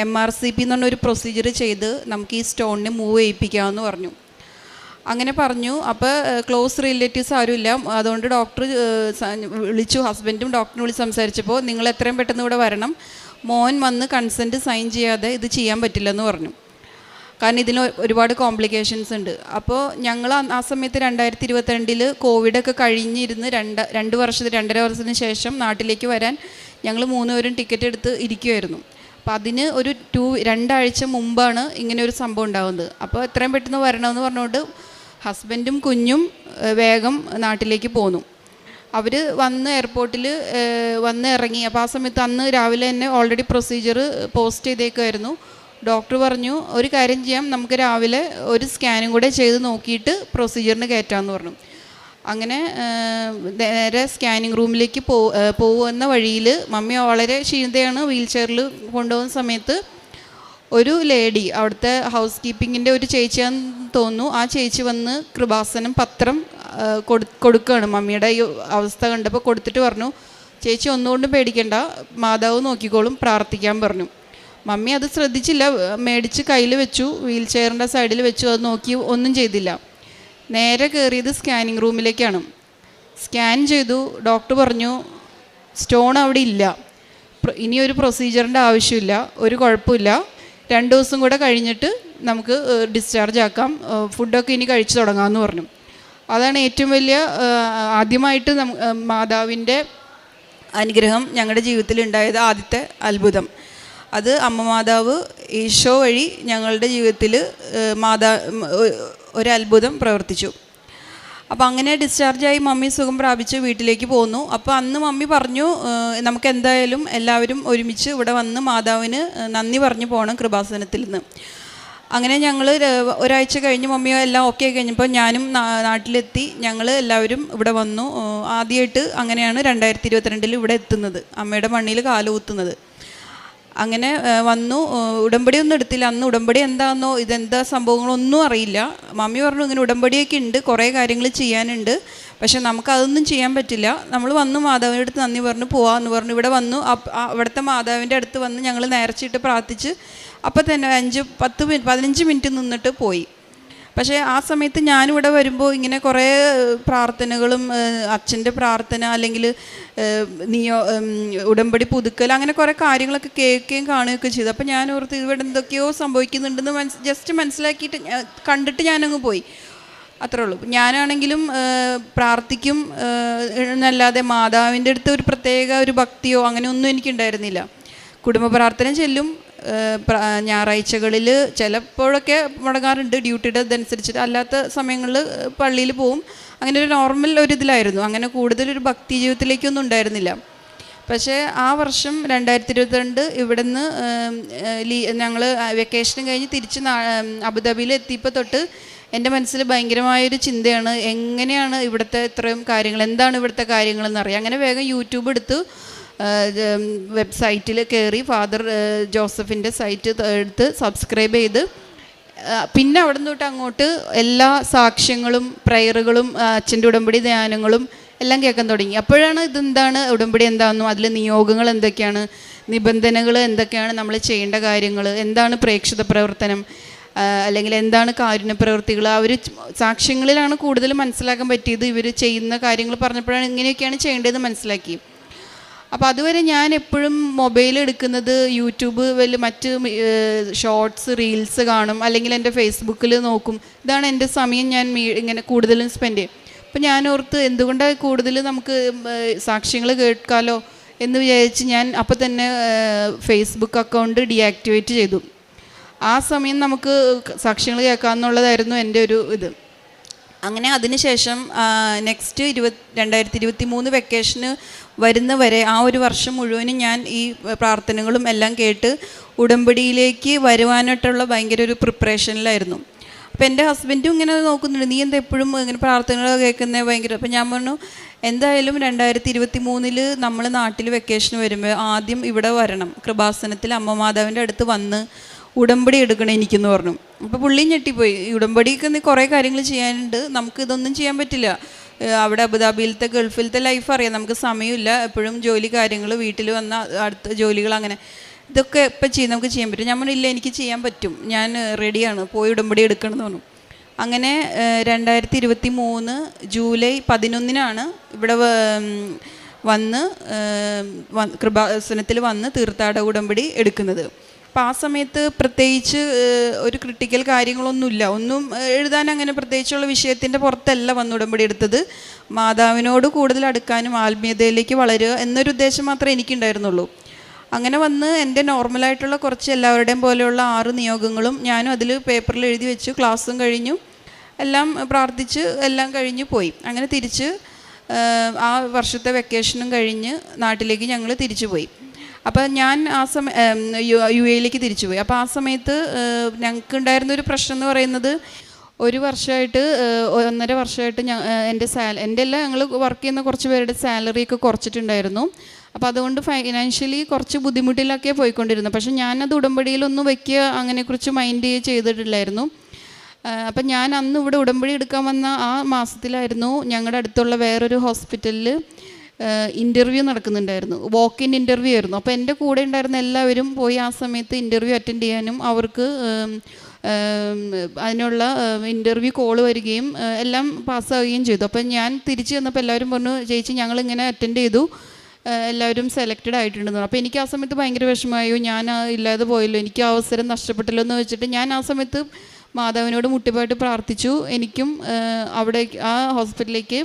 MRCP എന്ന് പറഞ്ഞൊരു പ്രൊസീജിയർ ചെയ്ത് നമുക്ക് ഈ സ്റ്റോണിനെ മൂവ് ചെയ്യിപ്പിക്കാമെന്ന് പറഞ്ഞു. അങ്ങനെ പറഞ്ഞു. അപ്പോൾ ക്ലോസ് റിലേറ്റീവ്സ് ആരുമില്ല, അതുകൊണ്ട് ഡോക്ടർ വിളിച്ചു. ഹസ്ബൻഡും ഡോക്ടറിനെ വിളിച്ച് സംസാരിച്ചപ്പോൾ നിങ്ങൾ എത്രയും പെട്ടെന്ന് ഇവിടെ വരണം, മോൻ വന്ന് കൺസെൻറ്റ് സൈൻ ചെയ്യാതെ ഇത് ചെയ്യാൻ പറ്റില്ലെന്ന് പറഞ്ഞു. കാരണം ഇതിന് ഒരുപാട് കോംപ്ലിക്കേഷൻസ് ഉണ്ട്. അപ്പോൾ ഞങ്ങൾ ആ സമയത്ത് 2022 കോവിഡൊക്കെ കഴിഞ്ഞിരുന്ന് 2.5 വർഷത്തിന് ശേഷം നാട്ടിലേക്ക് വരാൻ ഞങ്ങൾ 3 പേരും ടിക്കറ്റ് എടുത്ത് ഇരിക്കുമായിരുന്നു. അപ്പോൾ അതിന് ഒരു 2 ആഴ്ച മുമ്പാണ് ഇങ്ങനെ ഒരു സംഭവം ഉണ്ടാകുന്നത്. അപ്പോൾ എത്രയും പെട്ടെന്ന് വരണമെന്ന് പറഞ്ഞുകൊണ്ട് ഹസ്ബൻഡും കുഞ്ഞും വേഗം നാട്ടിലേക്ക് പോന്നു. അവർ വന്ന് എയർപോർട്ടിൽ വന്ന് ഇറങ്ങി. അപ്പോൾ ആ സമയത്ത് അന്ന് രാവിലെ തന്നെ ഓൾറെഡി പ്രൊസീജിയർ പോസ്റ്റ് ചെയ്തേക്കുമായിരുന്നു. ഡോക്ടർ പറഞ്ഞു ഒരു കാര്യം ചെയ്യാം, നമുക്ക് രാവിലെ ഒരു സ്കാനും കൂടെ ചെയ്ത് നോക്കിയിട്ട് പ്രൊസീജിയറിന് കയറ്റാമെന്ന് പറഞ്ഞു. അങ്ങനെ നേരെ സ്കാനിങ് റൂമിലേക്ക് പോകുന്ന വഴിയിൽ മമ്മി വളരെ ക്ഷീണിതയാണ്, വീൽ ചെയറിൽ കൊണ്ടുപോകുന്ന സമയത്ത് ഒരു ലേഡി, അവിടുത്തെ ഹൗസ് കീപ്പിങ്ങിൻ്റെ ഒരു ചേച്ചിയാന്ന് തോന്നുന്നു, ആ ചേച്ചി വന്ന് കൃപാസനം പത്രം കൊടുക്കുകയാണ്. മമ്മിയുടെ ഈ അവസ്ഥ കണ്ടപ്പോൾ കൊടുത്തിട്ട് പറഞ്ഞു ചേച്ചി ഒന്നുകൊണ്ടും പേടിക്കണ്ട, മാതാവ് നോക്കിക്കോളും, പ്രാർത്ഥിക്കാൻ പറഞ്ഞു. മമ്മി അത് ശ്രദ്ധിച്ചില്ല, മേടിച്ച് കയ്യിൽ വെച്ചു, വീൽ ചെയറിൻ്റെ സൈഡിൽ വെച്ചു, അത് നോക്കി ഒന്നും ചെയ്തില്ല. നേരെ കയറിയത് സ്കാനിങ് റൂമിലേക്കാണ്. സ്കാൻ ചെയ്തു. ഡോക്ടർ പറഞ്ഞു സ്റ്റോൺ അവിടെ ഇല്ല, ഇനിയൊരു പ്രൊസീജിയറിൻ്റെ ആവശ്യമില്ല, ഒരു കുഴപ്പമില്ല, 2 ദിവസം കൂടെ കഴിഞ്ഞിട്ട് നമുക്ക് ഡിസ്ചാർജ് ആക്കാം, ഫുഡൊക്കെ ഇനി കഴിച്ചു തുടങ്ങാമെന്ന് പറഞ്ഞു. അതാണ് ഏറ്റവും വലിയ ആദ്യമായിട്ട് മാതാവിൻ്റെ അനുഗ്രഹം ഞങ്ങളുടെ ജീവിതത്തിൽ ഉണ്ടായത്, ആദ്യത്തെ അത്ഭുതം. അത് അമ്മ മാതാവ് ഈശോ വഴി ഞങ്ങളുടെ ജീവിതത്തിൽ ഒരു അത്ഭുതം പ്രവർത്തിച്ചു. അപ്പോൾ അങ്ങനെ ഡിസ്ചാർജായി മമ്മി സുഖം പ്രാപിച്ച് വീട്ടിലേക്ക് പോന്നു. അപ്പോൾ അന്ന് മമ്മി പറഞ്ഞു നമുക്ക് എന്തായാലും എല്ലാവരും ഒരുമിച്ച് ഇവിടെ വന്ന് മാതാവിന് നന്ദി പറഞ്ഞു പോകണം കൃപാസനത്തിൽ നിന്ന്. അങ്ങനെ ഞങ്ങൾ ഒരാഴ്ച കഴിഞ്ഞ് മമ്മി എല്ലാം ഓക്കെ കഴിഞ്ഞപ്പോൾ ഞാനും നാട്ടിലെത്തി. ഞങ്ങൾ എല്ലാവരും ഇവിടെ വന്നു. ആദ്യമായിട്ട് അങ്ങനെയാണ് 2022 ഇവിടെ എത്തുന്നത്, അമ്മയുടെ മണ്ണിൽ കാലുകുത്തുന്നത്. അങ്ങനെ വന്നു. ഉടമ്പടി ഒന്നും എടുത്തില്ല. അന്ന് ഉടമ്പടി എന്താണെന്നോ ഇതെന്താ സംഭവങ്ങളൊന്നും അറിയില്ല. മമ്മി പറഞ്ഞു ഇങ്ങനെ ഉടമ്പടിയൊക്കെ ഉണ്ട്, കുറേ കാര്യങ്ങൾ ചെയ്യാനുണ്ട്, പക്ഷെ നമുക്കതൊന്നും ചെയ്യാൻ പറ്റില്ല. നമ്മൾ വന്നു മാതാവിൻ്റെ അടുത്ത് നന്ദി പറഞ്ഞു പോവാമെന്ന് പറഞ്ഞു. ഇവിടെ വന്നു അവിടുത്തെ മാതാവിൻ്റെ അടുത്ത് വന്ന് ഞങ്ങൾ നേർച്ചയിട്ട് പ്രാർത്ഥിച്ച് അപ്പം തന്നെ 15 മിനിറ്റ് നിന്നിട്ട് പോയി. പക്ഷേ ആ സമയത്ത് ഞാനിവിടെ വരുമ്പോൾ ഇങ്ങനെ കുറേ പ്രാർത്ഥനകളും അച്ഛൻ്റെ പ്രാർത്ഥന അല്ലെങ്കിൽ ഉടമ്പടി പുതുക്കൽ അങ്ങനെ കുറേ കാര്യങ്ങളൊക്കെ കേൾക്കുകയും കാണുകയൊക്കെ ചെയ്തു. അപ്പോൾ ഞാൻ ഓർത്ത് ഇവിടെ എന്തൊക്കെയോ സംഭവിക്കുന്നുണ്ടെന്ന് ജസ്റ്റ് മനസ്സിലാക്കിയിട്ട് കണ്ടിട്ട് ഞാനങ്ങ് പോയി, അത്രേ ഉള്ളൂ. ഞാനാണെങ്കിലും പ്രാർത്ഥിക്കും എന്നല്ലാതെ മാതാവിൻ്റെ അടുത്ത് ഒരു പ്രത്യേക ഒരു ഭക്തിയോ അങ്ങനെയൊന്നും എനിക്കുണ്ടായിരുന്നില്ല. കുടുംബ പ്രാർത്ഥന ചെല്ലും, ഞായറാഴ്ചകളിൽ ചിലപ്പോഴൊക്കെ മുടങ്ങാറുണ്ട് ഡ്യൂട്ടിയുടെ ഇതനുസരിച്ചിട്ട്, അല്ലാത്ത സമയങ്ങളിൽ പള്ളിയിൽ പോവും. അങ്ങനെ ഒരു നോർമൽ ഒരു ഇതിലായിരുന്നു. അങ്ങനെ കൂടുതലൊരു ഭക്തി ജീവിതത്തിലേക്കൊന്നും ഉണ്ടായിരുന്നില്ല. പക്ഷേ ആ വർഷം 2022 ഇവിടെ നിന്ന് ഞങ്ങൾ വെക്കേഷനും കഴിഞ്ഞ് തിരിച്ച് അബുദാബിയിൽ എത്തിയപ്പോൾ തൊട്ട് എൻ്റെ മനസ്സിൽ ഭയങ്കരമായൊരു ചിന്തയാണ്, എങ്ങനെയാണ് ഇവിടുത്തെ ഇത്രയും കാര്യങ്ങൾ, എന്താണ് ഇവിടുത്തെ കാര്യങ്ങളെന്ന് അറിയാം. അങ്ങനെ വേഗം യൂട്യൂബ് എടുത്ത് വെബ്സൈറ്റിൽ കയറി ഫാദർ ജോസഫിൻ്റെ സൈറ്റ് എടുത്ത് സബ്സ്ക്രൈബ് ചെയ്ത് പിന്നെ അവിടെ നിന്ന് തൊട്ട് അങ്ങോട്ട് എല്ലാ സാക്ഷ്യങ്ങളും പ്രയറുകളും അച്ഛൻ്റെ ഉടമ്പടി ധ്യാനങ്ങളും എല്ലാം കേൾക്കാൻ തുടങ്ങി. അപ്പോഴാണ് ഇതെന്താണ് ഉടമ്പടി എന്താണെന്നും അതിൽ നിയോഗങ്ങൾ എന്തൊക്കെയാണ്, നിബന്ധനകൾ എന്തൊക്കെയാണ്, നമ്മൾ ചെയ്യേണ്ട കാര്യങ്ങൾ എന്താണ്, പ്രേക്ഷിത പ്രവർത്തനം അല്ലെങ്കിൽ എന്താണ് കാരുണ്യ പ്രവൃത്തികൾ, അവർ സാക്ഷ്യങ്ങളിലാണ് കൂടുതൽ മനസ്സിലാക്കാൻ പറ്റിയത്. ഇവർ ചെയ്യുന്ന കാര്യങ്ങൾ പറഞ്ഞപ്പോഴാണ് ഇങ്ങനെയൊക്കെയാണ് ചെയ്യേണ്ടതെന്ന് മനസ്സിലാക്കി. അപ്പോൾ അതുവരെ ഞാൻ എപ്പോഴും മൊബൈൽ എടുക്കുന്നത് യൂട്യൂബ് മറ്റ് ഷോർട്സ് റീൽസ് കാണും, അല്ലെങ്കിൽ എൻ്റെ ഫേസ്ബുക്കിൽ നോക്കും. ഇതാണ് എൻ്റെ സമയം ഞാൻ ഇങ്ങനെ കൂടുതലും സ്പെൻഡ് ചെയ്യും. അപ്പോൾ ഞാൻ ഓർത്ത് എന്തുകൊണ്ടാണ് കൂടുതൽ നമുക്ക് സാക്ഷ്യങ്ങൾ കേൾക്കാമല്ലോ എന്ന് വിചാരിച്ച് ഞാൻ അപ്പോൾ തന്നെ ഫേസ്ബുക്ക് അക്കൗണ്ട് ഡീആക്ടിവേറ്റ് ചെയ്തു. ആ സമയം നമുക്ക് സാക്ഷ്യങ്ങൾ കേൾക്കാമെന്നുള്ളതായിരുന്നു എൻ്റെ ഒരു ഇത്. അങ്ങനെ അതിനുശേഷം നെക്സ്റ്റ് 2023 വെക്കേഷന് വരുന്നവരെ ആ ഒരു വർഷം മുഴുവനും ഞാൻ ഈ പ്രാർത്ഥനകളും എല്ലാം കേട്ട് ഉടമ്പടിയിലേക്ക് വരുവാനായിട്ടുള്ള ഭയങ്കര ഒരു പ്രിപ്പറേഷനിലായിരുന്നു. അപ്പോൾ എൻ്റെ ഹസ്ബൻഡും ഇങ്ങനെ നോക്കുന്നുണ്ട്, നീ എന്താ എപ്പോഴും ഇങ്ങനെ പ്രാർത്ഥനകൾ കേൾക്കുന്നത് ഭയങ്കര. അപ്പോൾ ഞാൻ പറഞ്ഞു എന്തായാലും 2023 നമ്മൾ നാട്ടിൽ വെക്കേഷന് വരുമ്പോൾ ആദ്യം ഇവിടെ വരണം, കൃപാസനത്തിൽ അമ്മ മാതാവിൻ്റെ അടുത്ത് വന്ന് ഉടമ്പടി എടുക്കണം എനിക്കെന്ന് പറഞ്ഞു. അപ്പോൾ പുള്ളി ഞെട്ടിപ്പോയി. ഉടമ്പടിക്ക് നീ കുറേ കാര്യങ്ങൾ ചെയ്യാനുണ്ട്, നമുക്ക് ഇതൊന്നും ചെയ്യാൻ പറ്റില്ല. അവിടെ അബുദാബിയിലത്തെ ഗൾഫിലത്തെ ലൈഫ് അറിയാം, നമുക്ക് സമയമില്ല, എപ്പോഴും ജോലി കാര്യങ്ങൾ, വീട്ടിൽ വന്ന അടുത്ത ജോലികൾ, അങ്ങനെ ഇതൊക്കെ എപ്പോൾ നമുക്ക് ചെയ്യാൻ പറ്റും. ഞാൻ പറഞ്ഞില്ല എനിക്ക് ചെയ്യാൻ പറ്റും, ഞാൻ റെഡിയാണ്, പോയി ഉടമ്പടി എടുക്കണം എന്ന് പറഞ്ഞു. അങ്ങനെ 2023 ജൂലൈ 11 ഇവിടെ വന്ന് കൃപാസനത്തിൽ വന്ന് തീർത്ഥാട ഉടമ്പടി എടുക്കുന്നത്. അപ്പോൾ ആ സമയത്ത് പ്രത്യേകിച്ച് ഒരു ക്രിട്ടിക്കൽ കാര്യങ്ങളൊന്നുമില്ല, ഒന്നും എഴുതാൻ അങ്ങനെ പ്രത്യേകിച്ചുള്ള വിഷയത്തിൻ്റെ പുറത്തല്ല വന്ന് ഉടമ്പടി എടുത്തത്. മാതാവിനോട് കൂടുതൽ അടുക്കാനും ആത്മീയതയിലേക്ക് വളരുക എന്നൊരു ഉദ്ദേശം മാത്രമേ എനിക്കുണ്ടായിരുന്നുള്ളൂ. അങ്ങനെ വന്ന് എൻ്റെ നോർമലായിട്ടുള്ള കുറച്ച് എല്ലാവരുടെയും പോലെയുള്ള 6 നിയോഗങ്ങളും ഞാനും അതിൽ പേപ്പറിൽ എഴുതി വെച്ചു. ക്ലാസ്സും കഴിഞ്ഞു, എല്ലാം പ്രാർത്ഥിച്ച് എല്ലാം കഴിഞ്ഞ് പോയി. അങ്ങനെ തിരിച്ച് ആ വർഷത്തെ വെക്കേഷനും കഴിഞ്ഞ് നാട്ടിലേക്ക് ഞങ്ങൾ തിരിച്ചു പോയി. അപ്പോൾ ഞാൻ ആ സമയം UAE തിരിച്ചു പോയി. അപ്പോൾ ആ സമയത്ത് ഞങ്ങൾക്ക് ഉണ്ടായിരുന്നൊരു പ്രശ്നം എന്ന് പറയുന്നത്, 1 വർഷമായിട്ട് 1.5 വർഷമായിട്ട് എൻ്റെ എല്ലാം ഞങ്ങൾ വർക്ക് ചെയ്യുന്ന കുറച്ച് പേരുടെ സാലറിയൊക്കെ കുറച്ചിട്ടുണ്ടായിരുന്നു. അപ്പോൾ അതുകൊണ്ട് ഫൈനാൻഷ്യലി കുറച്ച് ബുദ്ധിമുട്ടിലൊക്കെ പോയിക്കൊണ്ടിരുന്നു. പക്ഷേ ഞാനത് ഉടമ്പടിയിലൊന്നും വയ്ക്കുക അങ്ങനെക്കുറിച്ച് മൈൻഡ് ചെയ്തിട്ടില്ലായിരുന്നു. അപ്പം ഞാൻ അന്ന് ഇവിടെ ഉടമ്പടി എടുക്കാൻ വന്ന ആ മാസത്തിലായിരുന്നു ഞങ്ങളുടെ അടുത്തുള്ള വേറൊരു ഹോസ്പിറ്റലിൽ ഇൻ്റർവ്യൂ നടക്കുന്നുണ്ടായിരുന്നു. വോക്ക് ഇൻ ഇൻ്റർവ്യൂ ആയിരുന്നു. അപ്പോൾ എൻ്റെ കൂടെ ഉണ്ടായിരുന്ന എല്ലാവരും പോയി ആ സമയത്ത് ഇൻ്റർവ്യൂ അറ്റൻഡ് ചെയ്യാനും അവർക്ക് അതിനുള്ള ഇൻ്റർവ്യൂ കോൾ വരികയും എല്ലാം പാസ്സാവുകയും ചെയ്തു. അപ്പം ഞാൻ തിരിച്ച് ചെന്നപ്പോൾ എല്ലാവരും പറഞ്ഞു, ചേച്ചി ഞങ്ങളിങ്ങനെ അറ്റൻഡ് ചെയ്തു, എല്ലാവരും സെലക്റ്റഡ് ആയിട്ടുണ്ടെന്ന്. അപ്പോൾ എനിക്ക് ആ സമയത്ത് ഭയങ്കര വിഷമമായോ, ഞാൻ ഇല്ലാതെ പോയല്ലോ, എനിക്ക് ആ അവസരം നഷ്ടപ്പെട്ടല്ലോ എന്ന് വെച്ചിട്ട് ഞാൻ ആ സമയത്ത് മാതാവിനോട് മുട്ടിപ്പായിട്ട് പ്രാർത്ഥിച്ചു. എനിക്കും അവിടെ ആ ഹോസ്പിറ്റലിലേക്ക്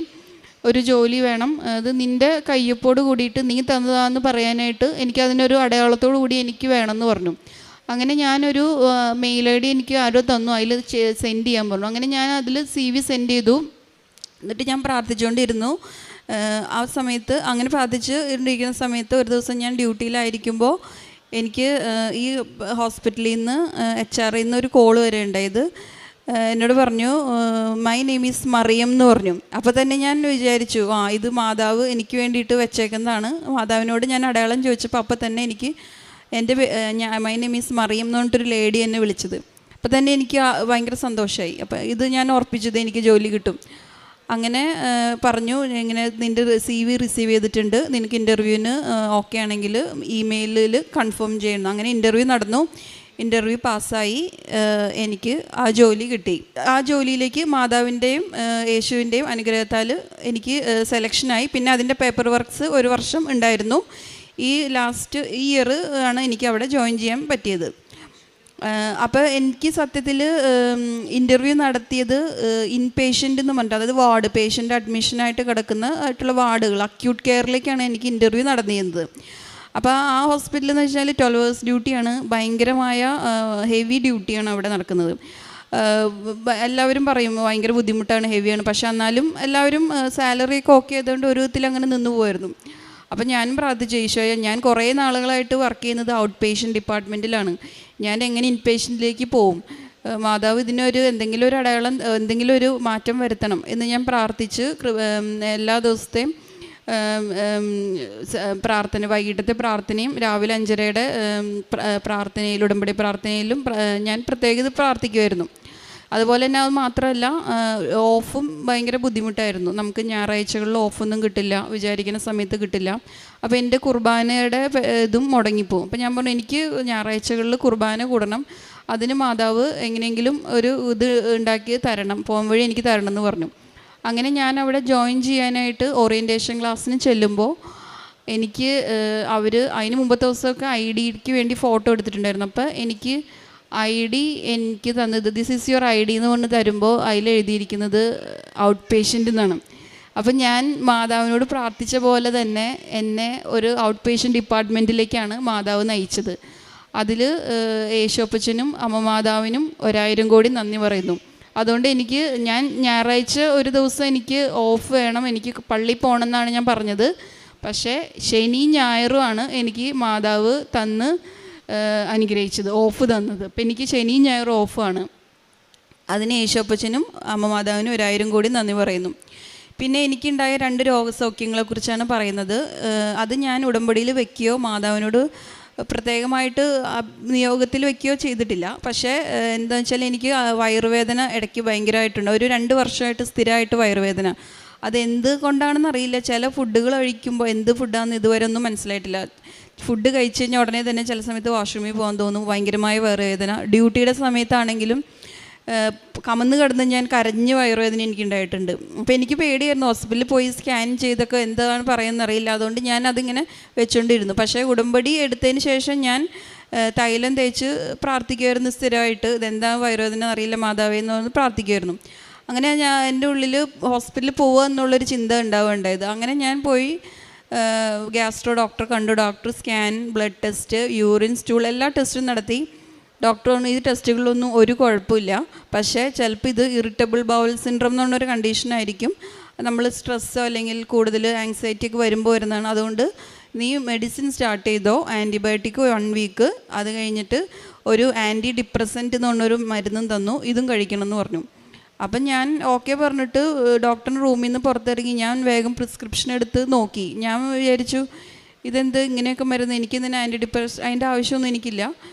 ഒരു ജോലി വേണം, അത് നിൻ്റെ കയ്യൊപ്പോട് കൂടിയിട്ട് നീ തന്നതാന്ന് പറയാനായിട്ട് എനിക്കതിനൊരു അടയാളത്തോടു കൂടി എനിക്ക് വേണമെന്ന് പറഞ്ഞു. അങ്ങനെ ഞാനൊരു മെയിൽ ID എനിക്ക് ആരോ തന്നു, അതിൽ സെൻഡ് ചെയ്യാൻ പറഞ്ഞു. അങ്ങനെ ഞാൻ അതിൽ CV സെൻഡ് ചെയ്തു. എന്നിട്ട് ഞാൻ പ്രാർത്ഥിച്ചുകൊണ്ടിരുന്നു. ആ സമയത്ത് അങ്ങനെ പ്രാർത്ഥിച്ച് ഇരിക്കുന്ന സമയത്ത് ഒരു ദിവസം ഞാൻ ഡ്യൂട്ടിയിലായിരിക്കുമ്പോൾ എനിക്ക് ഈ ഹോസ്പിറ്റലിൽ നിന്ന് HRയിൽ നിന്ന് ഒരു കോള് വരെ ഉണ്ടായത്. എന്നോട് പറഞ്ഞു, മൈ നെയിം ഈസ് മറിയം എന്ന് പറഞ്ഞു. അപ്പോൾ തന്നെ ഞാൻ വിചാരിച്ചു, ഇത് മാതാവ് എനിക്ക് വേണ്ടിയിട്ട് വെച്ചേക്കുന്നതാണ്. മാതാവിനോട് ഞാൻ അടയാളം ചോദിച്ചപ്പോൾ അപ്പോൾ തന്നെ എനിക്ക് എൻ്റെ മൈ നെയിം ഈസ് മറിയം എന്ന് പറഞ്ഞിട്ടൊരു ലേഡി എന്നെ വിളിച്ചത്. അപ്പോൾ തന്നെ എനിക്ക് ഭയങ്കര സന്തോഷമായി. അപ്പോൾ ഇത് ഞാൻ ഓർപ്പിച്ചത് എനിക്ക് ജോലി കിട്ടും. അങ്ങനെ പറഞ്ഞു, ഇങ്ങനെ നിൻ്റെ CV റിസീവ് ചെയ്തിട്ടുണ്ട്, നിനക്ക് ഇൻ്റർവ്യൂവിന് ഓക്കെ ആണെങ്കിൽ ഇമെയിലിൽ കൺഫേം ചെയ്യണം. അങ്ങനെ ഇൻ്റർവ്യൂ നടന്നു. ഇൻ്റർവ്യൂ പാസ്സായി. എനിക്ക് ആ ജോലി കിട്ടി. ആ ജോലിയിലേക്ക് മാതാവിൻ്റെയും യേശുവിൻ്റെയും അനുഗ്രഹത്താൽ എനിക്ക് സെലക്ഷനായി. പിന്നെ അതിൻ്റെ പേപ്പർ വർക്ക്സ് 1 വർഷം ഉണ്ടായിരുന്നു. ഈ ലാസ്റ്റ് ഇയർ ആണ് എനിക്ക് അവിടെ ജോയിൻ ചെയ്യാൻ പറ്റിയത്. അപ്പോൾ എനിക്ക് സത്യത്തിൽ ഇൻ്റർവ്യൂ നടത്തിയത് ഇൻപേഷ്യൻ്റ് എന്ന് പറഞ്ഞിട്ട്, അതായത് വാർഡ്, പേഷ്യൻ്റ് അഡ്മിഷനായിട്ട് കിടക്കുന്ന വാർഡുകൾ, അക്യൂട്ട് കെയറിലേക്കാണ് എനിക്ക് ഇൻ്റർവ്യൂ നടന്നിരുന്നത്. അപ്പോൾ ആ ഹോസ്പിറ്റൽ എന്ന് വെച്ചാൽ 12 hours ഡ്യൂട്ടിയാണ്, ഭയങ്കരമായ ഹെവി ഡ്യൂട്ടിയാണ് അവിടെ നടക്കുന്നത്. എല്ലാവരും പറയും ഭയങ്കര ബുദ്ധിമുട്ടാണ്, ഹെവിയാണ്. പക്ഷെ എന്നാലും എല്ലാവരും സാലറിയൊക്കെ ഓക്കെ ആയതുകൊണ്ട് ഒരു വിധത്തിൽ അങ്ങനെ നിന്ന് പോയിരുന്നു. അപ്പം ഞാനും പ്രാർത്ഥിച്ചു, ഈശോയെ, ഞാൻ കുറേ നാളുകളായിട്ട് വർക്ക് ചെയ്യുന്നത് ഔട്ട് പേഷ്യൻ്റ് ഡിപ്പാർട്ട്മെൻറ്റിലാണ്, ഞാൻ എങ്ങനെ ഇൻപേഷ്യൻറ്റിലേക്ക് പോവും? മാതാവ് ഇതിനൊരു എന്തെങ്കിലും ഒരു അടയാളം, എന്തെങ്കിലും ഒരു മാറ്റം വരുത്തണം എന്ന് ഞാൻ പ്രാർത്ഥിച്ച് എല്ലാ ദിവസത്തെയും പ്രാർത്ഥന, വൈകിട്ടത്തെ പ്രാർത്ഥനയും രാവിലെ 5:30 പ്രാർത്ഥനയിലും ഉടമ്പടി പ്രാർത്ഥനയിലും ഞാൻ പ്രത്യേകിച്ച് പ്രാർത്ഥിക്കുമായിരുന്നു. അതുപോലെ തന്നെ അത് മാത്രമല്ല, ഓഫും ഭയങ്കര ബുദ്ധിമുട്ടായിരുന്നു. നമുക്ക് ഞായറാഴ്ചകളിൽ ഓഫൊന്നും കിട്ടില്ല, വിചാരിക്കുന്ന സമയത്ത് കിട്ടില്ല. അപ്പോൾ എൻ്റെ കുർബാനയുടെ ഇതും മുടങ്ങിപ്പോവും. അപ്പോൾ ഞാൻ പറഞ്ഞു, എനിക്ക് ഞായറാഴ്ചകളിൽ കുർബാന കൂടണം, അതിന് മാതാവ് എങ്ങനെയെങ്കിലും ഒരു ഇത് ഉണ്ടാക്കി തരണം, പോകാൻ വഴി എനിക്ക് തരണം എന്ന് പറഞ്ഞു. അങ്ങനെ ഞാൻ അവിടെ ജോയിൻ ചെയ്യാനായിട്ട് ഓറിയൻറ്റേഷൻ ക്ലാസ്സിന് ചെല്ലുമ്പോൾ എനിക്ക് അവർ അതിന് മുമ്പത്തെ ദിവസമൊക്കെ ID വേണ്ടി ഫോട്ടോ എടുത്തിട്ടുണ്ടായിരുന്നു. അപ്പോൾ എനിക്ക് ID എനിക്ക് തന്നത്, ദിസ് ഈസ് യുവർ ID എന്ന് പറഞ്ഞ് തരുമ്പോൾ അതിൽ എഴുതിയിരിക്കുന്നത് ഔട്ട് പേഷ്യൻ്റ് എന്നാണ്. അപ്പം ഞാൻ മാതാവിനോട് പ്രാർത്ഥിച്ച പോലെ തന്നെ എന്നെ ഒരു ഔട്ട് പേഷ്യൻ്റ് ഡിപ്പാർട്ട്മെൻറ്റിലേക്കാണ് മാതാവ് നയിച്ചത്. അതിൽ യേശോപ്പച്ചനും അമ്മ മാതാവിനും 1000 കോടി നന്ദി പറയുന്നു. അതുകൊണ്ട് ഞാൻ ഞായറാഴ്ച ഒരു ദിവസം എനിക്ക് ഓഫ് വേണം, എനിക്ക് പള്ളിയിൽ പോകണമെന്നാണ് ഞാൻ പറഞ്ഞത്. പക്ഷേ ശനി ഞായറുമാണ് എനിക്ക് മാതാവ് തന്ന് അനുഗ്രഹിച്ചത്, ഓഫ് തന്നത്. അപ്പം എനിക്ക് ശനി ഞായറും ഓഫാണ്. അതിന് യേശോപ്പച്ചനും അമ്മ മാതാവിനും 1000 കോടി നന്ദി പറയുന്നു. പിന്നെ എനിക്കുണ്ടായ 2 രോഗസൗഖ്യങ്ങളെക്കുറിച്ചാണ് പറയുന്നത്. അത് ഞാൻ ഉടമ്പടിയിൽ വെക്കുകയോ മാതാവിനോട് പ്രത്യേകമായിട്ട് നിയോഗത്തിൽ വെക്കുകയോ ചെയ്തിട്ടില്ല. പക്ഷേ എന്താണെന്ന് വെച്ചാൽ എനിക്ക് വയറുവേദന ഇടയ്ക്ക് ഭയങ്കരമായിട്ടുണ്ട്. ഒരു 2 വർഷമായിട്ട് സ്ഥിരമായിട്ട് വയറുവേദന. അതെന്ത് കൊണ്ടാണെന്ന് അറിയില്ല. ചില ഫുഡുകൾ കഴിക്കുമ്പോൾ എന്ത് ഫുഡാണെന്ന് ഇതുവരെ ഒന്നും മനസ്സിലായിട്ടില്ല. ഫുഡ് കഴിച്ച് കഴിഞ്ഞാൽ ഉടനെ തന്നെ ചില സമയത്ത് വാഷ്റൂമിൽ പോകാൻ തോന്നും, ഭയങ്കരമായ വയറുവേദന. ഡ്യൂട്ടിയുടെ സമയത്താണെങ്കിലും കമന്ന് കിടന്ന് ഞാൻ കരഞ്ഞ് വയറുവേദന എനിക്കുണ്ടായിട്ടുണ്ട്. അപ്പോൾ എനിക്ക് പേടിയായിരുന്നു. ഹോസ്പിറ്റലിൽ പോയി സ്കാൻ ചെയ്തൊക്കെ എന്താണ് പറയുന്നത് അറിയില്ല. അതുകൊണ്ട് ഞാൻ അതിങ്ങനെ വെച്ചുകൊണ്ടിരുന്നു. പക്ഷേ ഉടമ്പടി എടുത്തതിന് ശേഷം ഞാൻ തൈലം തേച്ച് പ്രാർത്ഥിക്കുമായിരുന്നു സ്ഥിരമായിട്ട്. ഇതെന്താ വയറുവേദന അറിയില്ല മാതാവേ എന്ന് പറഞ്ഞ് പ്രാർത്ഥിക്കുമായിരുന്നു. അങ്ങനെ എൻ്റെ ഉള്ളിൽ ഹോസ്പിറ്റലിൽ പോവുക എന്നുള്ളൊരു ചിന്ത ഉണ്ടാവുകയുണ്ടായത്. അങ്ങനെ ഞാൻ പോയി ഗ്യാസ്ട്രോ ഡോക്ടറെ കണ്ടു. Doctor scan, blood test, urine, stool എല്ലാ ടെസ്റ്റും നടത്തി. ഡോക്ടർ പറഞ്ഞു, ഈ ടെസ്റ്റുകളൊന്നും ഒരു കുഴപ്പമില്ല, പക്ഷേ ചിലപ്പോൾ ഇത് ഇറിറ്റബിൾ ബൗൾ സിൻഡ്രോം എന്ന് പറഞ്ഞൊരു കണ്ടീഷനായിരിക്കും. നമ്മൾ സ്ട്രെസ്സോ അല്ലെങ്കിൽ കൂടുതൽ ആങ്സൈറ്റി ഒക്കെ വരുമ്പോൾ വരുന്നതാണ്. അതുകൊണ്ട് നീ മെഡിസിൻ സ്റ്റാർട്ട് ചെയ്തോ, ആൻറ്റിബയോട്ടിക് 1 വീക്ക്, അത് കഴിഞ്ഞിട്ട് ഒരു ആൻറ്റി ഡിപ്രസൻറ്റ് എന്ന് പറഞ്ഞൊരു മരുന്നും തന്നു, ഇതും കഴിക്കണം എന്ന് പറഞ്ഞു. അപ്പം ഞാൻ ഓക്കെ പറഞ്ഞിട്ട് ഡോക്ടറിൻ്റെ റൂമിൽ നിന്ന് പുറത്തിറങ്ങി ഞാൻ വേഗം പ്രിസ്ക്രിപ്ഷൻ എടുത്ത് നോക്കി. ഞാൻ വിചാരിച്ചു, ഇതെന്ത് ഇങ്ങനെയൊക്കെ മരുന്ന്, എനിക്കിതിന് അതിൻ്റെ ആവശ്യമൊന്നും എനിക്കില്ല,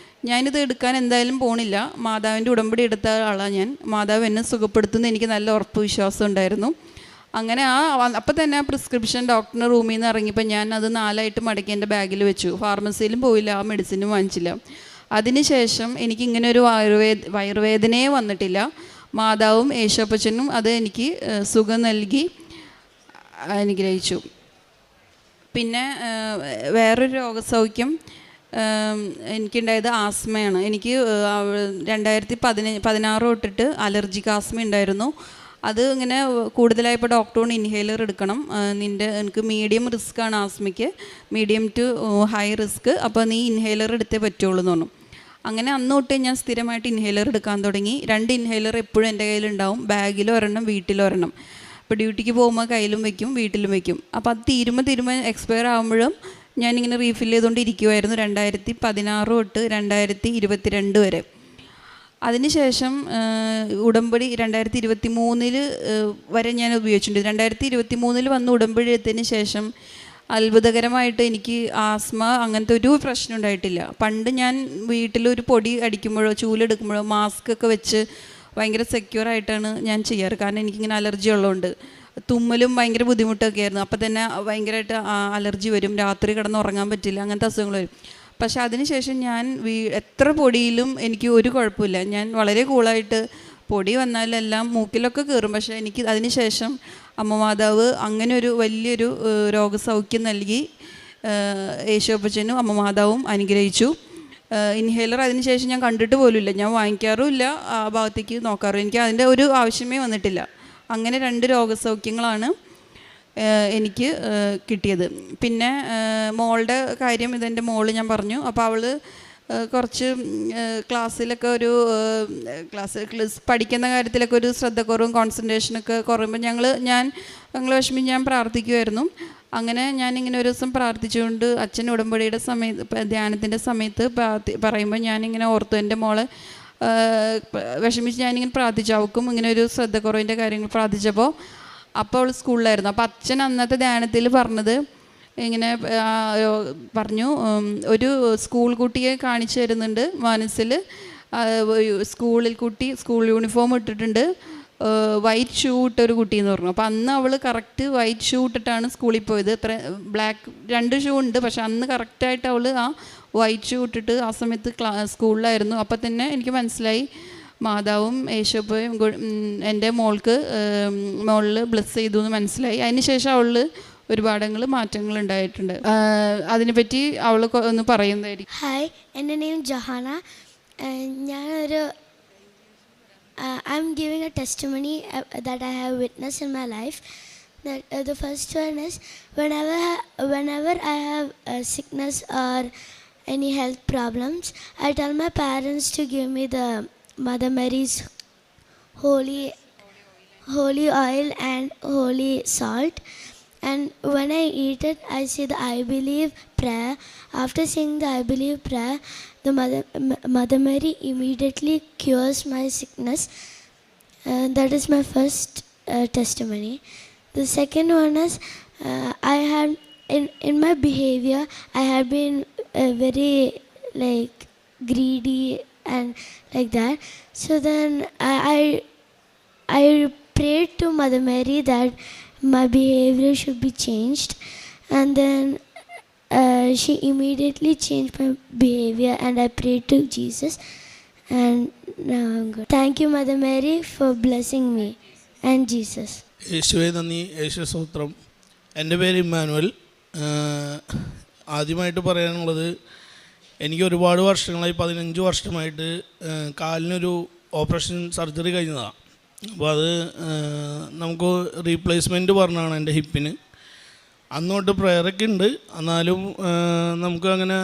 ഞാനിത് എടുക്കാൻ എന്തായാലും പോണില്ല. മാതാവിൻ്റെ ഉടമ്പടി എടുത്ത ആളാണ് ഞാൻ, മാതാവ് എന്നെ സുഖപ്പെടുത്തുന്ന എനിക്ക് നല്ല ഉറപ്പ് വിശ്വാസം ഉണ്ടായിരുന്നു. അങ്ങനെ അപ്പം തന്നെ ആ പ്രിസ്ക്രിപ്ഷൻ ഡോക്ടറിൻ്റെ റൂമിൽ നിന്ന് ഇറങ്ങിയപ്പോൾ ഞാൻ അത് 4ആയിട്ട് മടക്കി എൻ്റെ ബാഗിൽ വെച്ചു. ഫാർമസിയിലും പോയില്ല, ആ മെഡിസിനും വാങ്ങിച്ചില്ല. അതിനുശേഷം എനിക്കിങ്ങനെ ഒരു വയറുവേദനയെ വന്നിട്ടില്ല. മാതാവും യേശോപ്പച്ചനും അത് എനിക്ക് സുഖം നൽകി അനുഗ്രഹിച്ചു. പിന്നെ വേറൊരു രോഗസൗഖ്യം എനിക്കുണ്ടായത് ആസ്മയാണ്. എനിക്ക് 2016 തൊട്ടിട്ട് അലർജിക് ആസ്മ ഉണ്ടായിരുന്നു. അത് ഇങ്ങനെ കൂടുതലായപ്പോൾ ഡോക്ടറോട് ഇൻഹേലർ എടുക്കണം, എനിക്ക് മീഡിയം റിസ്ക് ആണ് ആസ്മയ്ക്ക്, മീഡിയം ടു ഹൈ റിസ്ക്, അപ്പോൾ നീ ഇൻഹേലർ എടുത്തേ പറ്റുള്ളൂ എന്ന് പറഞ്ഞു. അങ്ങനെ അന്ന് തൊട്ടേ ഞാൻ സ്ഥിരമായിട്ട് ഇൻഹേലർ എടുക്കാൻ തുടങ്ങി. 2 ഇൻഹേലർ എപ്പോഴും എൻ്റെ കയ്യിലുണ്ടാവും, ബാഗിലും ഒരെണ്ണം വീട്ടിലും ഒരെണ്ണം. അപ്പോൾ ഡ്യൂട്ടിക്ക് പോകുമ്പോൾ കയ്യിലും വയ്ക്കും, വീട്ടിലും വയ്ക്കും. അപ്പോൾ അത് തീരുമ്പോൾ എക്സ്പയർ ആകുമ്പോഴും ഞാനിങ്ങനെ റീഫിൽ ചെയ്തുകൊണ്ടിരിക്കുമായിരുന്നു 2016 തൊട്ട് 2022 വരെ. അതിനുശേഷം ഉടമ്പടി 2023 വരെ ഞാൻ ഉപയോഗിച്ചിട്ടുണ്ട്. 2023 വന്ന് ഉടമ്പടി എടുത്തതിന് ശേഷം അത്ഭുതകരമായിട്ട് എനിക്ക് ആസ്മ അങ്ങനത്തെ ഒരു പ്രശ്നം ഉണ്ടായിട്ടില്ല. പണ്ട് ഞാൻ വീട്ടിലൊരു പൊടി അടിക്കുമ്പോഴോ ചൂലെടുക്കുമ്പോഴോ മാസ്ക് ഒക്കെ വെച്ച് ഭയങ്കര സെക്യൂറായിട്ടാണ് ഞാൻ ചെയ്യാറ്, കാരണം എനിക്കിങ്ങനെ അലർജി ഉള്ളതുകൊണ്ട്. തുമ്മലും ഭയങ്കര ബുദ്ധിമുട്ടൊക്കെ ആയിരുന്നു. അപ്പം തന്നെ ഭയങ്കരമായിട്ട് അലർജി വരും, രാത്രി കിടന്ന് ഉറങ്ങാൻ പറ്റില്ല, അങ്ങനത്തെ അസുഖങ്ങൾ വരും. പക്ഷെ അതിനുശേഷം ഞാൻ എത്ര പൊടിയിലും എനിക്ക് ഒരു കുഴപ്പമില്ല. ഞാൻ വളരെ കൂളായിട്ട് പൊടി വന്നാലെല്ലാം മൂക്കിലൊക്കെ കയറും. പക്ഷേ എനിക്ക് അതിന് ശേഷം അമ്മ മാതാവ് അങ്ങനെ ഒരു വലിയൊരു രോഗസൗഖ്യം നൽകി. യേശുപ്പച്ചനും അമ്മ മാതാവും അനുഗ്രഹിച്ചു. ഇൻഹേലർ അതിന് ശേഷം ഞാൻ കണ്ടിട്ട് പോലുമില്ല, ഞാൻ വാങ്ങിക്കാറുമില്ല, ആ ഭാഗത്തേക്ക് നോക്കാറും. എനിക്ക് അതിൻ്റെ ഒരു ആവശ്യമേ വന്നിട്ടില്ല. അങ്ങനെ 2 രോഗസൗഖ്യങ്ങളാണ് എനിക്ക് കിട്ടിയത്. പിന്നെ മോളുടെ കാര്യം, ഇതെൻ്റെ മോള് ഞാൻ പറഞ്ഞു. അപ്പോൾ അവൾ കുറച്ച് ക്ലാസ്സിലൊക്കെ ഒരു പഠിക്കുന്ന കാര്യത്തിലൊക്കെ ഒരു ശ്രദ്ധക്കുറവും കോൺസെൻട്രേഷനൊക്കെ കുറയുമ്പോൾ ഞങ്ങൾ വിഷമിച്ച് ഞാൻ പ്രാർത്ഥിക്കുമായിരുന്നു. അങ്ങനെ ഞാനിങ്ങനെ ഒരു ദിവസം പ്രാർത്ഥിച്ചുകൊണ്ട് അച്ഛൻ ഉടമ്പടിയുടെ സമയത്ത് ധ്യാനത്തിൻ്റെ സമയത്ത് പറയുമ്പോൾ ഞാനിങ്ങനെ ഓർത്തു, എൻ്റെ മോളെ വിഷമിച്ച് ഞാനിങ്ങനെ പ്രാർത്ഥിച്ചു. അവൾക്കും ഇങ്ങനെ ഒരു ശ്രദ്ധക്കുറവിൻ്റെ കാര്യങ്ങൾ പ്രാർത്ഥിച്ചപ്പോൾ അപ്പോൾ അവൾ സ്കൂളിലായിരുന്നു. അപ്പോൾ അച്ഛൻ അന്നത്തെ ധ്യാനത്തിൽ പറഞ്ഞത് ഇങ്ങനെ പറഞ്ഞു, ഒരു സ്കൂൾ കുട്ടിയെ കാണിച്ചു തരുന്നുണ്ട് മനസ്സിൽ. സ്കൂളിൽ കുട്ടി സ്കൂൾ യൂണിഫോം ഇട്ടിട്ടുണ്ട്, വൈറ്റ് ഷൂ ഇട്ടൊരു കുട്ടി എന്ന് പറഞ്ഞു. അപ്പോൾ അന്ന് അവൾ കറക്റ്റ് വൈറ്റ് ഷൂ ഇട്ടിട്ടാണ് സ്കൂളിൽ പോയത്. ബ്ലാക്ക് 2 ഷൂ ഉണ്ട്, പക്ഷെ അന്ന് കറക്റ്റായിട്ട് അവൾ ആ വൈറ്റ് ഷൂ ഇട്ടിട്ട് ആ സമയത്ത് സ്കൂളിലായിരുന്നു. അപ്പം തന്നെ എനിക്ക് മനസ്സിലായി മാതാവും യേശുപ്പയും എൻ്റെ മോളിൽ ബ്ലെസ് ചെയ്തു എന്ന് മനസ്സിലായി. അതിനുശേഷം അവളിൽ ഒരുപാടങ്ങൾ മാറ്റങ്ങൾ ഉണ്ടായിട്ടുണ്ട്. അതിനെപ്പറ്റി അവൾ ഒന്ന് പറയുന്നതായിരിക്കും. ഹായ്, എൻ്റെ നെയിം ജഹാന. ഞാനൊരു I'm giving a testimony that I have witnessed in my life. That the first one is whenever I have sickness or any health problems, I tell my parents to give me the Mother Mary's holy oil and holy salt. And when I eat it, I say the I believe prayer. After saying the I believe prayer, the Mother Mary immediately cures my sickness. That is my first testimony. The second one is I had in my behavior, I have been very greedy and like that. So then I prayed to Mother Mary that my behavior should be changed, and then she immediately changed my behavior, and I prayed to Jesus, and now I'm good. Thank you, Mother Mary, for blessing me and Jesus. യേശുവേ നന്ദി, യേശു സ്തോത്രം. എൻ്റെ പേര് ഇമ്മാനുവൽ. ആദ്യമായിട്ട് പറയാനുള്ളത്, എനിക്ക് ഒരുപാട് വർഷങ്ങളായി 15 വർഷമായിട്ട് കാലിനൊരു ഓപ്പറേഷൻ സർജറി കഴിഞ്ഞതാണ്. അപ്പോൾ അത് നമുക്ക് റീപ്ലേസ്മെൻറ്റ് പറഞ്ഞാണ് എൻ്റെ ഹിപ്പിന്. അന്നോട്ട് പ്രയറൊക്കെ ഉണ്ട്, എന്നാലും നമുക്ക് അങ്ങനെ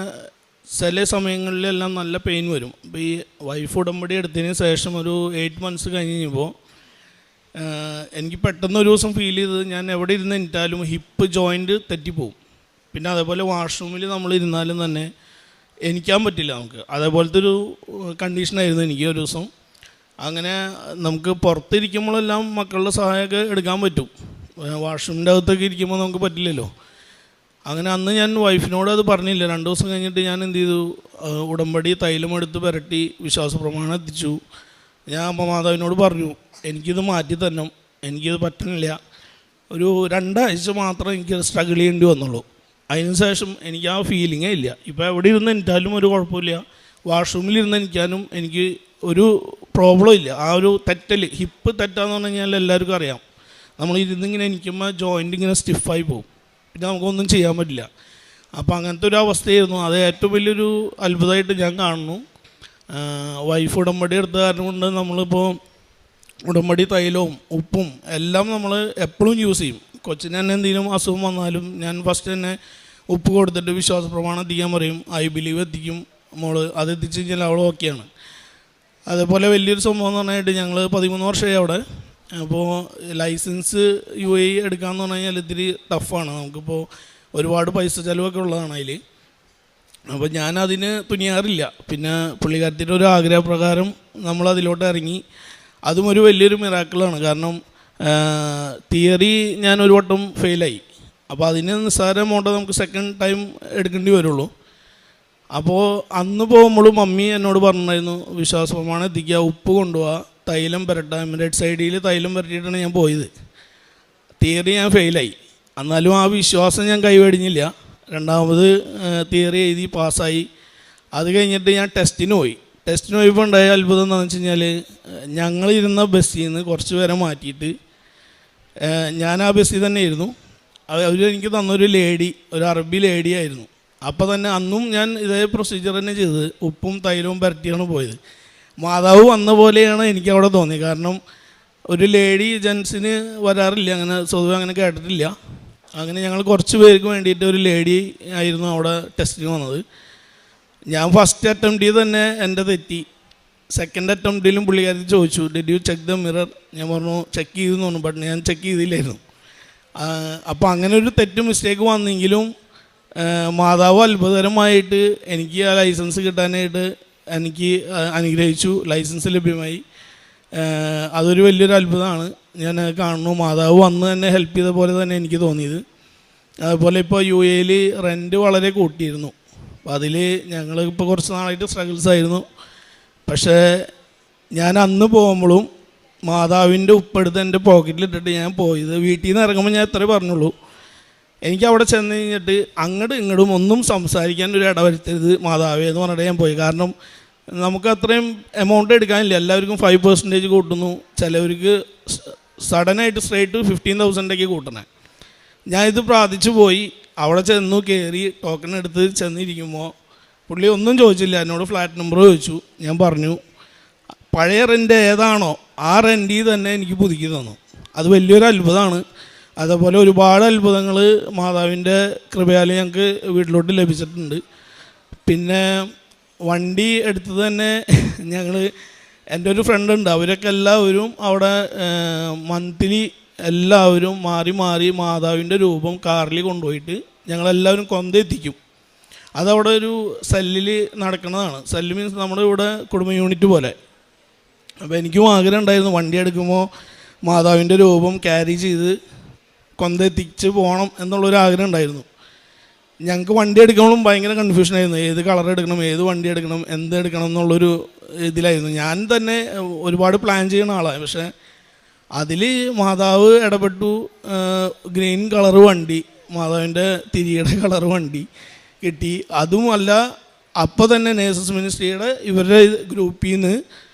ചില സമയങ്ങളിലെല്ലാം നല്ല പെയിൻ വരും. അപ്പോൾ ഈ വൈഫ് ഉടമ്പടി എടുത്തതിന് ശേഷം ഒരു 8 months കഴിഞ്ഞപ്പോൾ എനിക്ക് പെട്ടെന്ന് ഒരു ദിവസം ഫീൽ ചെയ്തത്, ഞാൻ എവിടെ ഇരുന്ന് എനിറ്റാലും ഹിപ്പ് ജോയിൻറ്റ് തെറ്റിപ്പോവും. പിന്നെ അതേപോലെ വാഷ്റൂമിൽ നമ്മൾ ഇരുന്നാലും തന്നെ എണിക്കാൻ പറ്റില്ല നമുക്ക്. അതേപോലത്തെ ഒരു കണ്ടീഷനായിരുന്നു എനിക്ക് ഒരു ദിവസം. അങ്ങനെ നമുക്ക് പുറത്തിരിക്കുമ്പോഴെല്ലാം മക്കളുടെ സഹായമൊക്കെ എടുക്കാൻ പറ്റും, വാഷ്റൂമിൻ്റെ അകത്തൊക്കെ ഇരിക്കുമ്പോൾ നമുക്ക് പറ്റില്ലല്ലോ. അങ്ങനെ അന്ന് ഞാൻ വൈഫിനോട് അത് പറഞ്ഞില്ല. 2 ദിവസം കഴിഞ്ഞിട്ട് ഞാൻ എന്ത് ചെയ്തു, ഉടമ്പടി തൈലം എടുത്ത് പുരട്ടി വിശ്വാസ പ്രമാണം എത്തിച്ചു. ഞാൻ അമ്മ മാതാവിനോട് പറഞ്ഞു, എനിക്കിത് മാറ്റി തന്നെ, എനിക്കിത് പറ്റുന്നില്ല. ഒരു 2 ആഴ്ച മാത്രം എനിക്ക് സ്ട്രഗിൾ ചെയ്യേണ്ടി വന്നുള്ളൂ. അതിന് ശേഷം എനിക്ക് ആ ഫീലിങ്ങേ ഇല്ല. ഇപ്പോൾ എവിടെ ഇരുന്ന് എനിക്കാലും ഒരു കുഴപ്പമില്ല, വാഷ്റൂമിൽ ഇരുന്ന് എനിക്കാനും എനിക്ക് ഒരു പ്രോബ്ലം ഇല്ല. ആ ഒരു തെറ്റൽ, ഹിപ്പ് തെറ്റാന്ന് പറഞ്ഞു കഴിഞ്ഞാൽ എല്ലാവർക്കും അറിയാം. നമ്മൾ ഇരുന്നിങ്ങനെ എനിക്കുമ്പോൾ ജോയിൻ്റ് ഇങ്ങനെ സ്റ്റിഫായി പോകും, പിന്നെ നമുക്കൊന്നും ചെയ്യാൻ പറ്റില്ല. അപ്പോൾ അങ്ങനത്തെ ഒരു അവസ്ഥയായിരുന്നു. അത് ഏറ്റവും വലിയൊരു അത്ഭുതമായിട്ട് ഞാൻ കാണുന്നു. വൈഫ് ഉടമ്പടി എടുത്ത കാരണം കൊണ്ട് നമ്മളിപ്പോൾ ഉടമ്പടി തൈലവും ഉപ്പും എല്ലാം നമ്മൾ എപ്പോഴും യൂസ് ചെയ്യും. കൊച്ചിന് തന്നെ എന്തെങ്കിലും അസുഖം വന്നാലും ഞാൻ ഫസ്റ്റ് തന്നെ ഉപ്പ് കൊടുത്തിട്ട് വിശ്വാസ പ്രമാണം എത്തിക്കാൻ പറയും. ഐ ബിലീവ് എത്തിക്കും മോള്, അത് എത്തിച്ച് കഴിഞ്ഞാൽ അവൾ ഓക്കെയാണ്. അതേപോലെ വലിയൊരു സംഭവം എന്ന് പറഞ്ഞാൽ ഞങ്ങൾ 13 വർഷമായി അവിടെ. അപ്പോൾ ലൈസൻസ് UAE എടുക്കാമെന്ന് പറഞ്ഞു കഴിഞ്ഞാൽ ഇത്തിരി ടഫാണ്. നമുക്കിപ്പോൾ ഒരുപാട് പൈസ ചിലവൊക്കെ ഉള്ളതാണ് അതിൽ. അപ്പോൾ ഞാനതിന് തുനിയാറില്ല. പിന്നെ പുള്ളിക്കാരത്തിൻ്റെ ഒരു ആഗ്രഹപ്രകാരം നമ്മളതിലോട്ട് ഇറങ്ങി. അതും ഒരു വലിയൊരു മിറാക്കിളാണ്. കാരണം തിയറി ഞാൻ ഒരു വട്ടം ഫെയിലായി. അപ്പോൾ അതിന് നിസ്സാര എമൗണ്ട് നമുക്ക് സെക്കൻഡ് ടൈം എടുക്കേണ്ടി വരുള്ളൂ. അപ്പോൾ അന്ന് പോകുമ്പോഴും മമ്മി എന്നോട് പറഞ്ഞിരുന്നു, വിശ്വാസ പ്രമാണം എത്തിക്കുക, ഉപ്പ് കൊണ്ടുപോവുക, തൈലം പുരട്ടാം. എമിറേറ്റ് സൈഡിൽ തൈലം പുരട്ടിയിട്ടാണ് ഞാൻ പോയത്. തിയറി ഞാൻ ഫെയിലായി. എന്നാലും ആ വിശ്വാസം ഞാൻ കൈവെടിഞ്ഞില്ല. രണ്ടാമത് തിയറി എഴുതി പാസ്സായി. അത് കഴിഞ്ഞിട്ട് ഞാൻ ടെസ്റ്റിന് പോയപ്പോൾ ഉണ്ടായ അത്ഭുതം എന്താണെന്ന് വെച്ച് കഴിഞ്ഞാൽ, ഞങ്ങളിരുന്ന ബസ്സിൽ നിന്ന് കുറച്ച് പേരെ മാറ്റിയിട്ട് ഞാൻ ആ ബസ്സിൽ തന്നെ ആയിരുന്നു. അവരെനിക്ക് തന്നൊരു ലേഡി, ഒരു അറബി ലേഡി ആയിരുന്നു. അപ്പോൾ തന്നെ അന്നും ഞാൻ ഇതേ പ്രൊസീജിയർ തന്നെ ചെയ്തത്, ഉപ്പും തൈലവും പുരട്ടിയാണ് പോയത്. മാതാവ് വന്ന പോലെയാണ് എനിക്ക് അവിടെ തോന്നിയത്. കാരണം ഒരു ലേഡി ജെൻസിന് വരാറില്ല, അങ്ങനെ സ്വതവേ അങ്ങനെ കേട്ടിട്ടില്ല. അങ്ങനെ ഞങ്ങൾ കുറച്ച് പേർക്ക് വേണ്ടിയിട്ട് ഒരു ലേഡി ആയിരുന്നു അവിടെ ടെസ്റ്റിന് വന്നത്. ഞാൻ ഫസ്റ്റ് അറ്റംപ്റ്റിൽ തന്നെ എൻ്റെ തെറ്റി. സെക്കൻഡ് അറ്റംപ്റ്റിലും പുള്ളിക്കാരി ചോദിച്ചു, did you check the mirror? ഞാൻ പറഞ്ഞു ചെക്ക് ചെയ്തു എന്ന് പറഞ്ഞു. ബട്ട് ഞാൻ ചെക്ക് ചെയ്തില്ലായിരുന്നു. അപ്പോൾ അങ്ങനെ ഒരു തെറ്റ് മിസ്റ്റേക്ക് വന്നെങ്കിലും മാതാവ് അത്ഭുതകരമായിട്ട് എനിക്ക് ആ ലൈസൻസ് കിട്ടാനായിട്ട് എനിക്ക് അനുഗ്രഹിച്ചു. ലൈസൻസ് ലഭ്യമായി. അതൊരു വലിയൊരു അത്ഭുതമാണ്. ഞാൻ കാണുന്നു മാതാവ് വന്ന് തന്നെ ഹെൽപ്പ് ചെയ്ത പോലെ തന്നെ എനിക്ക് തോന്നിയത്. അതുപോലെ ഇപ്പോൾ UAE റെൻറ്റ് വളരെ കൂട്ടിയിരുന്നു. അപ്പോൾ അതിൽ ഞങ്ങൾ ഇപ്പോൾ കുറച്ച് നാളായിട്ട് സ്ട്രഗിൾസ് ആയിരുന്നു. പക്ഷേ ഞാൻ അന്ന് പോകുമ്പോഴും മാതാവിൻ്റെ ഉപ്പെടുത്ത് എൻ്റെ പോക്കറ്റിലിട്ടിട്ട് ഞാൻ പോയത്. വീട്ടിൽ നിന്ന് ഇറങ്ങുമ്പോൾ ഞാൻ എത്ര പറഞ്ഞുള്ളൂ, എനിക്ക് അവിടെ ചെന്ന് കഴിഞ്ഞിട്ട് അങ്ങോട്ടും ഇങ്ങോട്ടും ഒന്നും സംസാരിക്കാൻ ഒരു ഇടവരുത്തരുത് മാതാവേ എന്ന് പറഞ്ഞിട്ട് ഞാൻ പോയി. കാരണം നമുക്ക് അത്രയും എമൗണ്ട് എടുക്കാനില്ല. എല്ലാവർക്കും 5% കൂട്ടുന്നു, ചിലവർക്ക് സഡനായിട്ട് സ്ട്രേറ്റ് 15,000 കൂട്ടണേ. ഞാനിത് പ്രാർത്ഥിച്ചു പോയി. അവിടെ ചെന്നു കയറി ടോക്കൺ എടുത്ത് ചെന്നിരിക്കുമ്പോൾ പുള്ളി ഒന്നും ചോദിച്ചില്ല. എന്നോട് ഫ്ലാറ്റ് നമ്പർ ചോദിച്ചു. ഞാൻ പറഞ്ഞു പഴയ റെൻ്റ് ഏതാണോ ആ റെൻറ്റിൽ തന്നെ എനിക്ക് പുതുക്കി തന്നു. അത് വലിയൊരു അത്ഭുതമാണ്. അതേപോലെ ഒരുപാട് അത്ഭുതങ്ങൾ മാതാവിൻ്റെ കൃപയാൽ ഞങ്ങൾക്ക് വീട്ടിലോട്ട് ലഭിച്ചിട്ടുണ്ട്. പിന്നെ വണ്ടി എടുത്തത് തന്നെ ഞങ്ങൾ, എൻ്റെ ഒരു ഫ്രണ്ടുണ്ട്, അവരൊക്കെ എല്ലാവരും അവിടെ മന്ത്ലി എല്ലാവരും മാറി മാറി മാതാവിൻ്റെ രൂപം കാറിൽ കൊണ്ടുപോയിട്ട് ഞങ്ങളെല്ലാവരും കൊന്തെത്തിക്കും. അതവിടെ ഒരു സെല്ലിൽ നടക്കുന്നതാണ്. സെല്ല് മീൻസ് നമ്മുടെ ഇവിടെ കുടുംബ യൂണിറ്റ് പോലെ. അപ്പോൾ എനിക്കും ആഗ്രഹം ഉണ്ടായിരുന്നു വണ്ടി എടുക്കുമ്പോൾ മാതാവിൻ്റെ രൂപം ക്യാരി ചെയ്ത് കൊന്തെത്തിച്ച് പോകണം എന്നുള്ളൊരു ആഗ്രഹം ഉണ്ടായിരുന്നു. ഞങ്ങൾക്ക് വണ്ടി എടുക്കുമ്പോഴും ഭയങ്കര കൺഫ്യൂഷനായിരുന്നു. ഏത് കളർ എടുക്കണം, ഏത് വണ്ടി എടുക്കണം, എന്ത് എടുക്കണം എന്നുള്ളൊരു ഇതിലായിരുന്നു. ഞാൻ തന്നെ ഒരുപാട് പ്ലാൻ ചെയ്യുന്ന ആളാണ്. പക്ഷേ അതിൽ മാതാവ് ഇടപെട്ടു. ഗ്രീൻ കളർ വണ്ടി, മാതാവിൻ്റെ തിരിയുടെ കളർ വണ്ടി കിട്ടി. അതുമല്ല, അപ്പോൾ തന്നെ നേഴ്സസ് മിനിസ്ട്രിയുടെ ഇവരുടെ ഗ്രൂപ്പിൽ നിന്ന്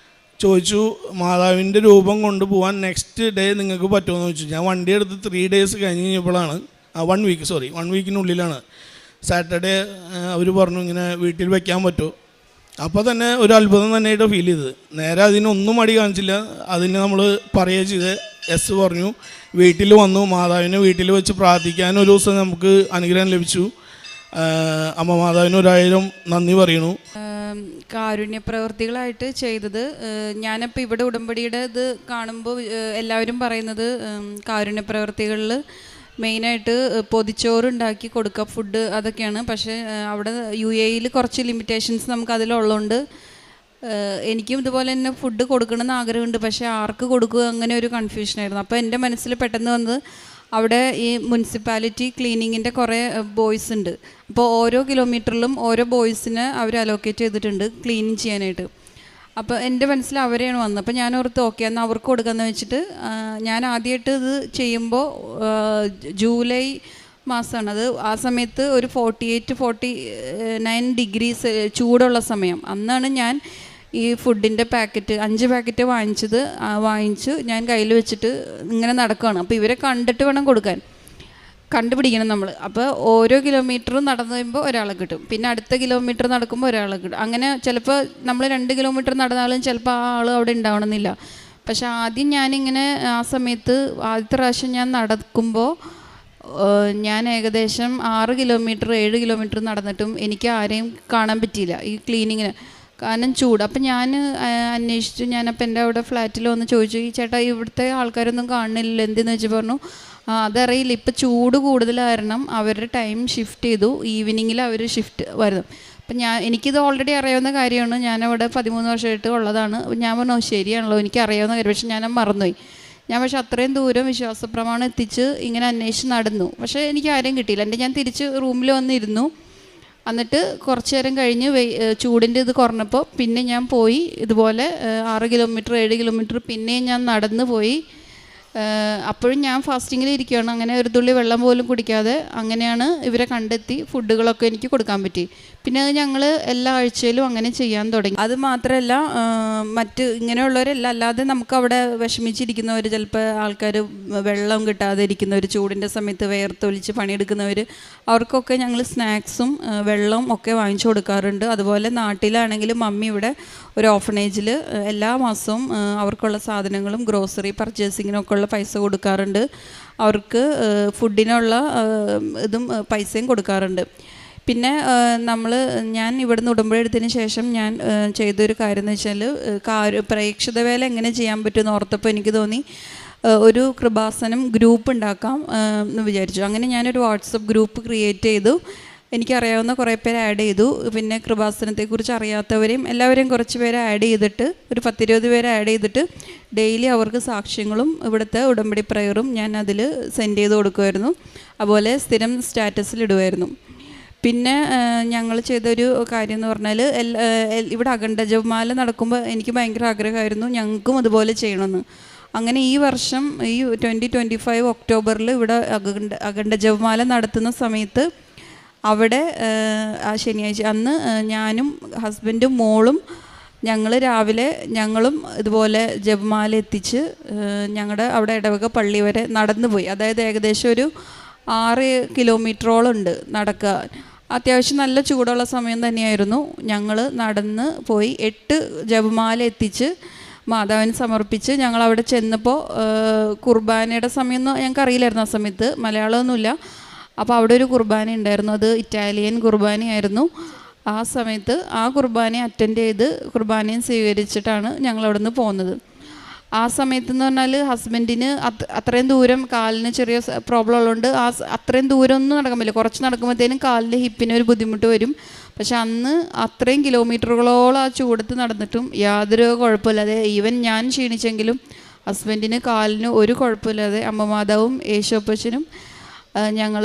ചോദിച്ചു മാതാവിൻ്റെ രൂപം കൊണ്ടുപോകാൻ നെക്സ്റ്റ് ഡേ നിങ്ങൾക്ക് പറ്റുമെന്ന് ചോദിച്ചു. ഞാൻ വണ്ടി എടുത്ത് 3 days കഴിഞ്ഞ് കഴിഞ്ഞപ്പോഴാണ് 1 വീക്കിനുള്ളിലാണ് സാറ്റർഡേ അവർ പറഞ്ഞു ഇങ്ങനെ വീട്ടിൽ വയ്ക്കാൻ പറ്റുമോ. അപ്പോൾ തന്നെ ഒരു അത്ഭുതം തന്നെയായിട്ട് ഫീൽ ചെയ്തത്. നേരെ അതിനൊന്നും മടി കാണിച്ചില്ല. അതിന് നമ്മൾ പറയുക ചെയ്ത് എസ് പറഞ്ഞു. വീട്ടിൽ വന്നു. മാതാവിനെ വീട്ടിൽ വെച്ച് പ്രാർത്ഥിക്കാൻ ഒരു ദിവസം നമുക്ക് അനുഗ്രഹം ലഭിച്ചു. അമ്മ മാതാവിന് 1000 നന്ദി പറയുന്നു. കാരുണ്യ പ്രവൃത്തികളായിട്ട് ചെയ്തത്, ഞാനിപ്പോൾ ഇവിടെ ഉടമ്പടിയുടെ ഇത് കാണുമ്പോൾ എല്ലാവരും പറയുന്നത് കാരുണ്യ പ്രവൃത്തികളിൽ മെയിനായിട്ട് പൊതിച്ചോറുണ്ടാക്കി കൊടുക്കുക, ഫുഡ്, അതൊക്കെയാണ്. പക്ഷേ അവിടെ UAE കുറച്ച് ലിമിറ്റേഷൻസ് നമുക്ക് അതിലുള്ളതുകൊണ്ട് എനിക്കും ഇതുപോലെ തന്നെ ഫുഡ് കൊടുക്കണമെന്ന് ആഗ്രഹമുണ്ട്. പക്ഷേ ആർക്ക് കൊടുക്കുക അങ്ങനെ ഒരു കൺഫ്യൂഷനായിരുന്നു. അപ്പോൾ എൻ്റെ മനസ്സിൽ പെട്ടെന്ന് വന്നത്, അവിടെ ഈ മുനിസിപ്പാലിറ്റി ക്ലീനിങ്ങിൻ്റെ കുറേ ബോയ്സ് ഉണ്ട്. അപ്പോൾ ഓരോ കിലോമീറ്ററിലും ഓരോ ബോയ്സിനെ അവർ അലോക്കേറ്റ് ചെയ്തിട്ടുണ്ട് ക്ലീനിങ് ചെയ്യാനായിട്ട്. അപ്പോൾ എൻ്റെ മനസ്സിൽ അവരെയാണ് വന്നത്. അപ്പോൾ ഞാൻ ഓർത്ത് ഓക്കെ എന്നാൽ അവർക്ക് കൊടുക്കാമെന്ന് വെച്ചിട്ട് ഞാൻ ആദ്യമായിട്ട് ഇത് ചെയ്യുമ്പോൾ ജൂലൈ മാസമാണ് അത്. ആ സമയത്ത് ഒരു 48-49 ഡിഗ്രീസ് ചൂടുള്ള സമയം. അന്നാണ് ഞാൻ ഈ ഫുഡിൻ്റെ പാക്കറ്റ് 5 പാക്കറ്റ് വാങ്ങിച്ച് ഞാൻ കയ്യിൽ വെച്ചിട്ട് ഇങ്ങനെ നടക്കുകയാണ്. അപ്പോൾ ഇവരെ കണ്ടിട്ട് വേണം കൊടുക്കാൻ, കണ്ടുപിടിക്കണം നമ്മൾ. അപ്പോൾ ഓരോ കിലോമീറ്ററും നടന്നു കഴിയുമ്പോൾ ഒരാളെ കിട്ടും, പിന്നെ അടുത്ത കിലോമീറ്റർ നടക്കുമ്പോൾ ഒരാളെ കിട്ടും. അങ്ങനെ ചിലപ്പോൾ നമ്മൾ 2 കിലോമീറ്റർ നടന്നാലും ചിലപ്പോൾ ആ ആൾ അവിടെ ഉണ്ടാവണമെന്നില്ല. പക്ഷെ ആദ്യം ഞാനിങ്ങനെ ആ സമയത്ത് ആദ്യത്തെ പ്രാവശ്യം ഞാൻ നടക്കുമ്പോൾ ഞാൻ ഏകദേശം 6 കിലോമീറ്റർ 7 കിലോമീറ്റർ നടന്നിട്ടും എനിക്ക് ആരെയും കാണാൻ പറ്റിയില്ല ഈ ക്ലീനിങ്ങിന്, കാരണം ചൂട്. അപ്പം ഞാൻ അന്വേഷിച്ചു. ഞാനപ്പോൾ എൻ്റെ അവിടെ ഫ്ലാറ്റിൽ വന്ന് ചോദിച്ചു, ഈ ചേട്ടാ ഇവിടുത്തെ ആൾക്കാരൊന്നും കാണുന്നില്ല എന്തെന്ന് വെച്ച് പറഞ്ഞു, അതറിയില്ല, ഇപ്പം ചൂട് കൂടുതൽ കാരണം അവരുടെ ടൈം ഷിഫ്റ്റ് ചെയ്തു, ഈവനിങ്ങിൽ അവർ ഷിഫ്റ്റ് വരുന്നു. അപ്പം എനിക്കിത് ഓൾറെഡി അറിയാവുന്ന കാര്യമാണ്, ഞാനവിടെ 13 വർഷമായിട്ട് ഉള്ളതാണ്. ഞാൻ പറഞ്ഞു ശരിയാണല്ലോ, എനിക്ക് അറിയാവുന്ന കാര്യം. പക്ഷെ ഞാൻ മറന്നുപോയി. പക്ഷെ അത്രയും ദൂരം വിശ്വാസപ്രമാണം എത്തിച്ച് ഇങ്ങനെ അന്വേഷിച്ച് നടന്നു. പക്ഷേ എനിക്ക് ആരെയും കിട്ടിയില്ല. ഞാൻ തിരിച്ച് റൂമിൽ വന്നിരുന്നു. എന്നിട്ട് കുറച്ച് നേരം കഴിഞ്ഞ് ചൂടിൻ്റെ ഇത് കുറഞ്ഞപ്പോൾ പിന്നെ ഞാൻ പോയി ഇതുപോലെ 6 കിലോമീറ്റർ 7 കിലോമീറ്റർ പിന്നെയും ഞാൻ നടന്നു പോയി അപ്പോഴും ഞാൻ ഫാസ്റ്റിങ്ങിൽ ഇരിക്കുകയാണ്. അങ്ങനെ ഒരു തുള്ളി വെള്ളം പോലും കുടിക്കാതെ അങ്ങനെയാണ് ഇവരെ കണ്ടെത്തി ഫുഡുകളൊക്കെ എനിക്ക് കൊടുക്കാൻ പറ്റി. പിന്നെ അത് ഞങ്ങൾ എല്ലാ ആഴ്ചയിലും അങ്ങനെ ചെയ്യാൻ തുടങ്ങി. അത് മാത്രമല്ല, മറ്റ് ഇങ്ങനെയുള്ളവരല്ല, അല്ലാതെ നമുക്ക് അവിടെ വിഷമിച്ചിരിക്കുന്നവർ, ചിലപ്പോൾ ആൾക്കാർ വെള്ളം കിട്ടാതെ ഇരിക്കുന്നവർ, ചൂടിൻ്റെ സമയത്ത് വേർത്തൊലിച്ച് പണിയെടുക്കുന്നവർ, അവർക്കൊക്കെ ഞങ്ങൾ സ്നാക്സും വെള്ളവും ഒക്കെ വാങ്ങിച്ചു കൊടുക്കാറുണ്ട്. അതുപോലെ നാട്ടിലാണെങ്കിലും മമ്മി ഇവിടെ ഒരു ഓർഫനേജിൽ എല്ലാ മാസവും അവർക്കുള്ള സാധനങ്ങളും ഗ്രോസറി പർച്ചേസിങ്ങിനൊക്കെ ഉള്ള പൈസ കൊടുക്കാറുണ്ട്. അവർക്ക് ഫുഡിനുള്ള ഇതും പൈസയും കൊടുക്കാറുണ്ട്. പിന്നെ ഞാൻ ഇവിടുന്ന് ഉടമ്പടിയെടുത്തതിന് ശേഷം ഞാൻ ചെയ്തൊരു കാര്യം എന്ന് വെച്ചാൽ, പ്രേക്ഷിത വേല എങ്ങനെ ചെയ്യാൻ പറ്റുമെന്ന് ഓർത്തപ്പോൾ എനിക്ക് തോന്നി ഒരു കൃപാസനം ഗ്രൂപ്പ് ഉണ്ടാക്കാം എന്ന് വിചാരിച്ചു. അങ്ങനെ ഞാനൊരു വാട്സപ്പ് ഗ്രൂപ്പ് ക്രിയേറ്റ് ചെയ്തു. എനിക്കറിയാവുന്ന കുറേ പേര് ആഡ് ചെയ്തു. പിന്നെ കൃപാസനത്തെക്കുറിച്ച് അറിയാത്തവരെയും എല്ലാവരെയും കുറച്ച് പേരെ ആഡ് ചെയ്തിട്ട്, ഒരു 10-20 പേരെ ആഡ് ചെയ്തിട്ട് ഡെയിലി അവർക്ക് സാക്ഷ്യങ്ങളും ഇവിടുത്തെ ഉടമ്പടി പ്രയറും ഞാൻ അതിൽ സെൻഡ് ചെയ്ത് കൊടുക്കുമായിരുന്നു. അതുപോലെ സ്ഥിരം സ്റ്റാറ്റസിൽ ഇടുമായിരുന്നു. പിന്നെ ഞങ്ങൾ ചെയ്തൊരു കാര്യം എന്ന് പറഞ്ഞാൽ, ഇവിടെ അഖണ്ഡ ജപമാല നടക്കുമ്പോൾ എനിക്ക് ഭയങ്കര ആഗ്രഹമായിരുന്നു ഞങ്ങൾക്കും അതുപോലെ ചെയ്യണമെന്ന്. അങ്ങനെ ഈ വർഷം ഈ 2025 ഒക്ടോബറിൽ ഇവിടെ അഖണ്ഡ ജപമാല നടത്തുന്ന സമയത്ത് അവിടെ ആ ശനിയാഴ്ച അന്ന് ഞാനും ഹസ്ബൻഡും മോളും ഞങ്ങൾ രാവിലെ ഞങ്ങളും ഇതുപോലെ ജപമാല എത്തിച്ച് ഞങ്ങളുടെ അവിടെ ഇടവക പള്ളി വരെ നടന്നു പോയി. അതായത് ഏകദേശം ഒരു 6 കിലോമീറ്ററോളം ഉണ്ട് നടക്കാൻ. അത്യാവശ്യം നല്ല ചൂടുള്ള സമയം തന്നെയായിരുന്നു. ഞങ്ങൾ നടന്ന് പോയി 8 ജപമാല എത്തിച്ച് മാതാവിന് സമർപ്പിച്ച് ഞങ്ങൾ അവിടെ ചെന്നപ്പോൾ കുർബാനയുടെ സമയമൊന്നും ഞങ്ങൾക്കറിയില്ലായിരുന്നു. ആ സമയത്ത് മലയാളമൊന്നുമില്ല. അപ്പോൾ അവിടെ ഒരു കുർബാന ഉണ്ടായിരുന്നു. അത് ഇറ്റാലിയൻ കുർബാനയായിരുന്നു. ആ സമയത്ത് ആ കുർബാന അറ്റൻഡ് ചെയ്ത് കുർബാനയും സ്വീകരിച്ചിട്ടാണ് ഞങ്ങൾ അവിടെ നിന്ന് പോകുന്നത്. ആ സമയത്തെന്ന് പറഞ്ഞാൽ ഹസ്ബൻഡിന് അത്രയും ദൂരം കാലിന് ചെറിയ പ്രോബ്ലം ഉള്ളതുകൊണ്ട് അത്രയും ദൂരം ഒന്നും നടക്കാൻ പറ്റില്ല. കുറച്ച് നടക്കുമ്പോഴത്തേനും കാലിൻ്റെ ഹിപ്പിന് ഒരു ബുദ്ധിമുട്ട് വരും. പക്ഷെ അന്ന് അത്രയും കിലോമീറ്ററുകളോളം ആ ചൂടത്ത് നടന്നിട്ടും യാതൊരു കുഴപ്പമില്ലാതെ, ഈവൻ ഞാൻ ക്ഷീണിച്ചെങ്കിലും ഹസ്ബൻഡിന് കാലിന് ഒരു കുഴപ്പമില്ലാതെ അമ്മ മാതാവും യേശോപ്പച്ചനും ഞങ്ങൾ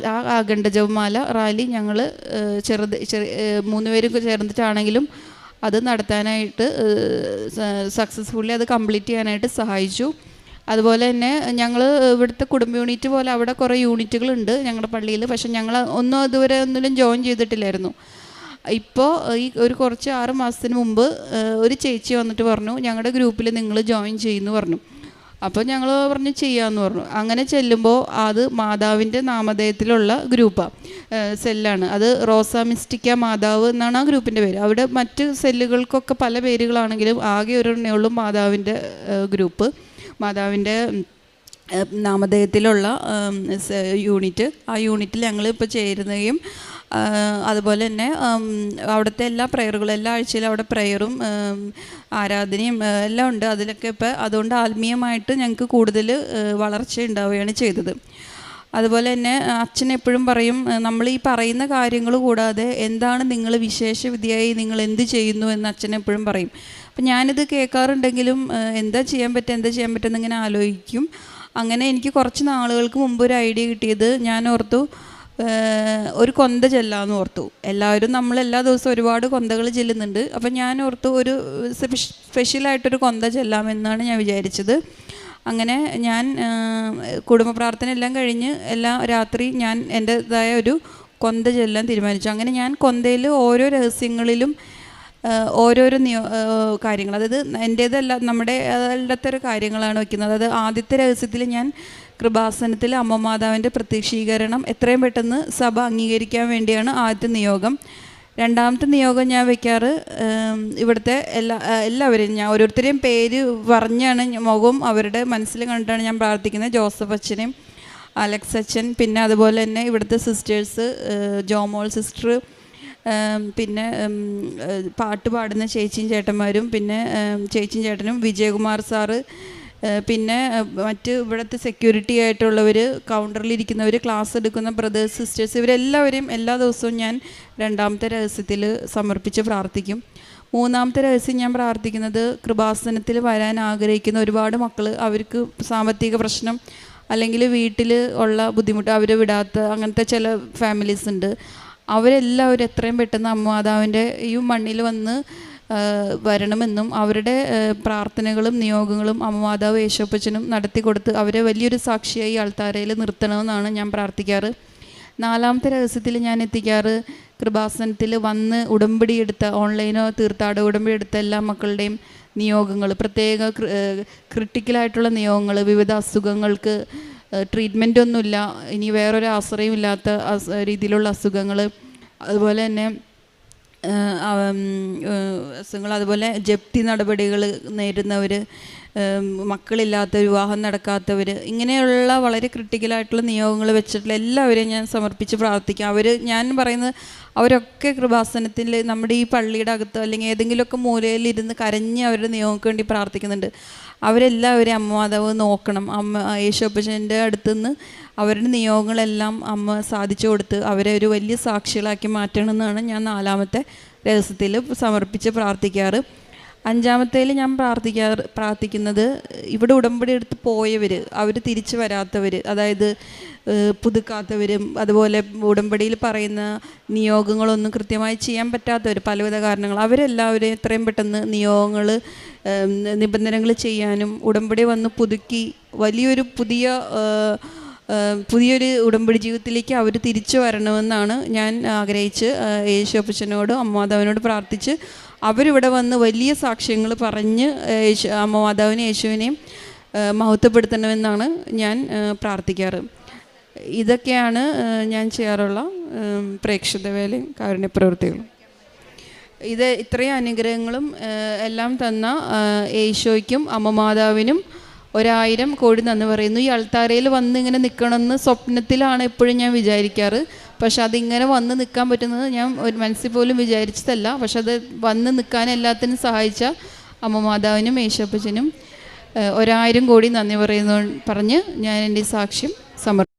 ആ അഖണ്ഡ ജപമാല റാലി ഞങ്ങൾ 3 പേരും ചേർന്നിട്ടാണെങ്കിലും അത് നടത്താനായിട്ട് സക്സസ്ഫുള്ളി അത് കംപ്ലീറ്റ് ചെയ്യാനായിട്ട് സഹായിച്ചു. അതുപോലെ തന്നെ ഞങ്ങൾ ഇവിടുത്തെ കുടുംബ യൂണിറ്റ് പോലെ അവിടെ കുറേ യൂണിറ്റുകളുണ്ട് ഞങ്ങളുടെ പള്ളിയിൽ. പക്ഷെ ഞങ്ങൾ ഇതുവരെ ഒന്നിലും ജോയിൻ ചെയ്തിട്ടില്ലായിരുന്നു. ഇപ്പോൾ ഈ കുറച്ച് 6 മാസത്തിന് മുമ്പ് ഒരു ചേച്ചി വന്നിട്ട് പറഞ്ഞു, ഞങ്ങളുടെ ഗ്രൂപ്പിൽ നിങ്ങൾ ജോയിൻ ചെയ്യുമെന്ന് പറഞ്ഞു. അപ്പോൾ ഞങ്ങൾ പറഞ്ഞു ചെയ്യാമെന്ന് പറഞ്ഞു. അങ്ങനെ ചെല്ലുമ്പോൾ അത് മാതാവിൻ്റെ നാമധേയത്തിലുള്ള ഗ്രൂപ്പാണ്, സെല്ലാണ്. അത് റോസ മിസ്റ്റിക്ക മാതാവ് എന്നാണ് ആ ഗ്രൂപ്പിൻ്റെ പേര്. അവിടെ മറ്റ് സെല്ലുകൾക്കൊക്കെ പല പേരുകളാണെങ്കിലും ആകെ ഒരെണ്ണയുള്ളൂ മാതാവിൻ്റെ ഗ്രൂപ്പ്, മാതാവിൻ്റെ നാമധേയത്തിലുള്ള യൂണിറ്റ്. ആ യൂണിറ്റിൽ ഞങ്ങളിപ്പോൾ ചേരുകയും അതുപോലെ തന്നെ അവിടുത്തെ എല്ലാ പ്രയറുകളും എല്ലാ ആഴ്ചയിലും അവിടെ പ്രയറും ആരാധനയും എല്ലാം ഉണ്ട്. അതിലൊക്കെ ഇപ്പോൾ അതുകൊണ്ട് ആത്മീയമായിട്ട് ഞങ്ങൾക്ക് കൂടുതൽ വളർച്ച ഉണ്ടാവുകയാണ് ചെയ്തത്. അതുപോലെ തന്നെ അച്ഛൻ എപ്പോഴും പറയും, നമ്മൾ ഈ പറയുന്ന കാര്യങ്ങൾ കൂടാതെ എന്താണ് നിങ്ങൾ വിശേഷവിധിയായി നിങ്ങൾ എന്ത് ചെയ്യുന്നു എന്ന് അച്ഛൻ എപ്പോഴും പറയും. അപ്പം ഞാനിത് കേൾക്കാറുണ്ടെങ്കിലും എന്താ ചെയ്യാൻ പറ്റുമെന്ന് ഇങ്ങനെ ആലോചിക്കും. അങ്ങനെ എനിക്ക് കുറച്ച് നാളുകൾക്ക് മുമ്പ് ഒരു ഐഡിയ കിട്ടിയത്, ഞാൻ ഓർത്തു ഒരു കൊന്ത ചെല്ലാമെന്ന് ഓർത്തു. എല്ലാവരും നമ്മൾ എല്ലാ ദിവസവും ഒരുപാട് കൊന്തകൾ ചെല്ലുന്നുണ്ട്. അപ്പം ഞാൻ ഓർത്തു ഒരു സ്പെഷ്യലായിട്ടൊരു കൊന്ത ചെല്ലാമെന്നാണ് ഞാൻ വിചാരിച്ചത്. അങ്ങനെ ഞാൻ കുടുംബ പ്രാർത്ഥന എല്ലാം കഴിഞ്ഞ് രാത്രി ഞാൻ എൻ്റെതായ ഒരു കൊന്ത ചെല്ലാൻ തീരുമാനിച്ചു. അങ്ങനെ ഞാൻ കൊന്തയിൽ ഓരോ രഹസ്യങ്ങളിലും ഓരോരോ കാര്യങ്ങൾ, അതായത് എൻ്റേതല്ല നമ്മുടെ എല്ലാത്തൊരു കാര്യങ്ങളാണ് വയ്ക്കുന്നത്. അതായത് ആദ്യത്തെ രഹസ്യത്തിൽ ഞാൻ കൃപാസനത്തിൽ അമ്മ മാതാവിൻ്റെ പ്രത്യക്ഷീകരണം എത്രയും പെട്ടെന്ന് സഭ അംഗീകരിക്കാൻ വേണ്ടിയാണ് ആദ്യത്തെ നിയോഗം. രണ്ടാമത്തെ നിയോഗം ഞാൻ വയ്ക്കാറ് ഇവിടുത്തെ എല്ലാവരെയും ഞാൻ ഓരോരുത്തരെയും പേര് പറഞ്ഞാണ് മുഖം അവരുടെ മനസ്സിൽ കണ്ടിട്ടാണ് ഞാൻ പ്രാർത്ഥിക്കുന്നത്. ജോസഫ് അച്ഛനെയും അലക്സ് അച്ഛൻ, പിന്നെ അതുപോലെ തന്നെ ഇവിടുത്തെ സിസ്റ്റേഴ്സ്, ജോമോൾ സിസ്റ്റർ, പിന്നെ പാട്ട് പാടുന്ന ചേച്ചിയും ചേട്ടന്മാരും, പിന്നെ ചേച്ചിയും ചേട്ടനും, വിജയകുമാർ സാറ്, പിന്നെ മറ്റ് ഇവിടുത്തെ സെക്യൂരിറ്റി ആയിട്ടുള്ളവർ, കൗണ്ടറിലിരിക്കുന്നവർ, ക്ലാസ് എടുക്കുന്ന ബ്രദേഴ്സ് സിസ്റ്റേഴ്സ്, ഇവരെല്ലാവരെയും എല്ലാ ദിവസവും ഞാൻ രണ്ടാമത്തെ രഹസ്യത്തിൽ സമർപ്പിച്ച് പ്രാർത്ഥിക്കും. മൂന്നാമത്തെ രഹസ്യം ഞാൻ പ്രാർത്ഥിക്കുന്നത്, കൃപാസനത്തിൽ വരാൻ ആഗ്രഹിക്കുന്ന ഒരുപാട് മക്കൾ, അവർക്ക് സാമ്പത്തിക പ്രശ്നം അല്ലെങ്കിൽ വീട്ടിൽ ഉള്ള ബുദ്ധിമുട്ട്, അവരെ വിടാത്ത അങ്ങനത്തെ ചില ഫാമിലീസ് ഉണ്ട്. അവരെല്ലാവരും എത്രയും പെട്ടെന്ന് അമ്മ മാതാവിൻ്റെ ഈ മണ്ണിൽ വന്ന് വരണമെന്നും അവരുടെ പ്രാർത്ഥനകളും നിയോഗങ്ങളും അമ്മ മാതാവ് യേശോപ്പച്ചനും നടത്തി കൊടുത്ത് അവരെ വലിയൊരു സാക്ഷിയായി ആൾത്താരയിൽ നിർത്തണമെന്നാണ് ഞാൻ പ്രാർത്ഥിക്കാറ്. 4ാമത്തെ രഹസ്യത്തിൽ ഞാൻ എത്തിക്കാറ് കൃപാസനത്തിൽ വന്ന് ഉടമ്പടി എടുത്ത, ഓൺലൈനോ തീർത്ഥാട ഉടമ്പടി എടുത്ത എല്ലാ മക്കളുടെയും നിയോഗങ്ങൾ, പ്രത്യേക ക്രിട്ടിക്കലായിട്ടുള്ള നിയോഗങ്ങൾ, വിവിധ അസുഖങ്ങൾക്ക് ട്രീറ്റ്മെൻ്റ് ഒന്നുമില്ല, ഇനി വേറൊരു ആശ്രയമില്ലാത്ത രീതിയിലുള്ള അസുഖങ്ങൾ, അതുപോലെ തന്നെ അസുഖങ്ങൾ, അതുപോലെ ജപ്തി നടപടികൾ നേരിടുന്നവർ, മക്കളില്ലാത്ത, വിവാഹം നടക്കാത്തവർ, ഇങ്ങനെയുള്ള വളരെ ക്രിട്ടിക്കലായിട്ടുള്ള നിയോഗങ്ങൾ വെച്ചിട്ടുള്ള എല്ലാവരെയും ഞാൻ സമർപ്പിച്ച് പ്രാർത്ഥിക്കാം. ഞാൻ പറയുന്നത് അവരൊക്കെ കൃപാസനത്തിൽ നമ്മുടെ ഈ പള്ളിയുടെ അകത്ത് അല്ലെങ്കിൽ ഏതെങ്കിലുമൊക്കെ മൂലയിലിരുന്ന് കരഞ്ഞ് അവരുടെ നിയോഗങ്ങൾക്ക് വേണ്ടി പ്രാർത്ഥിക്കുന്നുണ്ട്. അവരെല്ലാവരെയും അമ്മ മാതാവ് നോക്കണം. യേശോപ്പച്ചൻ്റെ അടുത്തുനിന്ന് അവരുടെ നിയോഗങ്ങളെല്ലാം അമ്മ സാധിച്ചു കൊടുത്ത് അവരെ ഒരു വലിയ സാക്ഷികളാക്കി മാറ്റണമെന്നാണ് ഞാൻ 4ാമത്തെ രഹസ്യത്തിൽ സമർപ്പിച്ച് പ്രാർത്ഥിക്കാറ്. 5ാമത്തേൽ ഞാൻ പ്രാർത്ഥിക്കുന്നത് ഇവിടെ ഉടമ്പടി എടുത്ത് പോയവർ, അവർ തിരിച്ചു വരാത്തവർ, അതായത് പുതുക്കാത്തവരും, അതുപോലെ ഉടമ്പടിയിൽ പറയുന്ന നിയോഗങ്ങളൊന്നും കൃത്യമായി ചെയ്യാൻ പറ്റാത്തവർ, പലവിധ കാരണങ്ങൾ, അവരെല്ലാവരും എത്രയും പെട്ടെന്ന് നിയോഗങ്ങൾ, നിബന്ധനകൾ ചെയ്യാനും ഉടമ്പടി വന്ന് പുതുക്കി വലിയൊരു പുതിയൊരു ഉടമ്പടി ജീവിതത്തിലേക്ക് അവർ തിരിച്ചു വരണമെന്നാണ് ഞാൻ ആഗ്രഹിച്ച് യേശോപ്പച്ചനോടും അമ്മമാതാവിനോട് പ്രാർത്ഥിച്ച് അവരിവിടെ വന്ന് വലിയ സാക്ഷ്യങ്ങൾ പറഞ്ഞ് അമ്മമാതാവിനെ യേശുവിനെയും മഹത്വപ്പെടുത്തണമെന്നാണ് ഞാൻ പ്രാർത്ഥിക്കാറ്. ഇതൊക്കെയാണ് ഞാൻ ചെയ്യാറുള്ള പ്രേക്ഷിത വേലയും കാരുണ്യപ്രവൃത്തികളും. ഇത്രയും അനുഗ്രഹങ്ങളും എല്ലാം തന്ന യേശോയ്ക്കും അമ്മമാതാവിനും 1000 കോടി നന്ദി പറയുന്നു. ഈ അൾത്താരയിൽ വന്ന് ഇങ്ങനെ നിൽക്കണമെന്ന് സ്വപ്നത്തിലാണ് എപ്പോഴും ഞാൻ വിചാരിക്കാറ്. പക്ഷെ അതിങ്ങനെ വന്ന് നിൽക്കാൻ പറ്റുന്നത് ഞാൻ ഒരു മനസ്സിൽ പോലും വിചാരിച്ചതല്ല. പക്ഷെ അത് വന്ന് നിൽക്കാൻ എല്ലാത്തിനും സഹായിച്ച അമ്മ മാതാവിനും യേശോപ്പച്ചനും 1000 കോടി നന്ദി പറഞ്ഞ് ഞാൻ എൻ്റെ സാക്ഷ്യം സമർപ്പിക്കുന്നു.